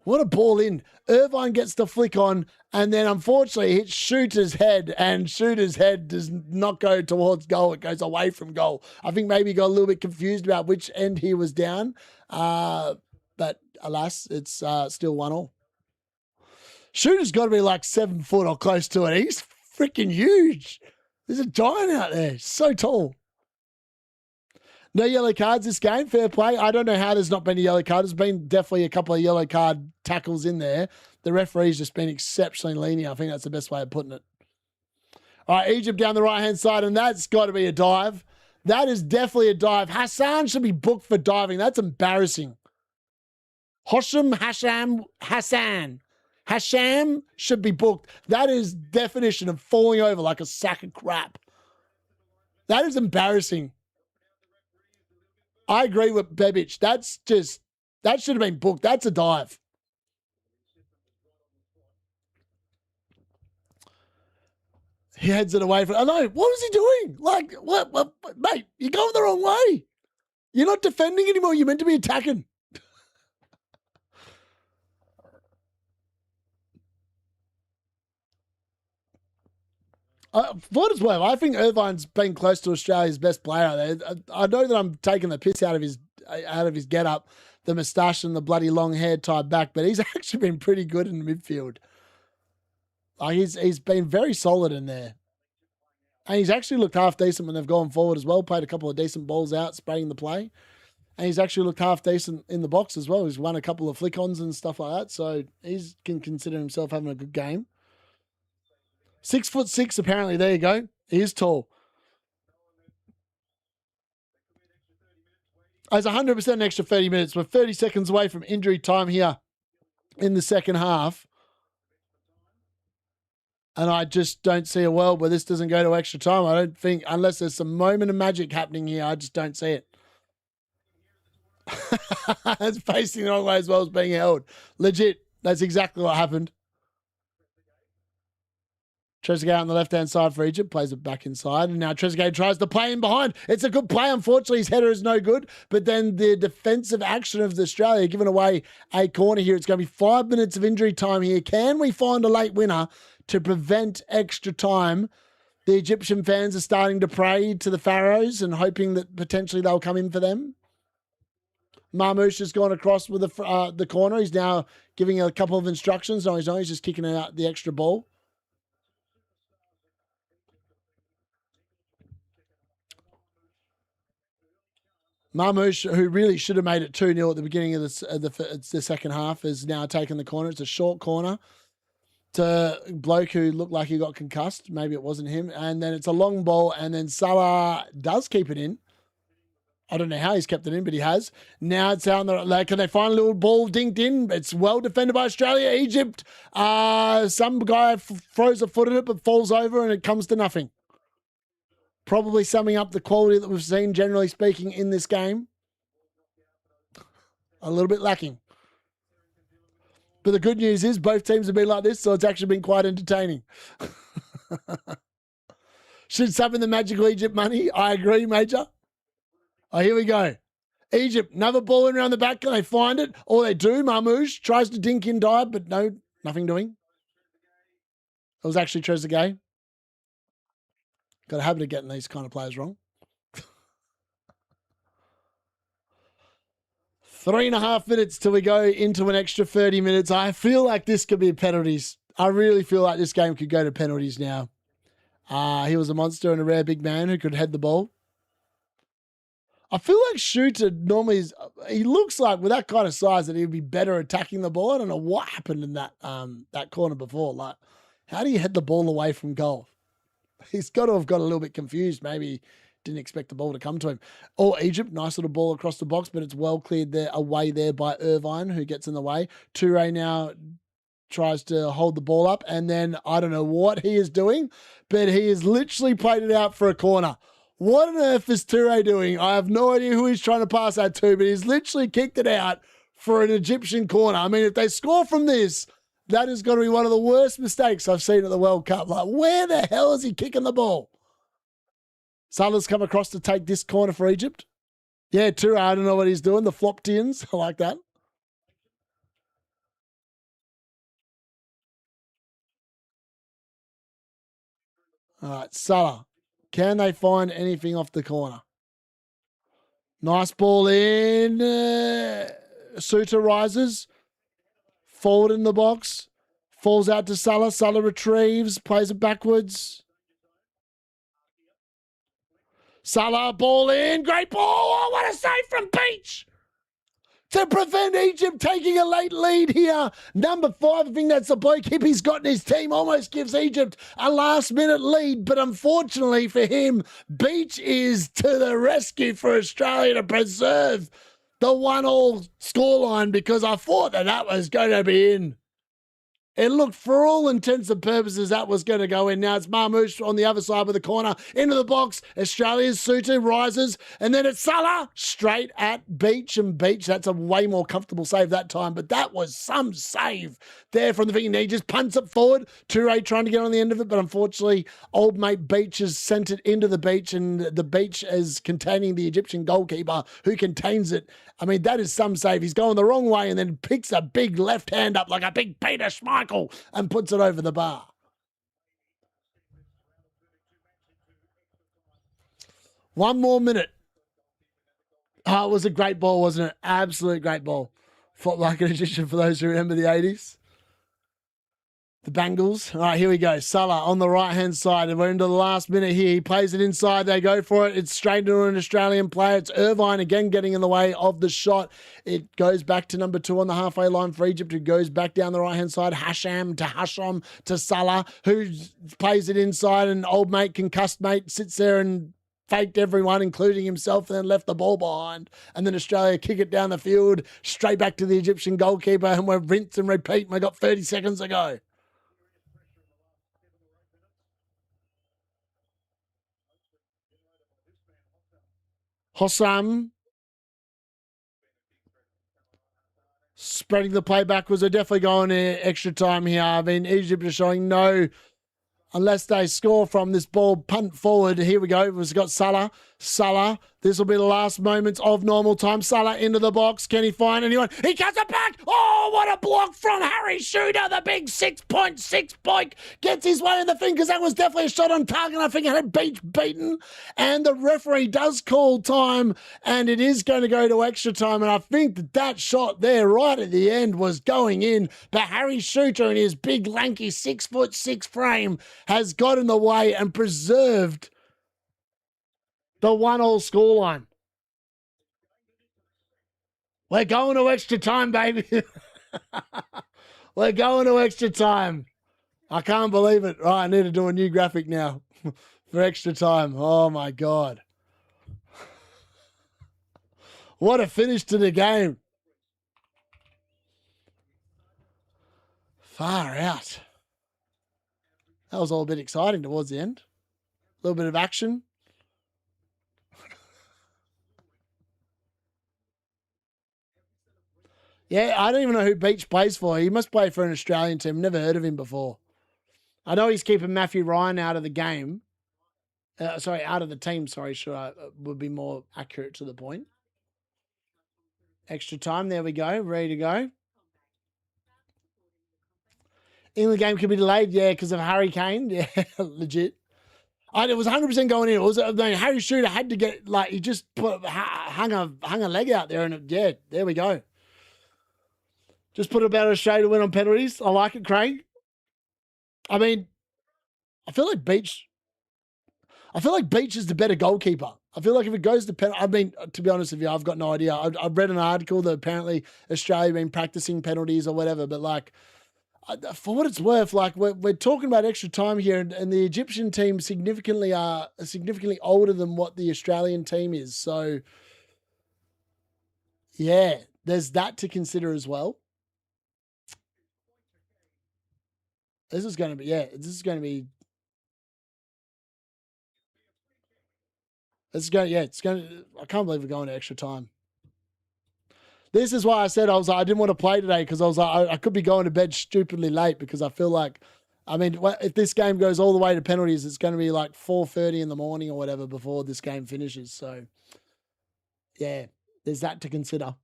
Speaker 2: What a ball in. Irvine gets the flick on and then unfortunately hits Shooter's head, and Shooter's head does not go towards goal. It goes away from goal. I think maybe he got a little bit confused about which end he was down. But alas, it's still 1-1. Shooter's got to be like 7 foot or close to it. He's freaking huge. There's a giant out there. So tall. No yellow cards this game. Fair play. I don't know how there's not been a yellow card. There's been definitely a couple of yellow card tackles in there. The referee's just been exceptionally lenient. I think that's the best way of putting it. All right, Egypt down the right-hand side, and that's got to be a dive. That is definitely a dive. Hassan should be booked for diving. That's embarrassing. Hassan should be booked. That is definition of falling over like a sack of crap. That is embarrassing. I agree with Bebic. That should have been booked. That's a dive. He heads it away from. I know. What was he doing? Like, what, mate? You're going the wrong way. You're not defending anymore. You're meant to be attacking. For what it's worth, I think Irvine's been close to Australia's best player there. I know that I'm taking the piss out of his get-up, the moustache and the bloody long hair tied back, but he's actually been pretty good in the midfield. Like he's been very solid in there. And he's actually looked half decent when they've gone forward as well, played a couple of decent balls out, spraying the play. And he's actually looked half decent in the box as well. He's won a couple of flick-ons and stuff like that, so he can consider himself having a good game. 6'6", apparently. There you go. He is tall. As 100% an extra 30 minutes. We're 30 seconds away from injury time here in the second half. And I just don't see a world where this doesn't go to extra time. I don't think, unless there's some moment of magic happening here, I just don't see it. It's facing the wrong way as well as being held. Legit. That's exactly what happened. Trezeguet on the left-hand side for Egypt, plays it back inside, and now Trezeguet tries to play in behind. It's a good play. Unfortunately, his header is no good, but then the defensive action of Australia giving away a corner here. It's going to be 5 minutes of injury time here. Can we find a late winner to prevent extra time? The Egyptian fans are starting to pray to the Pharaohs and hoping that potentially they'll come in for them. Marmouche has gone across with the corner. He's now giving a couple of instructions. No, he's not. He's just kicking out the extra ball. Marmouche, who really should have made it 2-0 at the beginning of the second half, has now taken the corner. It's a short corner to a bloke who looked like he got concussed. Maybe it wasn't him. And then it's a long ball, and then Salah does keep it in. I don't know how he's kept it in, but he has. Now it's out there. Like, can they find a little ball dinked in? It's well defended by Australia. Egypt, some guy throws a foot at it, but falls over, and it comes to nothing. Probably summing up the quality that we've seen, generally speaking, in this game. A little bit lacking. But the good news is both teams have been like this, so it's actually been quite entertaining. Should sub in the magical Egypt money. I agree, Major. Oh, here we go. Egypt, another ball in around the back. Can they find it? Or they do. Marmouche tries to dink in dive, but no, nothing doing. It was actually Trezeguet. Got a habit of getting these kind of players wrong. 3.5 minutes till we go into an extra 30 minutes. I feel like this could be penalties. I really feel like this game could go to penalties now. He was a monster and a rare big man who could head the ball. I feel like Shooter normally is, he looks like with that kind of size that he'd be better attacking the ball. I don't know what happened in that corner before. Like, how do you head the ball away from goal? He's got to have got a little bit confused. Maybe didn't expect the ball to come to him. Oh, Egypt, nice little ball across the box, but it's well cleared there away there by Irvine, who gets in the way. Toure now tries to hold the ball up, and then I don't know what he is doing, but he has literally played it out for a corner. What on earth is Toure doing? I have no idea who he's trying to pass that to, but he's literally kicked it out for an Egyptian corner. I mean, if they score from this, that is going to be one of the worst mistakes I've seen at the World Cup. Like, where the hell is he kicking the ball? Salah's come across to take this corner for Egypt. Yeah, Toure, I don't know what he's doing. The flop tins. I like that. All right, Salah. Can they find anything off the corner? Nice ball in. Suter rises. Forward in the box. Falls out to Salah. Salah retrieves. Plays it backwards. Salah, ball in. Great ball. Oh, what a save from Beach. To prevent Egypt taking a late lead here. Number 5, I think that's the bloke Hippie's got in his team, almost gives Egypt a last-minute lead. But unfortunately for him, Beach is to the rescue for Australia to preserve the 1-1 scoreline, because I thought that was going to be in. It looked, for all intents and purposes, that was going to go in. Now it's Marmouche on the other side of the corner. Into the box. Australia's Suter rises. And then it's Salah straight at Beach. And Beach, that's a way more comfortable save that time. But that was some save there from the thing. He just punts it forward. Toure trying to get on the end of it. But unfortunately, old mate Beach has sent it into the Beach. And the Beach is containing the Egyptian goalkeeper who contains it. I mean, that is some save. He's going the wrong way and then picks a big left hand up like a big Peter Schmeichel and puts it over the bar. One more minute. Oh, it was a great ball, wasn't it? Absolute great ball. Fought like an Egyptian for those who remember the 80s. The Bangles. All right, here we go. Salah on the right-hand side. And we're into the last minute here. He plays it inside. They go for it. It's straight into an Australian player. It's Irvine again getting in the way of the shot. It goes back to number 2 on the halfway line for Egypt, who goes back down the right-hand side. Hasham to Salah, who plays it inside. And old mate, concussed mate, sits there and faked everyone, including himself, and then left the ball behind. And then Australia kick it down the field, straight back to the Egyptian goalkeeper, and we're rinse and repeat. And we got 30 seconds to go. Hossam spreading the play backwards. They're definitely going extra time here. I mean, Egypt are showing no, unless they score from this ball punt forward. Here we go. We've got Salah. Salah. This will be the last moments of normal time. Salah into the box. Can he find anyone? He cuts it back. Oh, what a block from Harry Shooter. The big 6.6 point gets his way in the fingers. That was definitely a shot on target. I think it had Beach beaten. And the referee does call time, and it is going to go to extra time. And I think that shot there right at the end was going in. But Harry Shooter in his big, lanky 6'6" frame has got in the way and preserved the 1-1 scoreline. We're going to extra time, baby. We're going to extra time. I can't believe it. Right, I need to do a new graphic now for extra time. Oh, my God. What a finish to the game. Far out. That was all a bit exciting towards the end. A little bit of action. Yeah, I don't even know who Beach plays for. He must play for an Australian team. Never heard of him before. I know he's keeping Matthew Ryan out of the game. Out of the team. Sorry, would be more accurate to the point. Extra time. There we go. Ready to go. England game could be delayed. Yeah, because of Harry Kane. Yeah, legit. It was 100% going in. It was, Harry Shooter had to get, he just hung a leg out there, and there we go. Just put about Australia to win on penalties. I like it, Craig. I mean, I feel like Beach is the better goalkeeper. I feel like if it goes to penalty, I mean, to be honest with you, I've got no idea. I've read an article that apparently Australia been practicing penalties or whatever, but for what it's worth, we're talking about extra time here, and the Egyptian team significantly older than what the Australian team is. So, yeah, there's that to consider as well. It's going to be. I can't believe we're going to extra time. This is why I said I didn't want to play today, because I was like, I could be going to bed stupidly late, because I feel like, if this game goes all the way to penalties, it's going to be 4:30 in the morning or whatever before this game finishes. So, yeah, there's that to consider.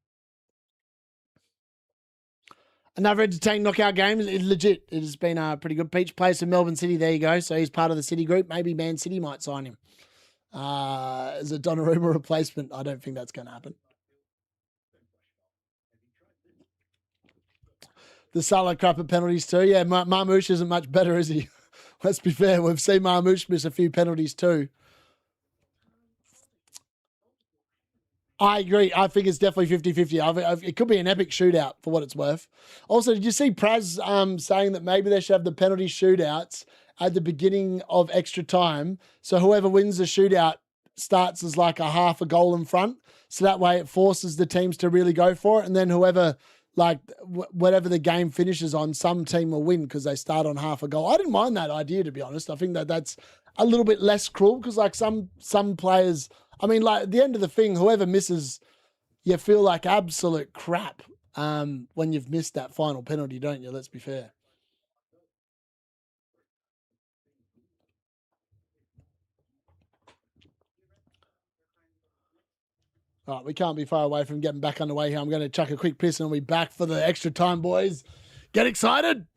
Speaker 2: Another entertaining knockout game. Legit. It has been pretty good. Peach plays for Melbourne City. There you go. So he's part of the City group. Maybe Man City might sign him as a Donnarumma replacement. I don't think that's going to happen. The Salah crap at penalties too. Yeah, Marmoush isn't much better, is he? Let's be fair. We've seen Marmoush miss a few penalties too. I agree. I think it's definitely 50-50. It could be an epic shootout for what it's worth. Also, did you see Praz saying that maybe they should have the penalty shootouts at the beginning of extra time, so whoever wins the shootout starts as a half a goal in front, so that way it forces the teams to really go for it, and then whoever, whatever the game finishes on, some team will win because they start on half a goal. I didn't mind that idea, to be honest. I think that's a little bit less cruel, because some players, at the end of the thing, whoever misses, you feel like absolute crap when you've missed that final penalty, don't you? Let's be fair. All right, we can't be far away from getting back underway here. I'm going to chuck a quick piss and we'll be back for the extra time, boys. Get excited.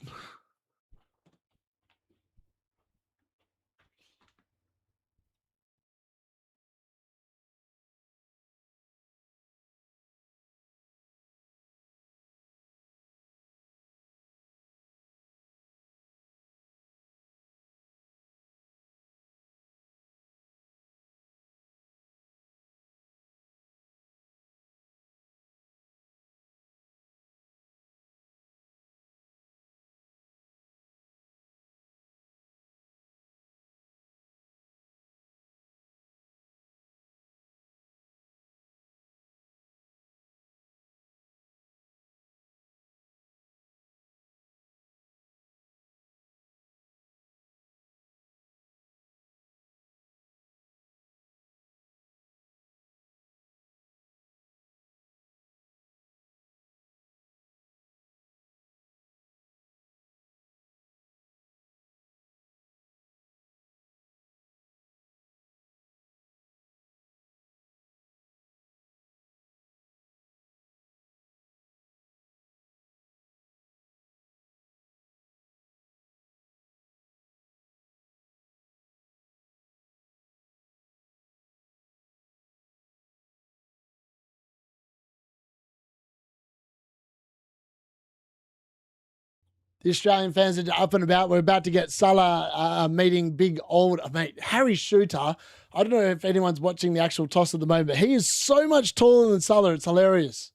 Speaker 2: The Australian fans are up and about. We're about to get Salah meeting big old mate Harry Shooter. I don't know if anyone's watching the actual toss at the moment, but he is so much taller than Salah. It's hilarious.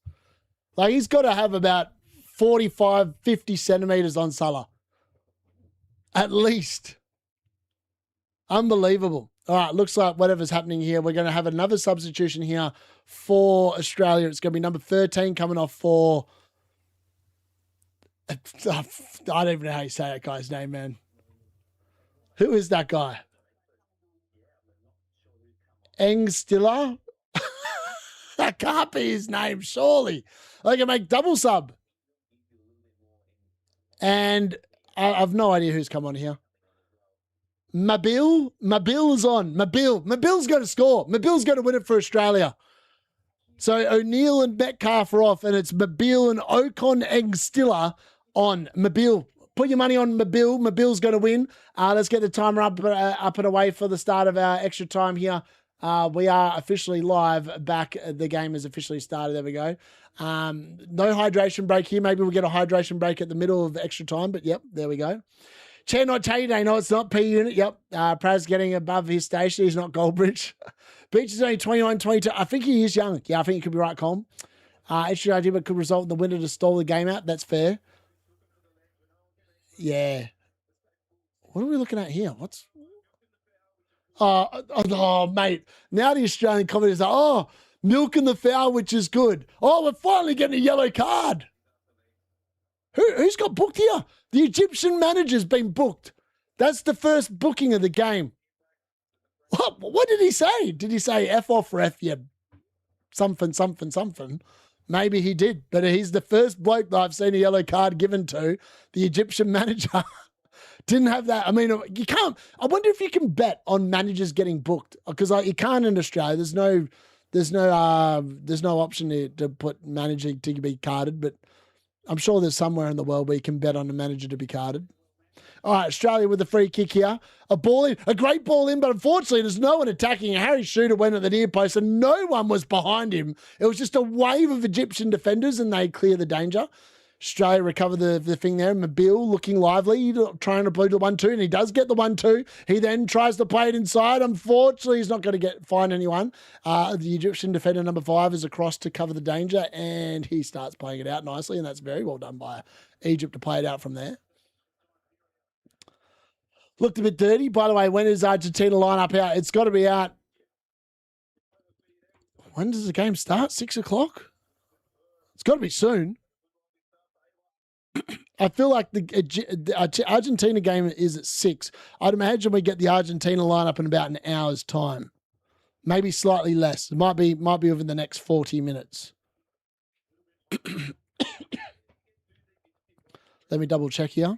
Speaker 2: Like, he's got to have about 45, 50 centimeters on Salah. At least. Unbelievable. All right, looks like whatever's happening here, we're going to have another substitution here for Australia. It's going to be number 13 coming off for... I don't even know how you say that guy's name, man. Who is that guy? Engstiller? That can't be his name, surely. They can make double sub. And I've no idea who's come on here. Mabil is on. Mabil's going to score. Mabil's going to win it for Australia. So O'Neill and Metcalf are off, and it's Mabil and Ocon Engstiller on. Mabil. Put your money on Mabil. Mabil's going to win. Let's get the timer up and away for the start of our extra time here. We are officially live back. The game has officially started. There we go. No hydration break here. Maybe we'll get a hydration break at the middle of the extra time, but yep, there we go. Chair not Tay Day. No, it's not P unit. Yep. Praz getting above his station. He's not Goldbridge. Beach is only 21, 22. I think he is young. Yeah, I think you could be right, Colm. Extra idea, but could result in the winner to stall the game out. That's fair. Yeah. What are we looking at here? What's... Oh, mate. Now the Australian commentators are, milking the foul, which is good. Oh, we're finally getting a yellow card. Who's got booked here? The Egyptian manager's been booked. That's the first booking of the game. What did he say? Did he say F off ref? Yeah, something. Maybe he did, but he's the first bloke that I've seen a yellow card given to. The Egyptian manager didn't have that. I mean, you can't. I wonder if you can bet on managers getting booked, because you can't in Australia. There's no option to put managing to be carded, but I'm sure there's somewhere in the world where you can bet on a manager to be carded. All right, Australia with the free kick here. A great ball in, but unfortunately there's no one attacking. Harry Shooter went at the near post and no one was behind him. It was just a wave of Egyptian defenders and they clear the danger. Australia recover the thing there. Mabil looking lively, trying to blow the 1-2, and he does get the 1-2. He then tries to play it inside. Unfortunately, he's not going to find anyone. The Egyptian defender number 5 is across to cover the danger, and he starts playing it out nicely, and that's very well done by Egypt to play it out from there. Looked a bit dirty. By the way, when is Argentina lineup out? It's got to be out. When does the game start? 6 o'clock? It's got to be soon. I feel like the Argentina game is at 6. I'd imagine we get the Argentina lineup in about an hour's time. Maybe slightly less. It might be within the next 40 minutes. Let me double check here.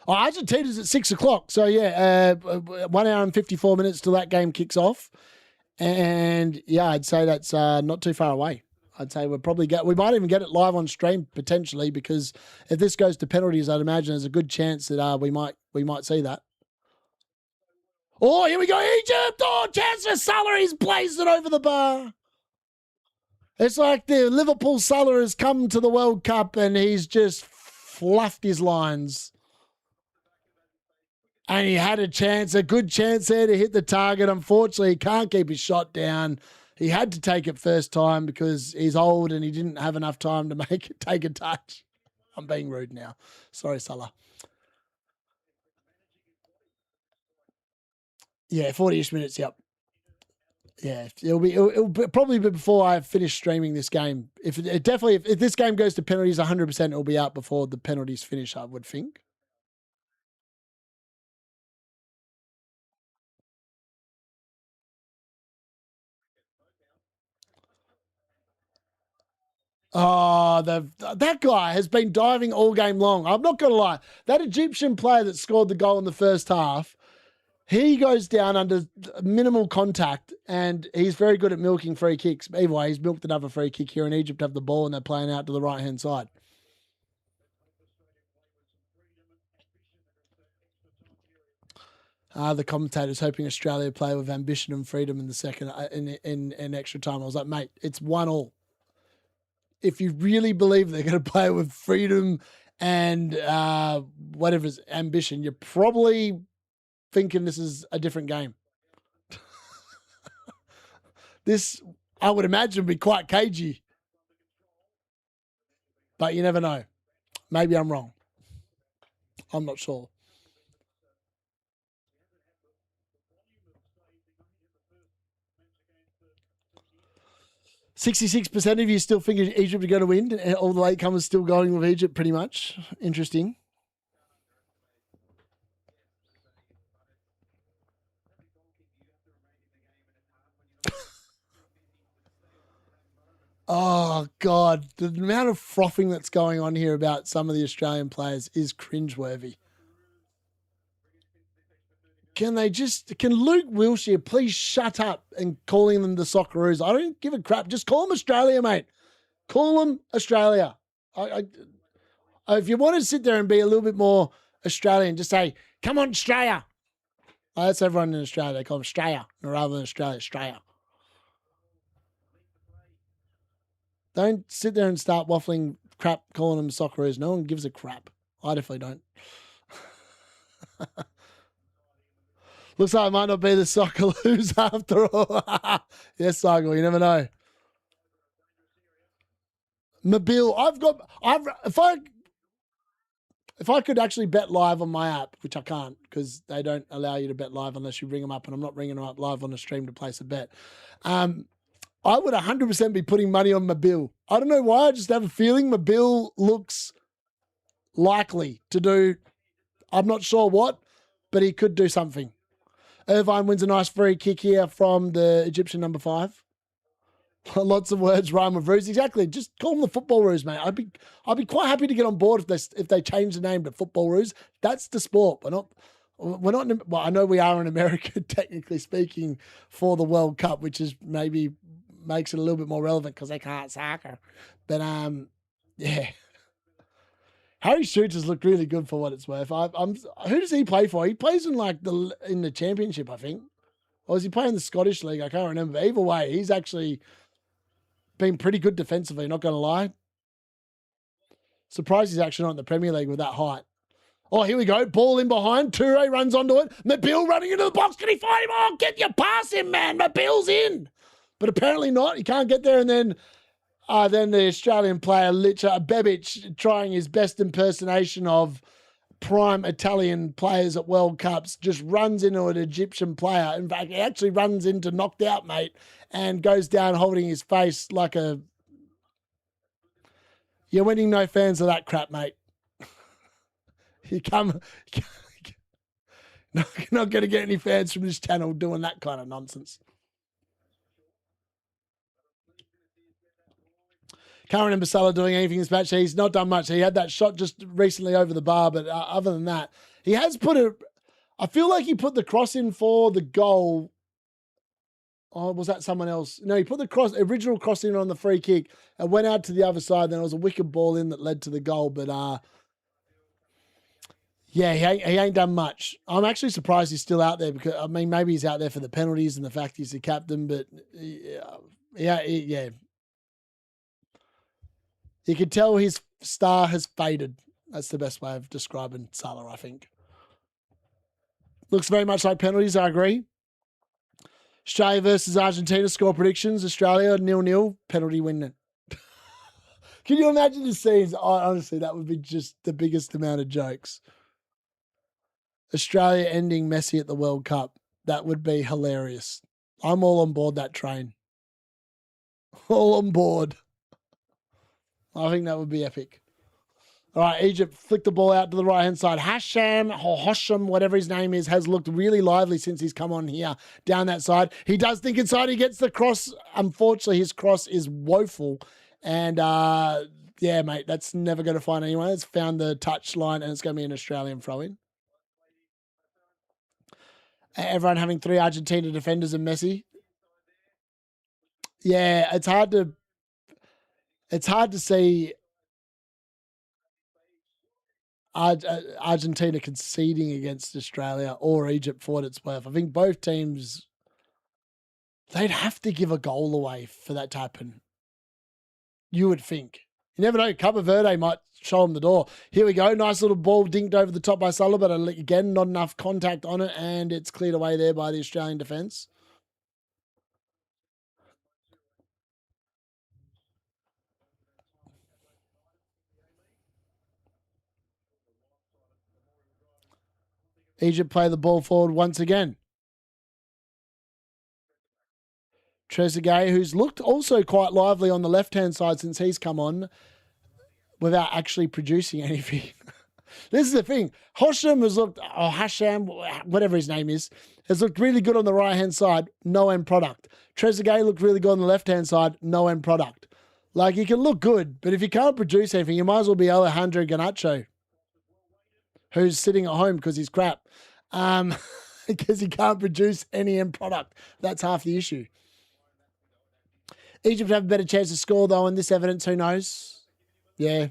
Speaker 2: Oh, Argentina's at 6 o'clock. So, yeah, 1 hour and 54 minutes till that game kicks off. And, yeah, I'd say that's not too far away. I'd say we might even get it live on stream potentially, because if this goes to penalties, I'd imagine there's a good chance that we might see that. Oh, here we go, Egypt! Oh, chance for Salah. He's blazed it over the bar. It's like the Liverpool Salah has come to the World Cup and he's just fluffed his lines. And he had a good chance there to hit the target. Unfortunately, he can't keep his shot down. He had to take it first time because he's old and he didn't have enough time to take a touch. I'm being rude now. Sorry, Salah. Yeah, 40-ish minutes, yep. Yeah, it'll probably be before I finish streaming this game. If this game goes to penalties, 100% it'll be out before the penalties finish, I would think. Oh, that guy has been diving all game long. I'm not going to lie. That Egyptian player that scored the goal in the first half, he goes down under minimal contact, and he's very good at milking free kicks. Anyway, he's milked another free kick here, and Egypt have the ball, and they're playing out to the right-hand side. The commentator's hoping Australia play with ambition and freedom in the second in extra time. I was like, mate, it's 1-1. if you really believe they're going to play with freedom and whatever's ambition, you're probably thinking this is a different game. This, I would imagine, would be quite cagey. But you never know. Maybe I'm wrong. I'm not sure. 66% of you still think Egypt are going to win. All the latecomers still going with Egypt pretty much. Interesting. Oh, God. The amount of frothing that's going on here about some of the Australian players is cringeworthy. Can Luke Wilshere please shut up and calling them the Socceroos? I don't give a crap. Just call them Australia, mate. Call them Australia. If you want to sit there and be a little bit more Australian, just say, come on, Australia. That's everyone in Australia. They call them Australia rather than Australia. Don't sit there and start waffling crap calling them Socceroos. No one gives a crap. I definitely don't. Looks like it might not be the Socceroos after all. Yes, Cycle, you never know. Mobile, if I could actually bet live on my app, which I can't because they don't allow you to bet live unless you ring them up, and I'm not ringing them up live on the stream to place a bet. I would 100% be putting money on Mobile. I don't know why. I just have a feeling Mobile looks likely to do, I'm not sure what, but he could do something. Irvine wins a nice free kick here from the Egyptian number 5. Lots of words rhyme with Roos. Exactly. Just call them the Football Roos, mate. I'd be quite happy to get on board if they change the name to Football Roos. That's the sport. We're not. Well, I know we are in America, technically speaking, for the World Cup, which is maybe makes it a little bit more relevant because they can't soccer. But yeah. Harry Shoots has looked really good for what it's worth. Who does he play for? He plays in the Championship, I think. Or is he playing the Scottish League? I can't remember. But either way, he's actually been pretty good defensively, not going to lie. Surprised he's actually not in the Premier League with that height. Oh, here we go. Ball in behind. Toure runs onto it. Mobile running into the box. Can he find him? Oh, get your pass in, man. Mobile's in. But apparently not. He can't get there. And then the Australian player, Bebic, trying his best impersonation of prime Italian players at World Cups, just runs into an Egyptian player. In fact, he actually runs into knocked out, mate, and goes down holding his face like a... You're winning no fans of that crap, mate. You're not going to get any fans from this channel doing that kind of nonsense. Can't remember Salah doing anything this match. He's not done much. He had that shot just recently over the bar, but other than that, he has I feel like he put the cross in for the goal. Oh, was that someone else? No, he put the original cross in on the free kick and went out to the other side. Then it was a wicked ball in that led to the goal. But yeah, he ain't done much. I'm actually surprised he's still out there because, I mean, maybe he's out there for the penalties and the fact he's the captain, but yeah. You can tell his star has faded. That's the best way of describing Salah, I think. Looks very much like penalties, I agree. Australia versus Argentina score predictions. Australia 0-0, penalty win. Can you imagine the scenes? Honestly, that would be just the biggest amount of jokes. Australia ending Messi at the World Cup. That would be hilarious. I'm all on board that train. All on board. I think that would be epic. All right, Egypt flicked the ball out to the right-hand side. Hosham, whatever his name is, has looked really lively since he's come on here down that side. He does think inside. He gets the cross. Unfortunately, his cross is woeful. And, yeah, mate, that's never going to find anyone. It's found the touch line, and it's going to be an Australian throw-in. Everyone having 3 Argentina defenders and Messi. Yeah, it's hard to see Argentina conceding against Australia or Egypt for what it's worth. I think both teams, they'd have to give a goal away for that to happen. You would think. You never know. Cabo Verde might show him the door. Here we go. Nice little ball dinked over the top by Sulla, but again, not enough contact on it, and it's cleared away there by the Australian defence. Egypt play the ball forward once again. Trezeguet, who's looked also quite lively on the left-hand side since he's come on without actually producing anything. This is the thing. Hosham has looked, or Hasham, whatever his name is, has looked really good on the right-hand side, no end product. Trezeguet looked really good on the left-hand side, no end product. Like, you can look good, but if you can't produce anything, you might as well be Alejandro Garnacho, who's sitting at home because he's crap. Because he can't produce any end product. That's half the issue. Egypt have a better chance to score, though, in this evidence. Who knows? Yeah.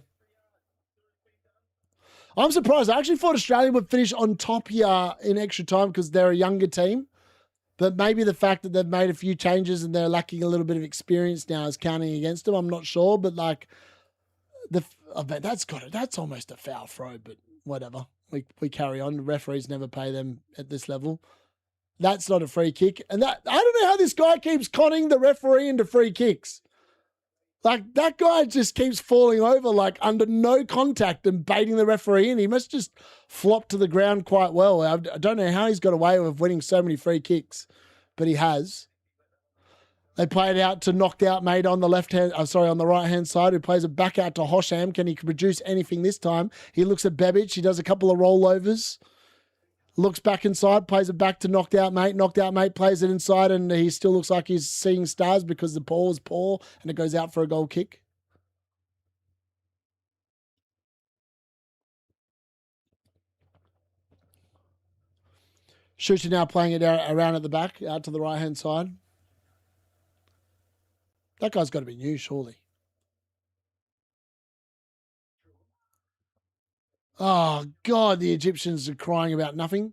Speaker 2: I'm surprised. I actually thought Australia would finish on top here in extra time because they're a younger team. But maybe the fact that they've made a few changes and they're lacking a little bit of experience now is counting against them. I'm not sure, but like, I bet that's almost a foul throw, but whatever. We carry on. The referees never pay them at this level. That's not a free kick. And I don't know how this guy keeps conning the referee into free kicks. Like, that guy just keeps falling over, like, under no contact and baiting the referee in. He must just flop to the ground quite well. I don't know how he's got away with winning so many free kicks, but he has. They play it out to knocked out mate on the on the right-hand side, who plays it back out to Hosham. Can he produce anything this time? He looks at Bebic. He does a couple of rollovers. Looks back inside, plays it back to knocked out mate. Knocked out mate plays it inside, and he still looks like he's seeing stars because the ball is poor and it goes out for a goal kick. Shooter now playing it around at the back, out to the right-hand side. That guy's got to be new, surely. Oh, God, the Egyptians are crying about nothing.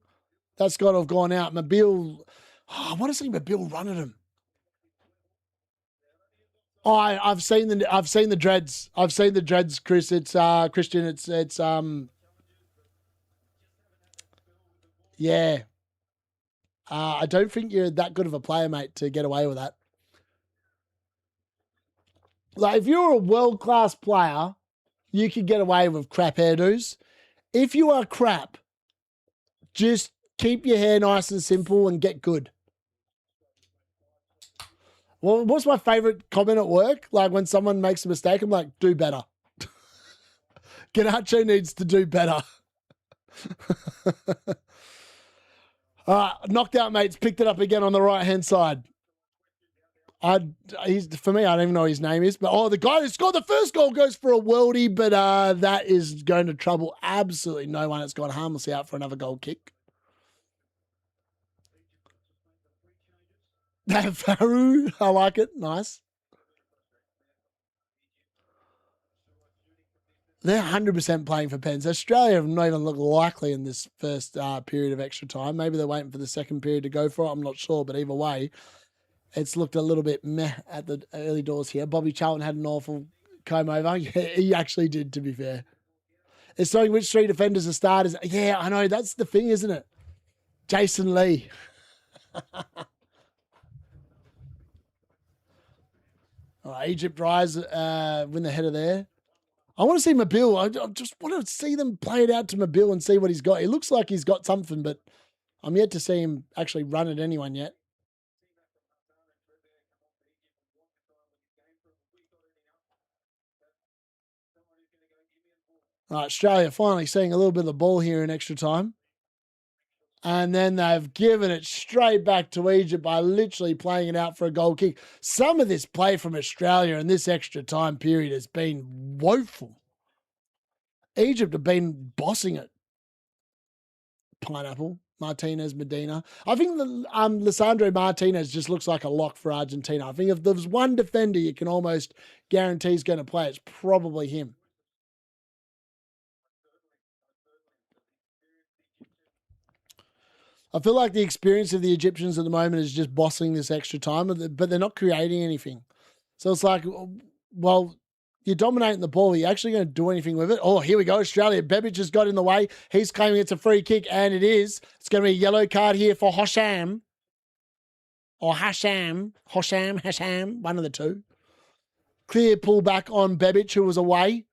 Speaker 2: That's got to have gone out. Mobile, I want to see Mobile run at him. Oh, I've seen the dreads. I've seen the dreads, Chris. It's Christian. It's yeah. I don't think you're that good of a player, mate, to get away with that. Like, if you're a world-class player, you could get away with crap hairdos. If you are crap, just keep your hair nice and simple and get good. Well, what's my favorite comment at work? Like, when someone makes a mistake, I'm like, do better. Garnacho needs to do better. All right, knocked out mates picked it up again on the right-hand side. For me, I don't even know what his name is. But, the guy who scored the first goal goes for a worldie, but that is going to trouble absolutely no one. It's gone harmlessly out for another goal kick. Faru, I like it. Nice. They're 100% playing for pens. Australia have not even looked likely in this first period of extra time. Maybe they're waiting for the second period to go for it. I'm not sure, but either way, it's looked a little bit meh at the early doors here. Bobby Charlton had an awful comb over. Yeah, he actually did, to be fair. It's showing which three defenders are starters. Yeah, I know. That's the thing, isn't it? Jason Lee. All right, Egypt rise, win the header there. I want to see Mobile. I just want to see them play it out to Mobile and see what he's got. He looks like he's got something, but I'm yet to see him actually run at anyone yet. All right, Australia finally seeing a little bit of the ball here in extra time. And then they've given it straight back to Egypt by literally playing it out for a goal kick. Some of this play from Australia in this extra time period has been woeful. Egypt have been bossing it. Pineapple, Martinez, Medina. I think Lisandro Martinez just looks like a lock for Argentina. I think if there's one defender you can almost guarantee is going to play, it's probably him. I feel like the experience of the Egyptians at the moment is just bossing this extra time, but they're not creating anything. So it's like, well, you're dominating the ball. Are you actually going to do anything with it? Oh, here we go. Australia. Bebic has got in the way. He's claiming it's a free kick, and it is. It's going to be a yellow card here for Hosham. Or Hasham. Hasham. One of the two. Clear pullback on Bebic, who was away.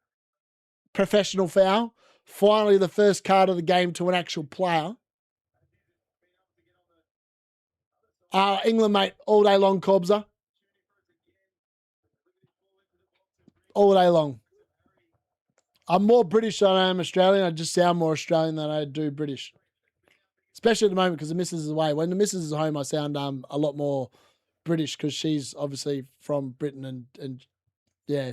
Speaker 2: Professional foul. Finally, the first card of the game to an actual player. England, mate, all day long, Cobbser. All day long. I'm more British than I am Australian. I just sound more Australian than I do British. Especially at the moment because the missus is away. When the missus is home, I sound a lot more British because she's obviously from Britain and yeah.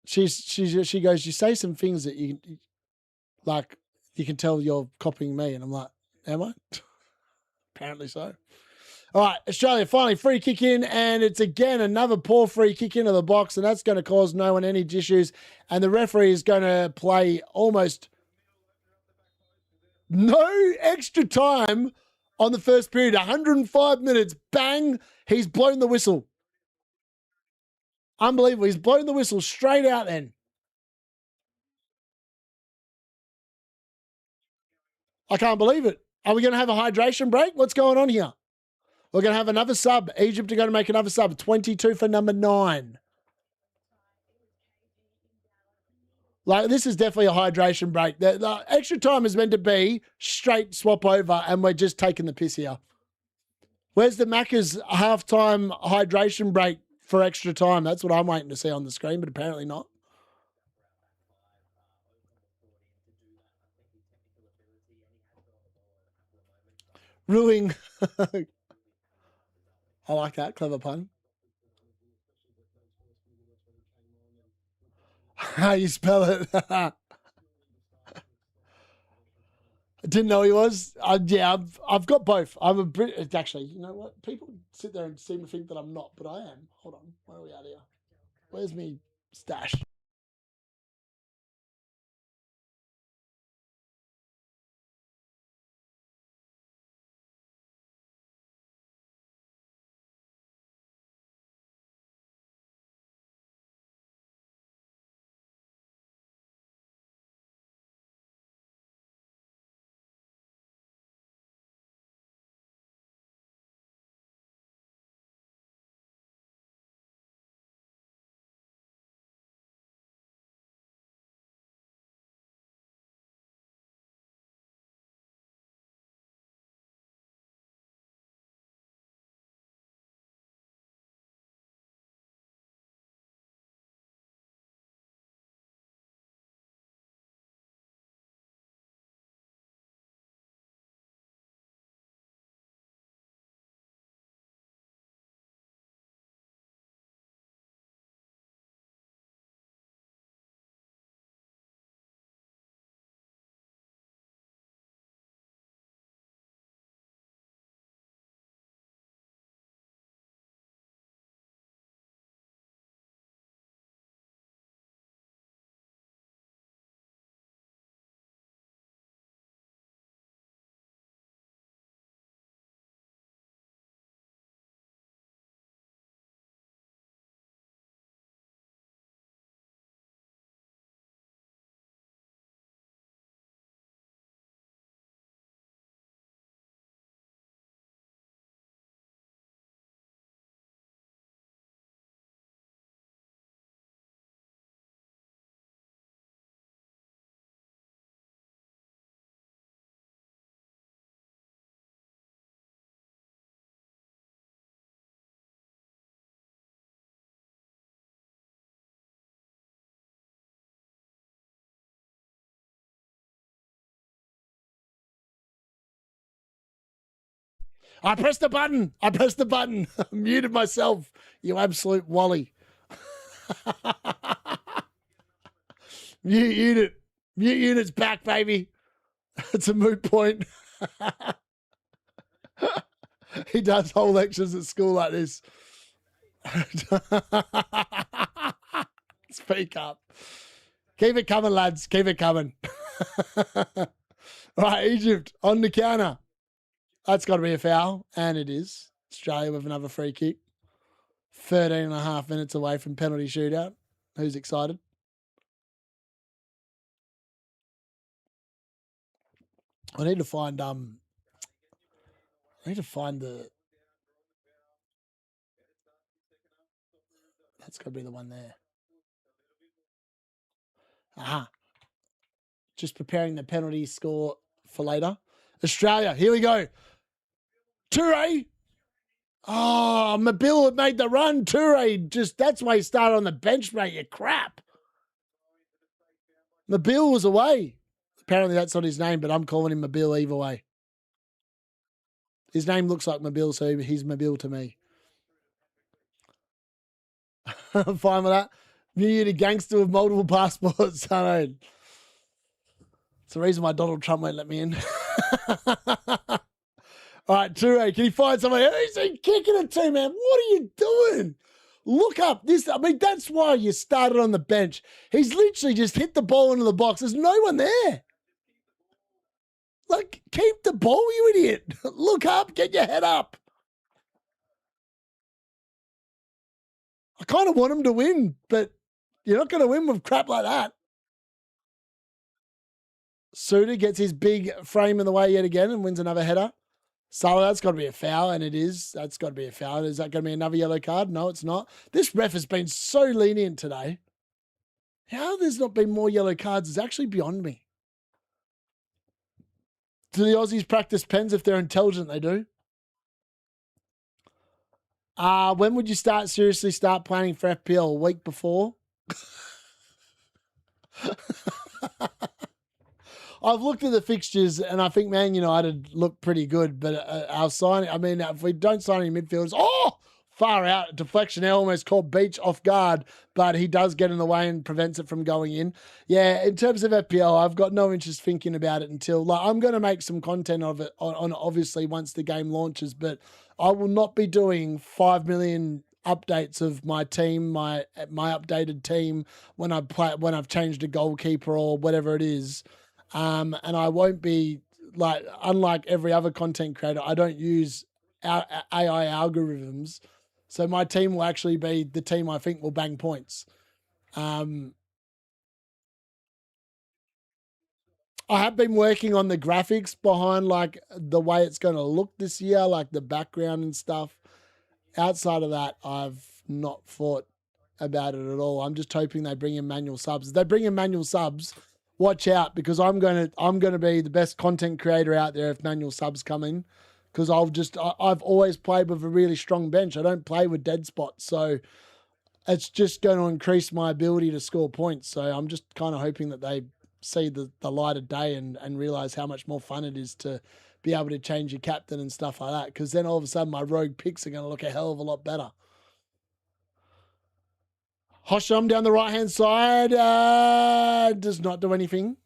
Speaker 2: She goes, you say some things that you can tell you're copying me. And I'm like, am I? Apparently so. All right, Australia finally free kick in, and it's again another poor free kick into the box, and that's going to cause no one any issues. And the referee is going to play almost no extra time on the first period. 105 minutes, bang, he's blown the whistle. Unbelievable. He's blown the whistle straight out then. I can't believe it. Are we going to have a hydration break? What's going on here? We're going to have another sub. Egypt are going to make another sub. 22 for number 9. Like, this is definitely a hydration break. The extra time is meant to be straight swap over, and we're just taking the piss here. Where's the Macca's halftime hydration break for extra time? That's what I'm waiting to see on the screen, but apparently not. Ruining. I like that. Clever pun. How you spell it? I didn't know he was. Yeah, I've got both. I'm a Brit. Actually, you know what? People sit there and seem to think that I'm not, but I am. Hold on. Where are we at here? Where's me stash? I pressed the button. I muted myself. You absolute wally. Mute unit. Mute unit's back, baby. It's a moot point. He does whole lectures at school like this. Speak up. Keep it coming, lads. Keep it coming. Right, Egypt on the counter. That's got to be a foul, and it is. Australia with another free kick. 13 and a half minutes away from penalty shootout. Who's excited? I need to find the. That's got to be the one there. Aha. Just preparing the penalty score for later. Australia, here we go. Toure. Oh, Mabil had made the run. Toure, that's why he started on the bench, mate. You crap. Mabil was away. Apparently that's not his name, but I'm calling him Mabil either way. His name looks like Mabil, so he's Mabil to me. I'm fine with that. New Year to gangster with multiple passports. I know. It's the reason why Donald Trump won't let me in. All right, Toure, can you find somebody? Who's he kicking it to, man? What are you doing? Look up this. I mean, that's why you started on the bench. He's literally just hit the ball into the box. There's no one there. Like, keep the ball, you idiot. Look up, get your head up. I kind of want him to win, but you're not going to win with crap like that. Suter gets his big frame in the way yet again and wins another header. So that's got to be a foul, and it is. That's got to be a foul. Is that going to be another yellow card? No, it's not. This ref has been so lenient today. How there's not been more yellow cards is actually beyond me. Do the Aussies practice pens if they're intelligent? They do. When would you seriously start planning for FPL? A week before? I've looked at the fixtures and I think Man United look pretty good, but our signing, I mean, if we don't sign any midfielders, far out, deflection almost caught Beach off guard, but he does get in the way and prevents it from going in. Yeah, in terms of FPL, I've got no interest thinking about it until, I'm going to make some content of it on obviously once the game launches, but I will not be doing 5 million updates of my team, my updated team when I've changed a goalkeeper or whatever it is. And I won't be unlike every other content creator, I don't use our AI algorithms. So my team will actually be the team I think will bang points. I have been working on the graphics behind the way it's going to look this year, like the background and stuff. Outside of that, I've not thought about it at all. I'm just hoping they bring in manual subs. If they bring in manual subs, watch out, because I'm going to be the best content creator out there if manual subs come in, because I've always played with a really strong bench. I don't play with dead spots, so it's just going to increase my ability to score points. So I'm just kind of hoping that they see the light of day and realize how much more fun it is to be able to change your captain and stuff like that, because then all of a sudden my rogue picks are going to look a hell of a lot better. Hosham down the right-hand side does not do anything.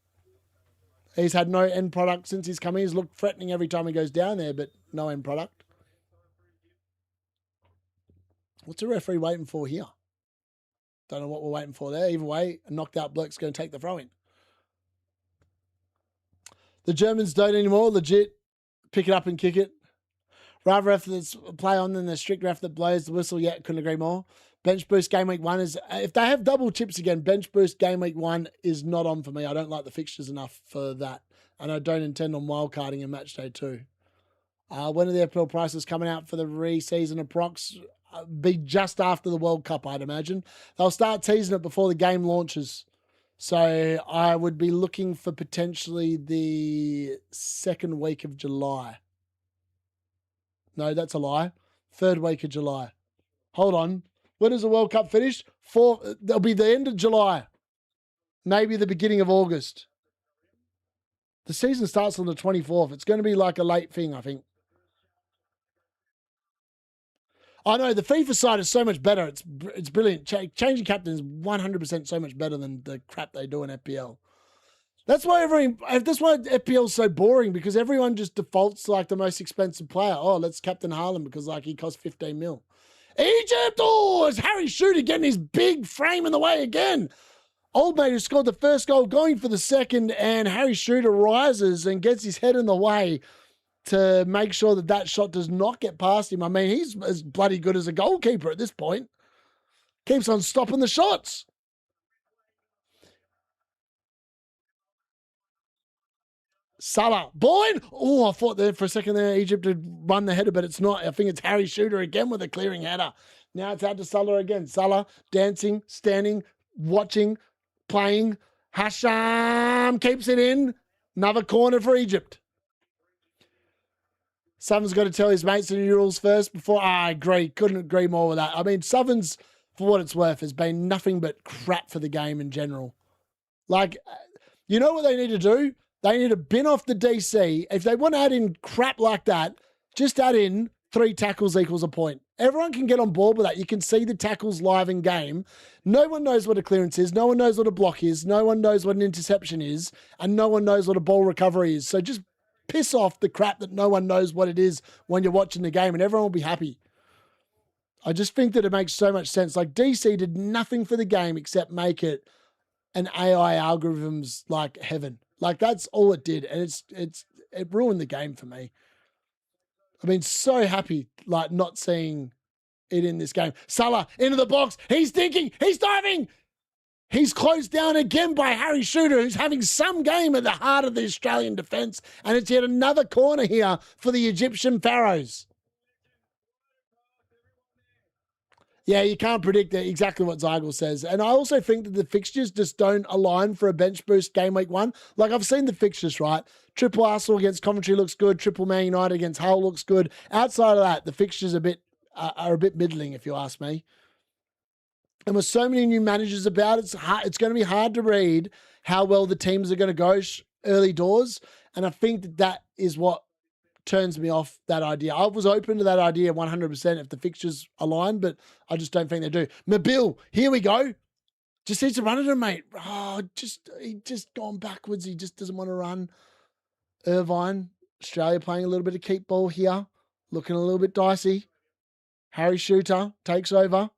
Speaker 2: He's had no end product since he's come in. He's looked threatening every time he goes down there, but no end product. What's the referee waiting for here? Don't know what we're waiting for there. Either way, a knocked out bloke's going to take the throw in. The Germans don't anymore. Legit. Pick it up and kick it. Rather ref that's play on than the strict ref that blows the whistle. Yeah, couldn't agree more. Bench boost game week 1 is, if they have double chips again, bench boost game week 1 is not on for me. I don't like the fixtures enough for that. And I don't intend on wildcarding in match day 2. When are the FPL prices coming out for the re-season approx? Be just after the World Cup, I'd imagine. They'll start teasing it before the game launches. So I would be looking for potentially the 2nd week of July. No, that's a lie. 3rd week of July. Hold on. When is the World Cup finished? That'll be the end of July. Maybe the beginning of August. The season starts on the 24th. It's going to be like a late thing, I think. I know, the FIFA side is so much better. It's brilliant. Changing captain is 100% so much better than the crap they do in FPL. That's why FPL is so boring, because everyone just defaults like the most expensive player. Oh, let's captain Haaland because he costs 15 mil. Egypt! Oh, it's Harry Shooter getting his big frame in the way again. Old mate who scored the first goal going for the second, and Harry Shooter rises and gets his head in the way. to make sure that that shot does not get past him. I mean, he's as bloody good as a goalkeeper at this point. Keeps on stopping the shots. Salah, Boyd. Oh, I thought there for a second there Egypt had run the header, but it's not. I think it's Harry Shooter again with a clearing header. Now it's out to Salah again. Salah dancing, standing, watching, playing. Hasham keeps it in. Another corner for Egypt. Someone's got to tell his mates the new rules first before. I agree. Couldn't agree more with that. I mean, Southerns, for what it's worth, has been nothing but crap for the game in general. Like, you know what they need to do? They need to bin off the DC. If they want to add in crap like that, just add in 3 tackles equals a point. Everyone can get on board with that. You can see the tackles live in game. No one knows what a clearance is. No one knows what a block is. No one knows what an interception is. And no one knows what a ball recovery is. So just piss off the crap that no one knows what it is when you're watching the game and everyone will be happy. I just think that it makes so much sense. Like DC did nothing for the game except make it an AI algorithms like heaven. Like that's all it did. And it ruined the game for me. I've been so happy like not seeing it in this game. Salah into the box. He's thinking. He's diving. He's closed down again by Harry Shooter, who's having some game at the heart of the Australian defence. And it's yet another corner here for the Egyptian Pharaohs. Yeah, you can't predict exactly what Zygel says. And I also think that the fixtures just don't align for a bench boost game week 1. Like, I've seen the fixtures, right? Triple Arsenal against Coventry looks good. Triple Man United against Hull looks good. Outside of that, the fixtures are a bit middling, if you ask me. And with so many new managers about, it's going to be hard to read how well the teams are going to go early doors. And I think that is what turns me off that idea. I was open to that idea 100% if the fixtures align, but I just don't think they do. Mabil, here we go. Just needs to run at him, mate. Oh, he just gone backwards. He just doesn't want to run. Irvine, Australia playing a little bit of keep ball here. Looking a little bit dicey. Harry Shooter takes over.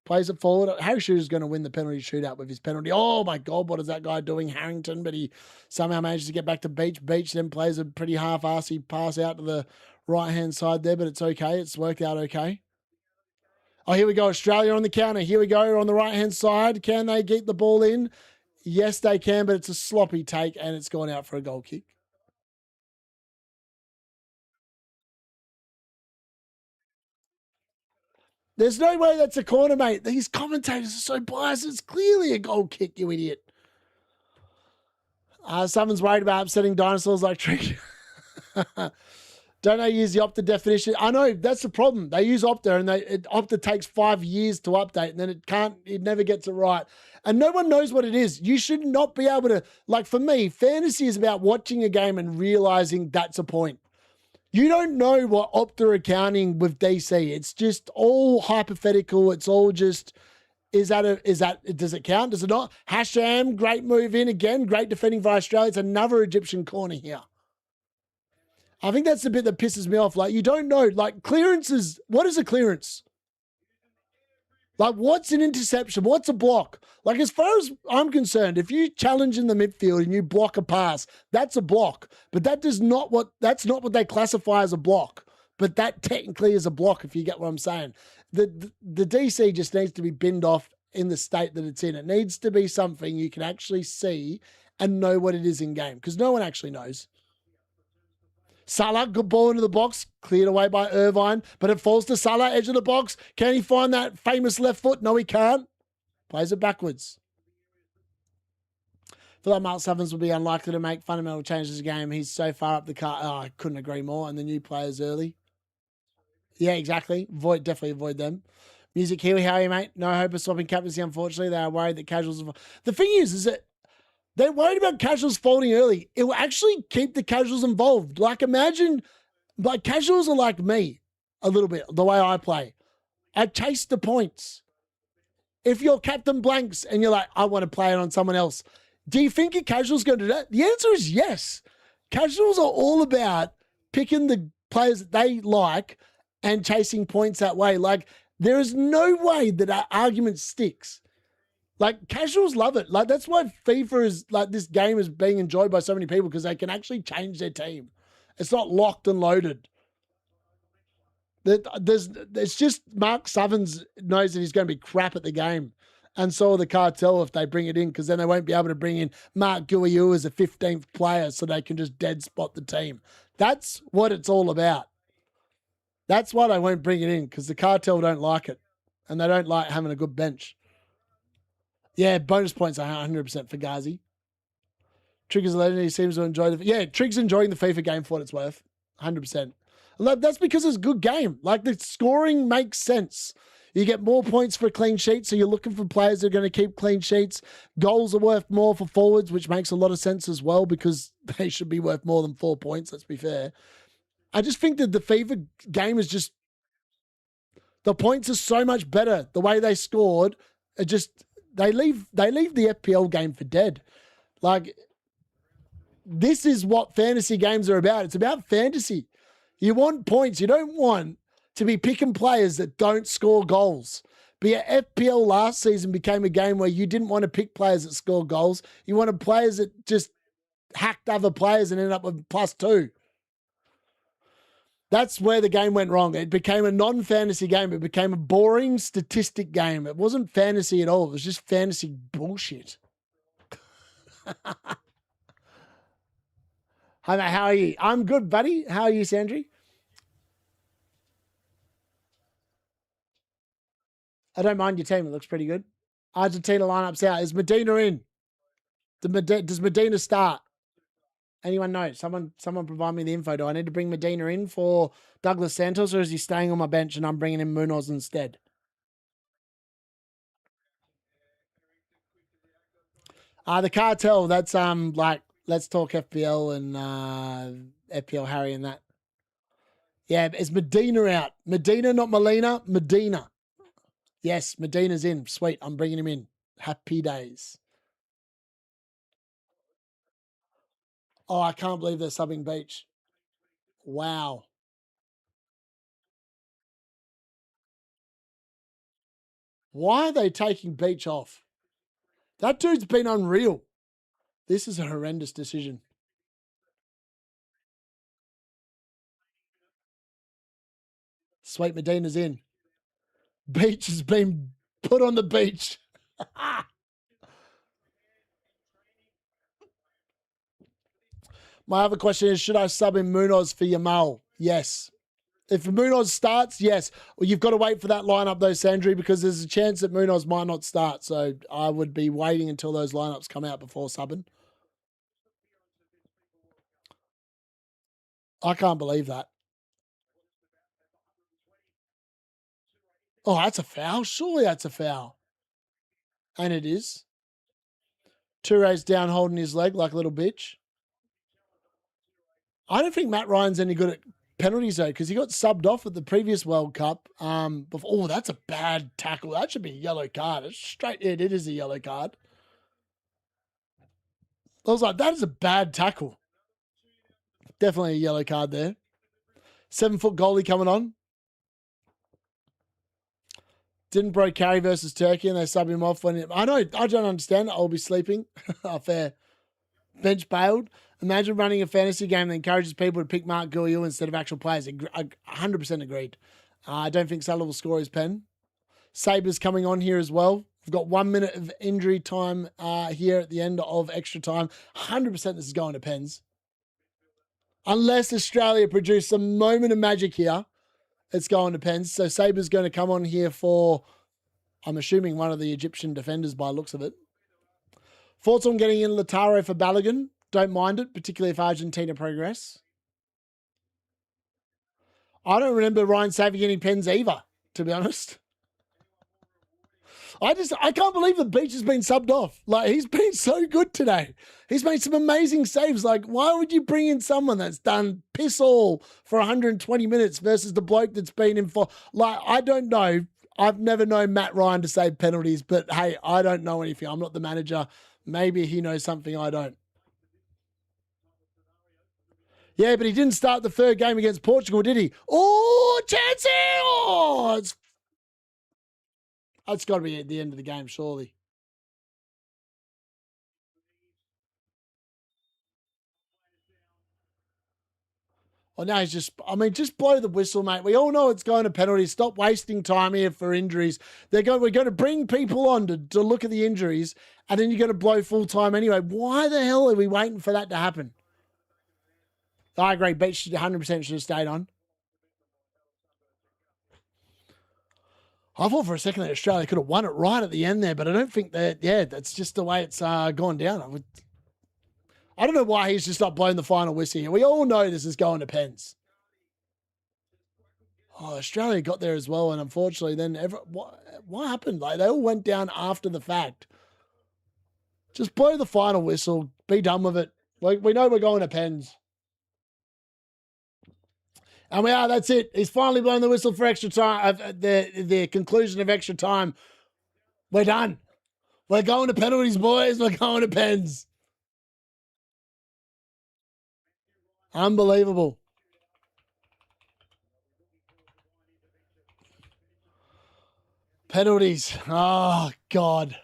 Speaker 2: Plays it forward. Harry Shooter's going to win the penalty shootout with his penalty. Oh, my God, what is that guy doing? Harrington, but he somehow manages to get back to Beach. Beach then plays a pretty half-assy pass out to the right-hand side there, but it's okay. It's worked out okay. Oh, here we go. Australia on the counter. Here we go on the right-hand side. Can they get the ball in? Yes, they can, but it's a sloppy take, and it's gone out for a goal kick. There's no way that's a corner, mate. These commentators are so biased. It's clearly a goal kick, you idiot. Someone's worried about upsetting dinosaurs like Trick. Don't they use the Opta definition? I know, that's the problem. They use Opta and Opta takes 5 years to update and then it never gets it right. And no one knows what it is. You should not be able to, like for me, fantasy is about watching a game and realizing that's a point. You don't know what Opta accounting with DC. It's just all hypothetical. It's all just, does it count? Does it not? Hasham, great move in again. Great defending for Australia. It's another Egyptian corner here. I think that's the bit that pisses me off. Like, you don't know, like clearances. What is a clearance? Like, what's an interception? What's a block? Like, as far as I'm concerned, if you challenge in the midfield and you block a pass, that's a block. But that's not what they classify as a block. But that technically is a block, if you get what I'm saying. The DC just needs to be binned off in the state that it's in. It needs to be something you can actually see and know what it is in game, because no one actually knows. Salah, good ball into the box, cleared away by Irvine, but it falls to Salah, edge of the box. Can he find that famous left foot? No, he can't. Plays it backwards. I feel like Mark Summers will be unlikely to make fundamental changes in the game. He's so far up the car. Oh, I couldn't agree more. And the new players early. Yeah, exactly. Definitely avoid them. Music Kiwi, how are you, mate? No hope of swapping captaincy, unfortunately. They are worried that casuals... The thing is that they're worried about casuals folding early. It will actually keep the casuals involved. Like, imagine, like, casuals are like me a little bit, the way I play. I chase the points. If you're captain blanks and you're like, I want to play it on someone else, do you think a casual's going to do that? The answer is yes. Casuals are all about picking the players that they like and chasing points that way. Like, there is no way that our argument sticks. Like, casuals love it. Like, that's why FIFA is, like, this game is being enjoyed by so many people, because they can actually change their team. It's not locked and loaded. It's just Mark Southerns knows that he's going to be crap at the game. And so will the cartel if they bring it in, because then they won't be able to bring in Mark Guiu as a 15th player so they can just dead spot the team. That's what it's all about. That's why they won't bring it in, because the cartel don't like it. And they don't like having a good bench. Yeah, bonus points are 100% for Ghazi. Trigger's a legend. He seems to enjoy the... Yeah, Trigger's enjoying the FIFA game for what it's worth. 100%. That's because it's a good game. Like, the scoring makes sense. You get more points for a clean sheet, so you're looking for players that are going to keep clean sheets. Goals are worth more for forwards, which makes a lot of sense as well, because they should be worth more than 4 points, let's be fair. I just think that the FIFA game is just... The points are so much better. The way they scored, it just... They leave the FPL game for dead. Like, this is what fantasy games are about. It's about fantasy. You want points. You don't want to be picking players that don't score goals. But yeah, FPL last season became a game where you didn't want to pick players that score goals. You wanted players that just hacked other players and ended up with +2. That's where the game went wrong. It became a non-fantasy game. It became a boring statistic game. It wasn't fantasy at all. It was just fantasy bullshit. Hi, mate. How are you? I'm good, buddy. How are you, Sandry? I don't mind your team. It looks pretty good. Argentina lineup's out. Is Medina in? Does Medina start? Anyone know? Someone provide me the info. Do I need to bring Medina in for Douglas Santos, or is he staying on my bench and I'm bringing in Munoz instead? The cartel, that's like, let's talk FPL and FPL Harry and that. Yeah, is Medina out? Medina, not Molina. Medina. Yes, Medina's in. Sweet, I'm bringing him in. Happy days. Oh, I can't believe they're subbing Beach. Wow. Why are they taking Beach off? That dude's been unreal. This is a horrendous decision. Sweet, Medina's in. Beach has been put on the beach. My other question is, should I sub in Munoz for Yamal? Yes. If Munoz starts, yes. Well, you've got to wait for that lineup though, Sandri, because there's a chance that Munoz might not start. So I would be waiting until those lineups come out before subbing. I can't believe that. Oh, that's a foul? Surely that's a foul. And it is. Touré's down holding his leg like a little bitch. I don't think Matt Ryan's any good at penalties though, because he got subbed off at the previous World Cup. Oh, that's a bad tackle. That should be a yellow card. It's straight. It is a yellow card. I was like, that is a bad tackle. Definitely a yellow card there. 7-foot goalie coming on. Didn't Bro carry versus Turkey and they sub him off when I don't understand. I'll be sleeping. Fair. Bench bailed. Imagine running a fantasy game that encourages people to pick Mark Guiu instead of actual players. 100% agreed. I don't think Salah will score his pen. Sabre's coming on here as well. We've got 1 minute of injury time here at the end of extra time. 100% this is going to pens. Unless Australia produce a moment of magic here, it's going to pens. So Sabre's going to come on here for, I'm assuming, one of the Egyptian defenders by looks of it. Thoughts on getting in Lautaro for Balogun? Don't mind it, particularly if Argentina progress. I don't remember Ryan Savvy getting pens either, to be honest. I can't believe the Beach has been subbed off. Like, he's been so good today. He's made some amazing saves. Like, why would you bring in someone that's done piss all for 120 minutes versus the bloke that's been in for, like, I don't know. I've never known Matt Ryan to save penalties, but hey, I don't know anything. I'm not the manager. Maybe he knows something I don't. Yeah, but he didn't start the third game against Portugal, did he? Oh, Chancey! Oh, it's got to be at the end of the game, surely. Well, now he's just, I mean, just blow the whistle, mate. We all know it's going to penalties. Stop wasting time here for injuries. We're going to bring people on to look at the injuries, and then you're going to blow full time anyway. Why the hell are we waiting for that to happen? I agree. Beach 100% should have stayed on. I thought for a second that Australia could have won it right at the end there, but I don't think that, yeah, that's just the way it's gone down. I don't know why he's just not blowing the final whistle here. We all know this is going to pens. Oh, Australia got there as well, and unfortunately then what happened? Like, they all went down after the fact. Just blow the final whistle. Be done with it. We know we're going to pens. And we are, that's it. He's finally blown the whistle for extra time, the conclusion of extra time. We're done. We're going to penalties, boys. We're going to pens. Unbelievable. Penalties. Oh, God.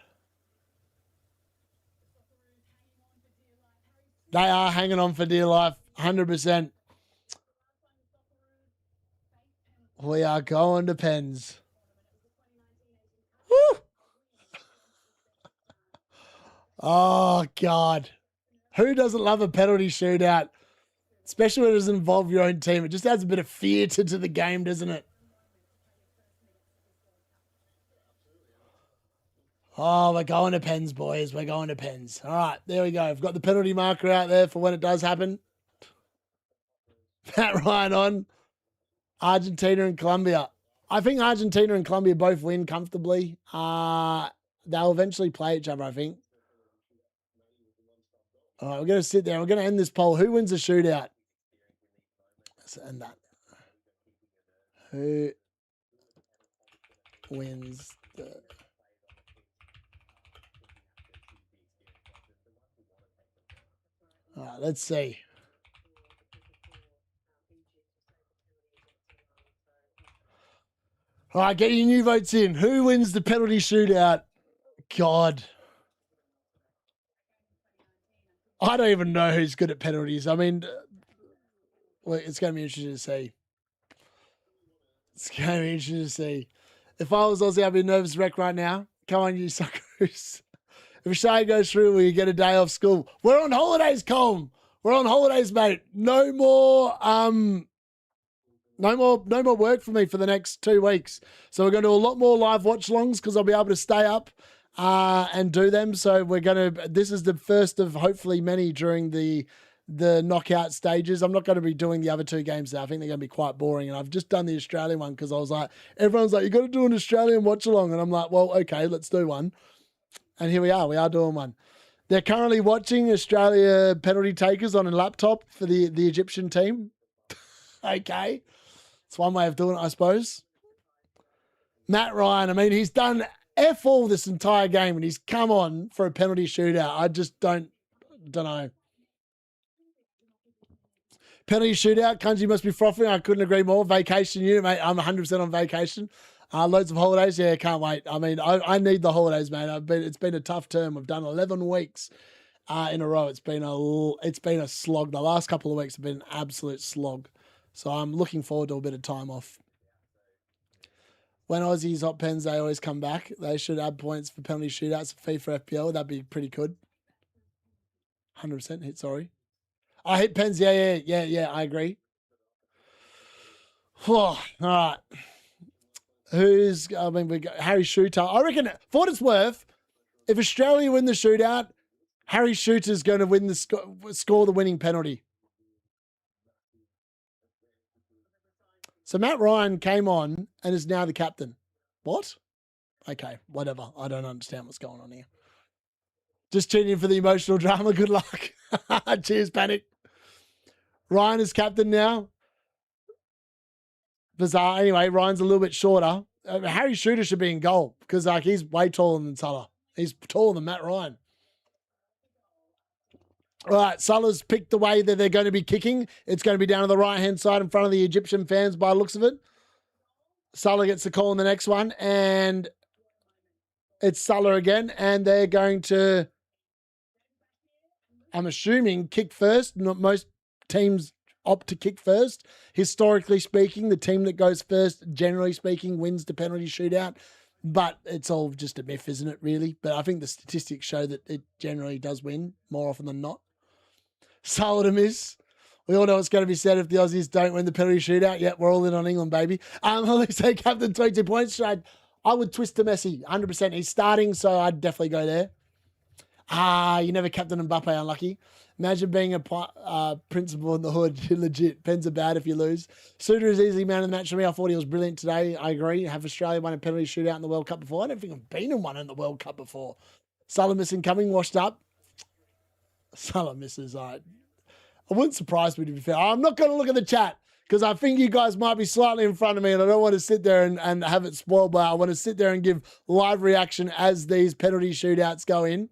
Speaker 2: They are hanging on for dear life. 100%. We are going to pens. Woo! Oh, God. Who doesn't love a penalty shootout? Especially when it doesn't involve your own team. It just adds a bit of theatre to the game, doesn't it? Oh, we're going to pens, boys. We're going to pens. All right, there we go. I've got the penalty marker out there for when it does happen. Matt Ryan on. Argentina and Colombia. I think Argentina and Colombia both win comfortably. They'll eventually play each other, I think. All right, we're going to sit there. We're going to end this poll. Who wins the shootout? Let's end that. Who wins the... All right, let's see. All right, get your new votes in. Who wins the penalty shootout? God. I don't even know who's good at penalties. I mean, well, it's going to be interesting to see. It's going to be interesting to see. If I was Aussie, I'd be a nervous wreck right now. Come on, you suckers. If Australia goes through, will you get a day off school? We're on holidays, Colm. We're on holidays, mate. No more work for me for the next 2 weeks. So we're going to do a lot more live watchalongs because I'll be able to stay up and do them. So this is the first of hopefully many during the knockout stages. I'm not going to be doing the other 2 games now. I think they're going to be quite boring. And I've just done the Australian one because I was like, everyone's like, you got to do an Australian watch-along. And I'm like, well, okay, let's do one. And here we are doing one. They're currently watching Australia penalty takers on a laptop for the Egyptian team. Okay. It's one way of doing it, I suppose. Matt Ryan, I mean, he's done F all this entire game and he's come on for a penalty shootout. I just don't know. Penalty shootout, Kunji must be frothing. I couldn't agree more. Vacation unit, mate. I'm 100% on vacation. Loads of holidays. Yeah, can't wait. I mean, I need the holidays, mate. It's been a tough term. I've done 11 weeks in a row. It's been a slog. The last couple of weeks have been an absolute slog. So I'm looking forward to a bit of time off. When Aussies hot pens, they always come back. They should add points for penalty shootouts for FIFA FPL. That'd be pretty good. 100% hit, sorry. I hit pens. Yeah, I agree. All right. We got Harry Shooter. I reckon, for what it's worth, if Australia win the shootout, Harry Shooter's going to win score the winning penalty. So Matt Ryan came on and is now the captain. What? Okay, whatever. I don't understand what's going on here. Just tuning in for the emotional drama. Good luck. Cheers, Panic. Ryan is captain now. Bizarre. Anyway, Ryan's a little bit shorter. Harry Shooter should be in goal because he's way taller than Sulla. He's taller than Matt Ryan. All right, Sulla's picked the way that they're going to be kicking. It's going to be down to the right-hand side in front of the Egyptian fans by the looks of it. Sulla gets the call in the next one, and it's Sulla again, and they're going to, I'm assuming, kick first. Most teams opt to kick first. Historically speaking, the team that goes first, generally speaking, wins the penalty shootout. But it's all just a myth, isn't it, really? But I think the statistics show that it generally does win more often than not. Solid a miss. We all know what's going to be said if the Aussies don't win the penalty shootout. Yet we're all in on England, baby. Elise captain, 22 points. I would twist to Messi, 100%. He's starting, so I'd definitely go there. You never captain Mbappe, unlucky. Imagine being a principal in the hood. Legit. Pens are bad if you lose. Suter is easily man of the match for me. I thought he was brilliant today. I agree. Have Australia won a penalty shootout in the World Cup before? I don't think I've been in one in the World Cup before. Salah incoming, washed up. Salah misses. I wouldn't surprise me, to be fair. I'm not going to look at the chat because I think you guys might be slightly in front of me and I don't want to sit there and have it spoiled, but I want to sit there and give live reaction as these penalty shootouts go in.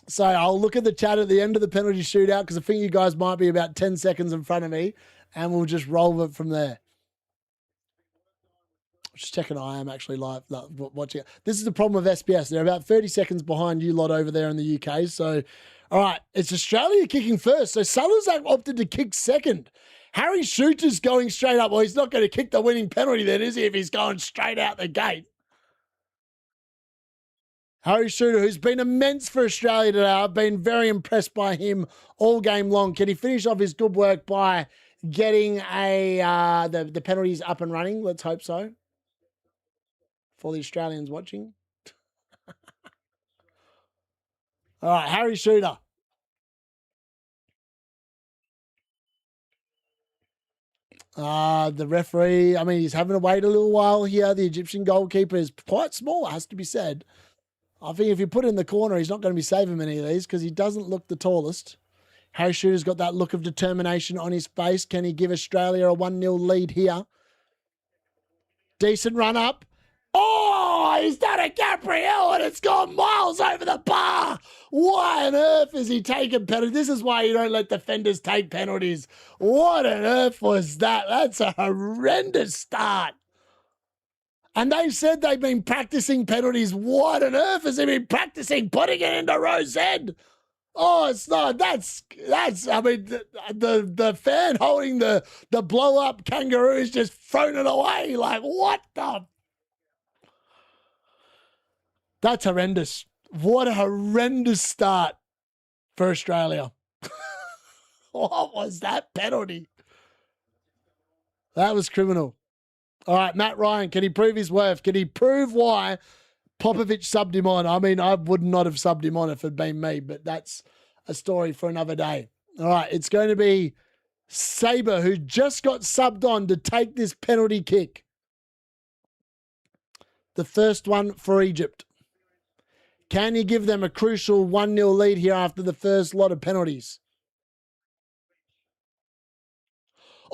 Speaker 2: So I'll look at the chat at the end of the penalty shootout because I think you guys might be about 10 seconds in front of me and we'll just roll it from there. Just checking I am actually live watching it. This is the problem with SBS. They're about 30 seconds behind you lot over there in the UK. So, all right, it's Australia kicking first. So Salah's opted to kick second. Harry Shooter's going straight up. Well, he's not going to kick the winning penalty then, is he, if he's going straight out the gate? Harry Shooter, who's been immense for Australia today. I've been very impressed by him all game long. Can he finish off his good work by getting the penalties up and running? Let's hope so. For the Australians watching. All right, Harry Shooter. The referee, I mean, he's having to wait a little while here. The Egyptian goalkeeper is quite small, it has to be said. I think if you put in the corner, he's not going to be saving many of these because he doesn't look the tallest. Harry Shooter's got that look of determination on his face. Can he give Australia a 1-0 lead here? Decent run up. Oh, he's done a Gabriel and it's gone miles over the bar. Why on earth is he taking penalties? This is why you don't let defenders take penalties. What on earth was that? That's a horrendous start. And they said they've been practicing penalties. What on earth has he been practicing? Putting it into Rose Head. Oh, it's not. That's. I mean, the fan holding the blow up kangaroo is just thrown it away. Like what the? That's horrendous. What a horrendous start for Australia. What was that penalty? That was criminal. All right, Matt Ryan, can he prove his worth? Can he prove why Popovic subbed him on? I mean, I would not have subbed him on if it had been me, but that's a story for another day. All right, it's going to be Sabre, who just got subbed on to take this penalty kick. The first one for Egypt. Can he give them a crucial 1-0 lead here after the first lot of penalties?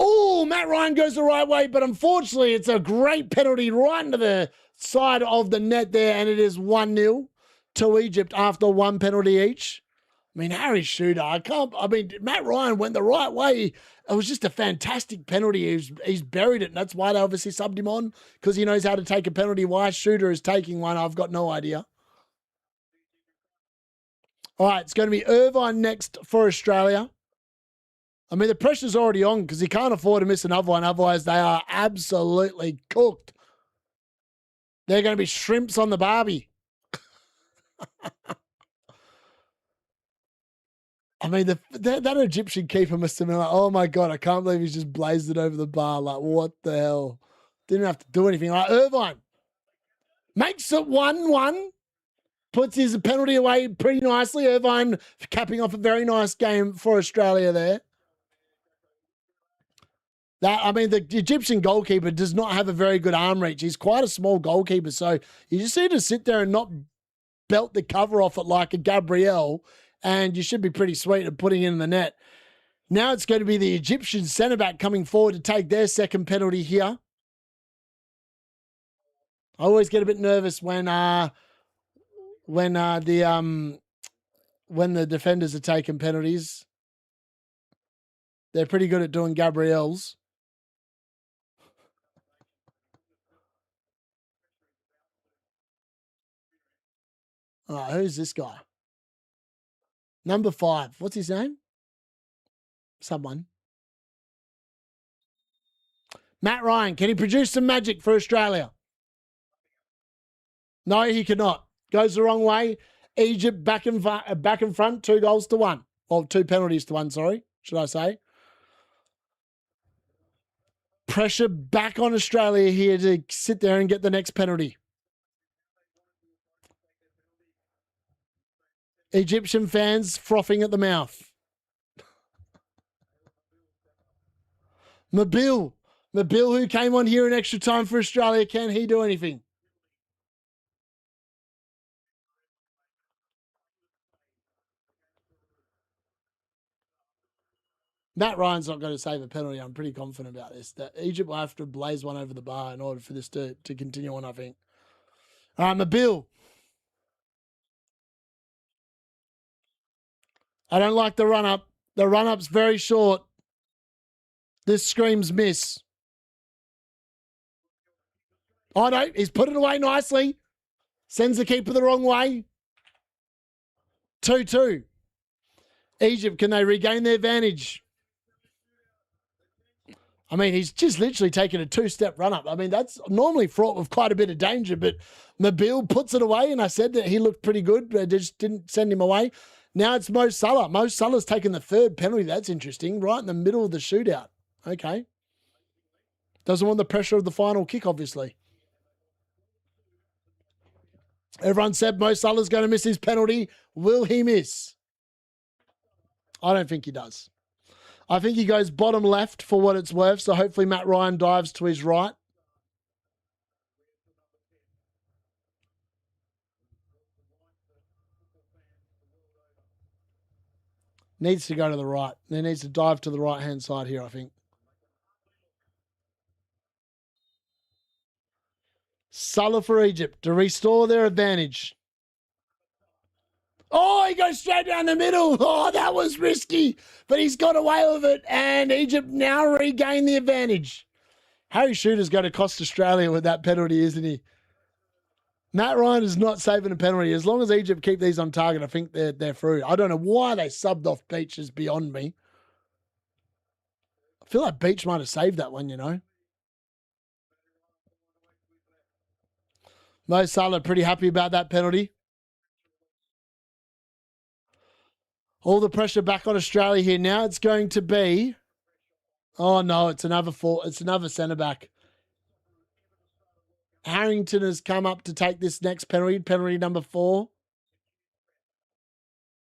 Speaker 2: Oh, Matt Ryan goes the right way, but unfortunately it's a great penalty right into the side of the net there, and it is 1-0 to Egypt after one penalty each. I mean, Harry Shooter, Matt Ryan went the right way. It was just a fantastic penalty. He's buried it, and that's why they obviously subbed him on, because he knows how to take a penalty. Why Shooter is taking one, I've got no idea. All right, it's going to be Irvine next for Australia. I mean, the pressure's already on because he can't afford to miss another one. Otherwise, they are absolutely cooked. They're going to be shrimps on the barbie. I mean, that Egyptian keeper must have been like, oh, my God, I can't believe he's just blazed it over the bar. Like, what the hell? Didn't have to do anything. Like, Irvine makes it 1-1. Puts his penalty away pretty nicely. Irvine capping off a very nice game for Australia there. The Egyptian goalkeeper does not have a very good arm reach. He's quite a small goalkeeper, so you just need to sit there and not belt the cover off it like a Gabriel, and you should be pretty sweet at putting it in the net. Now it's going to be the Egyptian centre-back coming forward to take their second penalty here. I always get a bit nervous when the defenders are taking penalties. They're pretty good at doing Gabriels. All right, who's this guy? Number 5. What's his name? Someone. Matt Ryan, can he produce some magic for Australia? No, he cannot. Goes the wrong way. Egypt back in front, 2 goals to 1. Or 2 penalties to 1, sorry, should I say. Pressure back on Australia here to sit there and get the next penalty. Egyptian fans frothing at the mouth. Mabil, who came on here in extra time for Australia, can he do anything? Matt Ryan's not going to save a penalty. I'm pretty confident about this. That Egypt will have to blaze one over the bar in order for this to continue on, I think. All right, Mabil. I don't like the run-up. The run-up's very short. This screams miss. Oh, no, he's put it away nicely. Sends the keeper the wrong way. 2-2. Egypt, can they regain their advantage? I mean, he's just literally taken a 2-step run-up. I mean, that's normally fraught with quite a bit of danger, but Mabil puts it away, and I said that he looked pretty good, but just didn't send him away. Now it's Mo Salah. Mo Salah's taken the 3rd penalty. That's interesting, right in the middle of the shootout. Okay. Doesn't want the pressure of the final kick, obviously. Everyone said Mo Salah's going to miss his penalty. Will he miss? I don't think he does. I think he goes bottom left for what it's worth, so hopefully Matt Ryan dives to his right. Needs to go to the right. He needs to dive to the right-hand side here, I think. Salah for Egypt to restore their advantage. Oh, he goes straight down the middle. Oh, that was risky, but he's got away with it, and Egypt now regain the advantage. Harry Shooter's going to cost Australia with that penalty, isn't he? Matt Ryan is not saving a penalty. As long as Egypt keep these on target, I think they're through. I don't know why they subbed off Beach is beyond me. I feel like Beach might have saved that one, you know. Mo Salah pretty happy about that penalty. All the pressure back on Australia here now. It's going to be... Oh, no, it's another centre-back. Harrington has come up to take this next penalty number 4.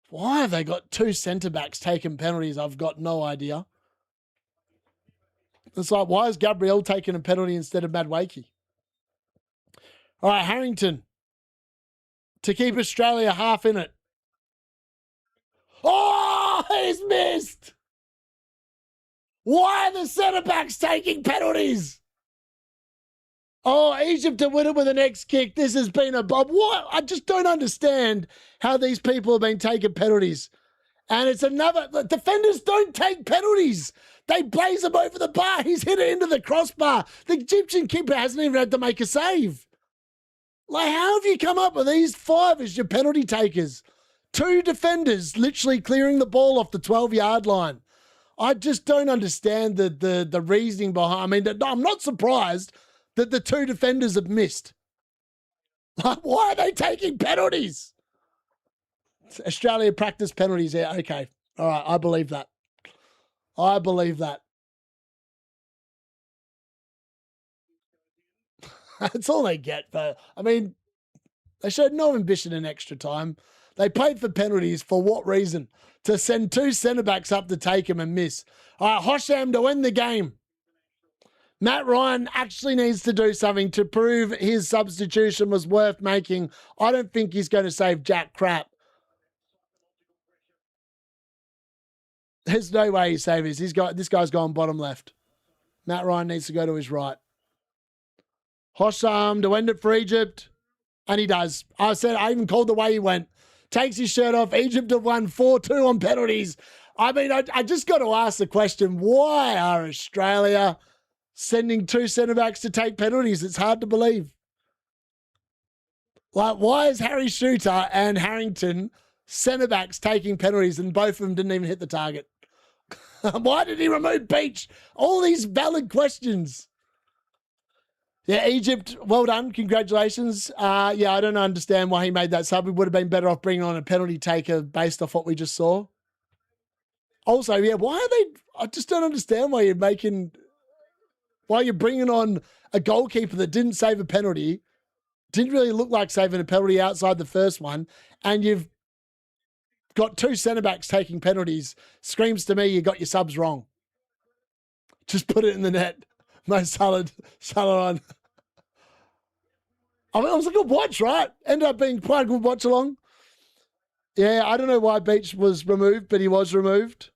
Speaker 2: Why have they got 2 centre-backs taking penalties? I've got no idea. It's like, why is Gabriel taking a penalty instead of Madwakey? All right, Harrington to keep Australia half in it. Oh, he's missed. Why are the centre-backs taking penalties? Oh, Egypt to win it with the next kick. This has been a bob. What? I just don't understand how these people have been taking penalties. And it's another... The defenders don't take penalties. They blaze them over the bar. He's hit it into the crossbar. The Egyptian keeper hasn't even had to make a save. Like, how have you come up with these 5 as your penalty takers? 2 defenders literally clearing the ball off the 12-yard line. I just don't understand the reasoning behind... I mean, I'm not surprised that the 2 defenders have missed. Like, why are they taking penalties? Australia practice penalties. Yeah, okay. All right, I believe that. I believe that. That's all they get. But I mean, they showed no ambition in extra time. They paid for penalties for what reason? To send 2 centre-backs up to take them and miss. All right, Hosham to win the game. Matt Ryan actually needs to do something to prove his substitution was worth making. I don't think he's going to save jack crap. There's no way he saves this. This guy's gone bottom left. Matt Ryan needs to go to his right. Hosham to end it for Egypt. And he does. I even called the way he went. Takes his shirt off. Egypt have won 4-2 on penalties. I mean, I just got to ask the question, why are Australia sending 2 centre-backs to take penalties? It's hard to believe. Like, why is Harry Shooter and Harrington centre-backs taking penalties and both of them didn't even hit the target? Why did he remove Beach? All these valid questions. Yeah, Egypt, well done. Congratulations. Yeah, I don't understand why he made that sub. He would have been better off bringing on a penalty taker based off what we just saw. Also, yeah, I just don't understand why you're bringing on a goalkeeper that didn't save a penalty, didn't really look like saving a penalty outside the first one, and you've got two centre-backs taking penalties. Screams to me you got your subs wrong. Just put it in the net. Mo Salah on. I mean, it was a good watch, right? Ended up being quite a good watch along. Yeah, I don't know why Beach was removed, but he was removed.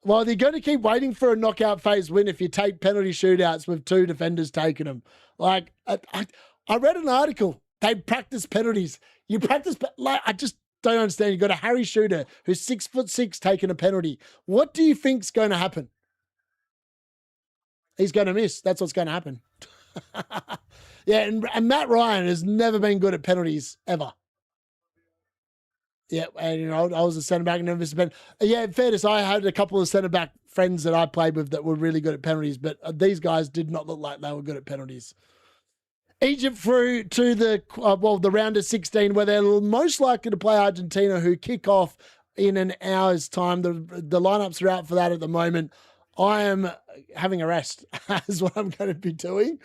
Speaker 2: Well, they're going to keep waiting for a knockout phase win if you take penalty shootouts with two defenders taking them. Like, I read an article. They practice penalties. You practice, like, I just don't understand. You've got a Harry Shooter who's 6'6" taking a penalty. What do you think's going to happen? He's going to miss. That's what's going to happen. Yeah, and Matt Ryan has never been good at penalties, ever. Yeah, and I was a centre back and never missed a penalty. Yeah, in fairness, I had a couple of centre back friends that I played with that were really good at penalties, but these guys did not look like they were good at penalties. Egypt through to the round of 16, where they're most likely to play Argentina, who kick off in an hour's time. The lineups are out for that at the moment. I am having a rest, is what I'm going to be doing.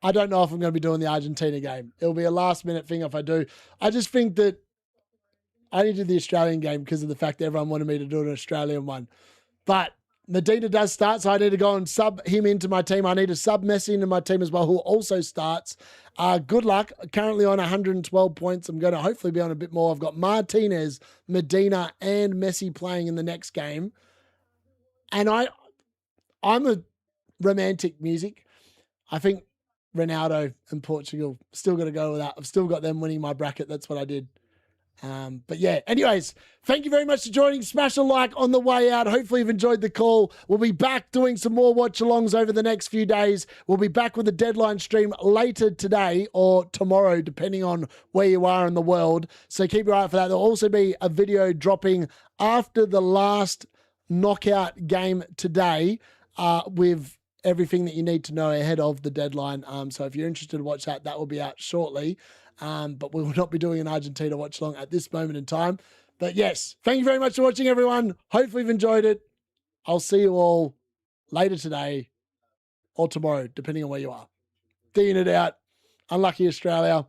Speaker 2: I don't know if I'm going to be doing the Argentina game. It'll be a last-minute thing if I do. I just think that I need to do the Australian game because of the fact that everyone wanted me to do an Australian one. But Medina does start, so I need to go and sub him into my team. I need to sub Messi into my team as well, who also starts. Good luck. Currently on 112 points. I'm going to hopefully be on a bit more. I've got Martinez, Medina, and Messi playing in the next game. And I'm a romantic music. I think Ronaldo and Portugal, still got to go with that. I've still got them winning my bracket. That's what I did. But yeah, anyways, thank you very much for joining. Smash a like on the way out. Hopefully you've enjoyed the call. We'll be back doing some more watch-alongs over the next few days. We'll be back with a deadline stream later today or tomorrow, depending on where you are in the world. So keep your eye out for that. There'll also be a video dropping after the last knockout game today with everything that you need to know ahead of the deadline. So if you're interested to watch that, that will be out shortly. But we will not be doing an Argentina watch along at this moment in time. But yes, thank you very much for watching, everyone. Hopefully you've enjoyed it. I'll see you all later today or tomorrow, depending on where you are. D-Unit out. Unlucky Australia.